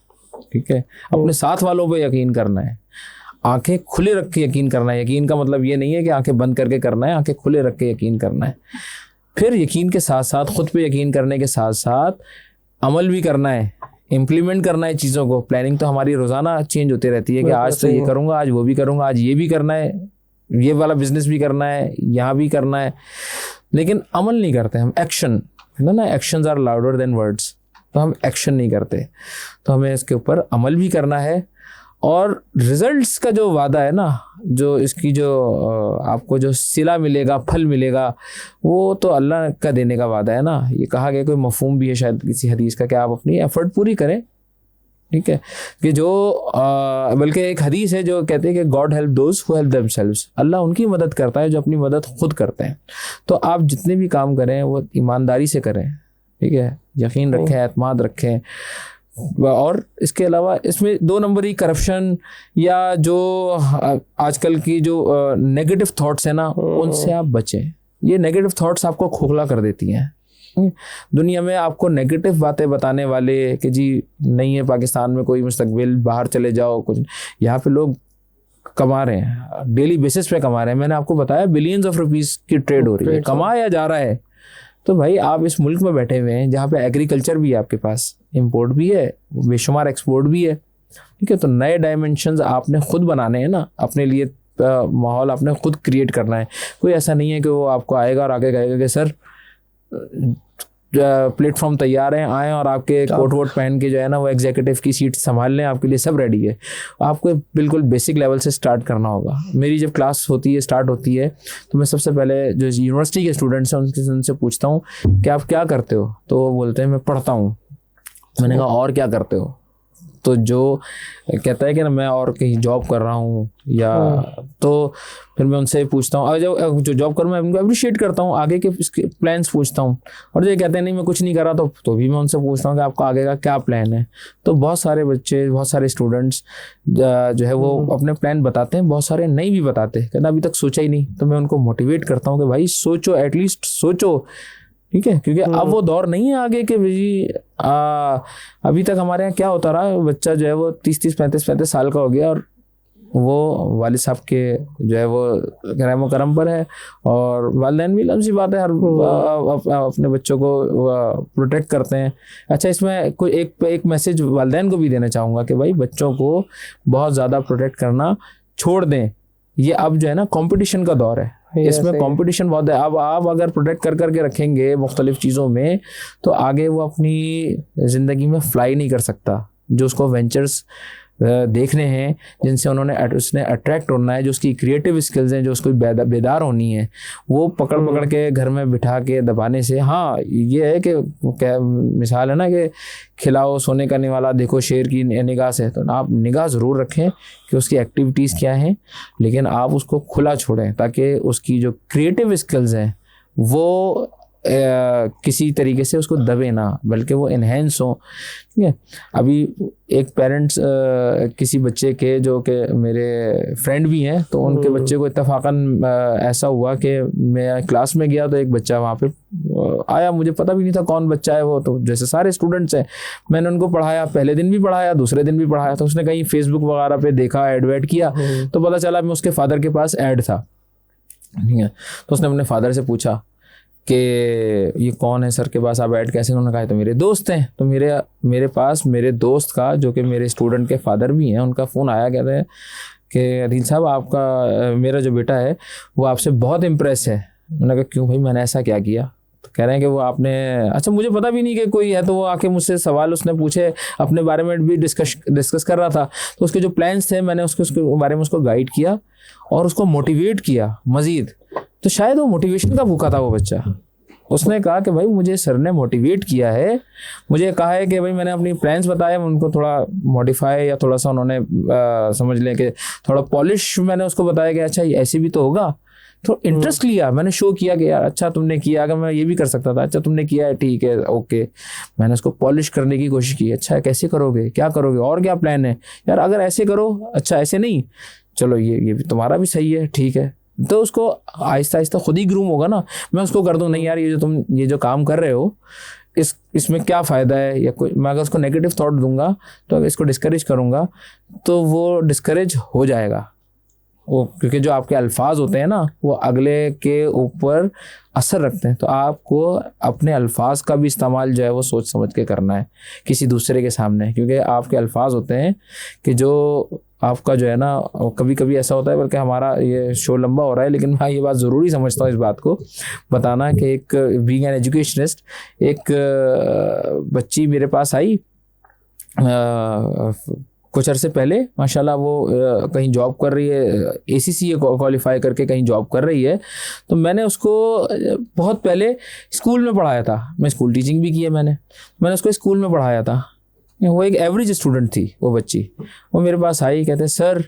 ठीक है, अपने साथ वालों पे यकीन करना है, आंखें खुले रख के यकीन करना है। यकीन का मतलब ये नहीं है कि आंखें बंद करके करना है, आंखें खुले रख के यकीन करना है। फिर यकीन के साथ साथ, खुद पे यकीन करने के साथ साथ अमल भी करना है, इम्प्लीमेंट करना है चीज़ों को। प्लानिंग तो हमारी रोज़ाना चेंज होती रहती है कि आज तो ये करूँगा, आज वो भी करूँगा, आज ये भी करना है, ये वाला बिजनेस भी करना है, यहाँ भी करना है, लेकिन अमल नहीं करते हम। एक्शन है ना, actions are louder than words, तो हम एक्शन नहीं करते। तो हमें इसके ऊपर अमल भी करना है, और रिजल्ट्स का जो वादा है ना, जो इसकी जो आपको जो सिला मिलेगा, फल मिलेगा, वो तो अल्लाह का देने का वादा है ना। ये कहा गया, कोई मफहूम भी है शायद किसी हदीस का, कि आप अपनी एफर्ट पूरी करें, ठीक है, कि जो बल्कि एक हदीस है जो कहते हैं कि God help those who help themselves, अल्लाह उनकी मदद करता है जो अपनी मदद खुद करते हैं। तो आप जितने भी काम करें वो ईमानदारी से करें, ठीक है, यकीन रखें, एतमाद रखें। और इसके अलावा इसमें 2 नंबरी करप्शन या जो आजकल की जो नेगेटिव थॉट्स है ना, उनसे आप बचें। ये नेगेटिव थॉट्स आपको खोखला कर देती हैं। दुनिया में आपको नेगेटिव बातें बताने वाले कि जी नहीं है पाकिस्तान में कोई मुस्तकबिल, बाहर चले जाओ, कुछ यहाँ पे लोग कमा रहे हैं, डेली बेसिस पे कमा रहे हैं। मैंने आपको बताया बिलियंस ऑफ रुपीस की ट्रेड हो रही है, कमाया जा रहा है। तो भाई आप इस मुल्क में बैठे हुए हैं जहाँ पे एग्रीकल्चर भी है, आपके पास इंपोर्ट भी है, बेशुमार एक्सपोर्ट भी है, ठीक है। तो नए डायमेंशंस आपने खुद बनाने हैं ना, अपने लिए माहौल आपने खुद क्रिएट करना है। कोई ऐसा नहीं है कि वो आपको आएगा और आगे कहेगा कि सर प्लेटफॉर्म तैयार हैं, आएँ और आपके कोट वोट पहन के जो है ना वो एग्जीक्यूटिव की सीट संभाल लें, आपके लिए सब रेडी है। आपको बिल्कुल बेसिक लेवल से स्टार्ट करना होगा। मेरी जब क्लास होती है, स्टार्ट होती है, तो मैं सबसे पहले जो यूनिवर्सिटी के स्टूडेंट्स हैं उनसे पूछता हूँ कि आप क्या करते हो, तो वो बोलते हैं मैं पढ़ता हूँ। मैंने कहा और क्या करते हो, तो जो कहता है कि ना मैं और कहीं जॉब कर रहा हूँ, या तो फिर मैं उनसे पूछता हूँ, और जो जॉब करूँ मैं उनको अप्रिशिएट करता हूँ, आगे के इसके प्लान्स पूछता हूँ। और जो कहते हैं नहीं मैं कुछ नहीं कर रहा, तो भी मैं उनसे पूछता हूँ कि आपका आगे का क्या प्लान है। तो बहुत सारे बच्चे, बहुत सारे स्टूडेंट्स जो है वो अपने प्लान बताते हैं, बहुत सारे नहीं भी बताते, कहना अभी तक सोचा ही नहीं। तो मैं उनको मोटिवेट करता हूँ कि भाई सोचो, एटलीस्ट सोचो, ठीक है, क्योंकि अब वो दौर नहीं है आगे के भाई अभी तक हमारे यहाँ क्या होता रहा, बच्चा जो है वो 30-30, 35-35 साल का हो गया और वो वालिद साहब के जो है वो रहमो करम पर है, और वालिदैन भी लम्सी बात है, हर अपने बच्चों को प्रोटेक्ट करते हैं। अच्छा, इसमें कोई एक मैसेज वालिदैन को भी देना चाहूँगा कि भाई बच्चों को बहुत ज़्यादा प्रोटेक्ट करना छोड़ दें। ये अब जो है ना कंपटीशन का दौर है, इसमें कंपटीशन बहुत है। अब आप अगर प्रोटेक्ट करके रखेंगे मुख्तलिफ चीज़ों में, तो आगे वो अपनी ज़िंदगी में फ्लाई नहीं कर सकता। जो उसको वेंचर्स देखने हैं जिनसे उसने अट्रैक्ट होना है, जो उसकी क्रिएटिव स्किल्स हैं, जो उसको बेदार होनी है, वो पकड़ पकड़ के घर में बिठा के दबाने से, हाँ ये है कि क्या मिसाल है ना कि खिलाओ सोने का निवाला देखो शेर की निगाह से, तो आप निगाह ज़रूर रखें कि उसकी एक्टिविटीज़ क्या हैं, लेकिन आप उसको खुला छोड़ें ताकि उसकी जो क्रिएटिव स्किल्स हैं वो किसी तरीके से उसको दबे ना, बल्कि वो इन्हेंस हो। ठीक है, अभी एक पेरेंट्स किसी बच्चे के जो कि मेरे फ्रेंड भी हैं, तो उनके बच्चे को इत्तफाकन ऐसा हुआ कि मैं क्लास में गया तो एक बच्चा वहाँ पे आया, मुझे पता भी नहीं था कौन बच्चा है वो, तो जैसे सारे स्टूडेंट्स हैं मैंने उनको पढ़ाया, पहले दिन भी पढ़ाया, दूसरे दिन भी पढ़ाया, तो उसने कहीं फेसबुक वगैरह पे देखा, ऐड किया, तो पता चला मैं उसके फादर के पास ऐड था। ठीक है, तो उसने अपने फादर से पूछा कि ये कौन है सर के पास आप ऐड कैसे, उन्होंने कहा तो मेरे दोस्त हैं। तो मेरे पास मेरे दोस्त का जो कि मेरे स्टूडेंट के फादर भी हैं, उनका फ़ोन आया, कहते हैं कि अदील साहब आपका मेरा जो बेटा है वो आपसे बहुत इम्प्रेस है। मैंने कहा क्यों भाई, मैंने ऐसा क्या किया? तो कह रहे हैं कि वो आपने, अच्छा मुझे पता भी नहीं कि कोई है, तो वो आके मुझसे सवाल उसने पूछे, अपने बारे में भी डिस्कस कर रहा था, तो उसके जो प्लान्स थे मैंने उसके बारे में उसको गाइड किया और उसको मोटिवेट किया मज़ीद। तो शायद वो मोटिवेशन का भूखा था वो बच्चा। उसने कहा कि भाई मुझे सर ने मोटिवेट किया है, मुझे कहा है कि भाई मैंने अपनी प्लान्स बताए, उनको थोड़ा मॉडिफाई या थोड़ा सा उन्होंने समझ लें कि थोड़ा पॉलिश मैंने उसको बताया कि अच्छा ऐसे भी तो होगा, तो इंटरेस्ट लिया, मैंने शो किया कि यार अच्छा तुमने किया, अगर मैं ये भी कर सकता था, अच्छा तुमने किया है ठीक है ओके, मैंने उसको पॉलिश करने की कोशिश की। अच्छा कैसे करोगे, क्या करोगे, और क्या प्लान है यार, अगर ऐसे करो, अच्छा ऐसे नहीं, चलो ये भी तुम्हारा भी सही है ठीक है, तो उसको आहिस्ता आहिस्ता खुद ही ग्रूम होगा ना। मैं उसको कर दूं नहीं यार ये जो काम कर रहे हो इसमें क्या फ़ायदा है, या कोई मैं अगर उसको नेगेटिव थॉट दूंगा तो इसको डिस्करेज करूंगा तो वो डिस्करेज हो जाएगा वो, क्योंकि जो आपके अल्फाज होते हैं ना वो अगले के ऊपर असर रखते हैं। तो आपको अपने अल्फाज का भी इस्तेमाल जो है वो सोच समझ के करना है किसी दूसरे के सामने, क्योंकि आपके अल्फाज होते हैं कि जो आपका जो है ना, कभी कभी ऐसा होता है, बल्कि हमारा ये शो लंबा हो रहा है लेकिन मैं ये बात ज़रूरी समझता हूँ इस बात को बताना कि एक बीइंग एन एजुकेशनिस्ट, एक बच्ची मेरे पास आई कुछ अरसे पहले, माशाल्लाह वो कहीं जॉब कर रही है, ACCA क्वालिफाई करके कहीं जॉब कर रही है। तो मैंने उसको बहुत पहले स्कूल में पढ़ाया था, मैं स्कूल टीचिंग भी की है, मैंने उसको स्कूल में पढ़ाया था। वो एक एवरेज स्टूडेंट थी वो बच्ची, वो मेरे पास आई, कहते सर,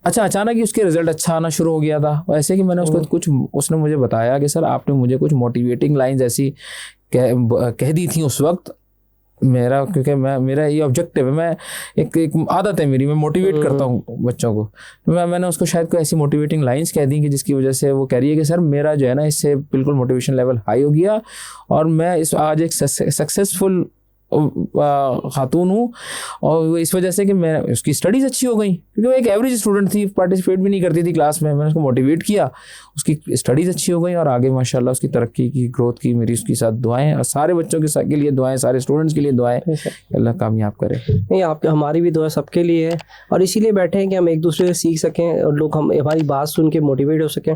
अच्छा अचानक ही उसके रिजल्ट अच्छा आना शुरू हो गया था। ऐसे कि मैंने उसको कुछ, उसने मुझे बताया कि सर आपने मुझे कुछ मोटिवेटिंग लाइंस ऐसी कह दी थी उस वक्त, मेरा क्योंकि मेरा ये ऑब्जेक्टिव है, मैं एक आदत है मेरी, मैं मोटिवेट करता हूँ बच्चों को। मैंने उसको शायद कोई ऐसी मोटिवेटिंग लाइंस कह दी कि जिसकी वजह से वो कह रही है कि सर मेरा जो है ना इससे बिल्कुल मोटिवेशन लेवल हाई हो गया और मैं आज एक सक्सेसफुल खातून हूँ, और इस वजह से कि मैं उसकी स्टडीज़ अच्छी हो गई, क्योंकि वो एक एवरेज स्टूडेंट थी, पार्टिसिपेट भी नहीं करती थी क्लास में। मैंने उसको मोटिवेट किया, उसकी स्टडीज़ अच्छी हो गई और आगे माशाल्लाह उसकी तरक्की की, ग्रोथ की, मेरी उसके साथ दुआएं, और सारे बच्चों के लिए दुआएं, सारे स्टूडेंट्स के लिए दुआएं, अल्लाह कामयाब करे। नहीं, आप हमारी भी दुआ सबके लिए है, और इसीलिए बैठे हैं कि हम एक दूसरे से सीख सकें और लोग हमारी बात सुन के मोटिवेट हो सकें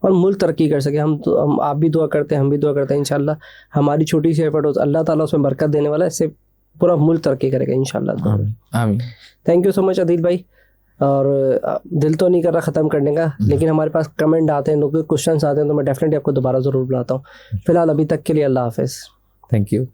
और मुल्क तरक्की कर सके। हम आप भी दुआ करते हैं, हम भी दुआ करते हैं, इंशाल्लाह हमारी छोटी सी एफर्ट हो अल्लाह ताला उसमें बरकत देने वाला है, इससे पूरा मुल्क तरक्की करेगा इंशाल्लाह। आमीन। Thank you so much Adeel भाई। और दिल तो नहीं कर रहा ख़त्म करने का, लेकिन हमारे पास कमेंट आते हैं, लोगों के क्वेश्चन आते हैं, तो मैं डेफिनेटली आपको दोबारा ज़रूर बुलाता हूँ। फिलहाल अभी तक के लिए अल्लाह हाफिज़। Thank you.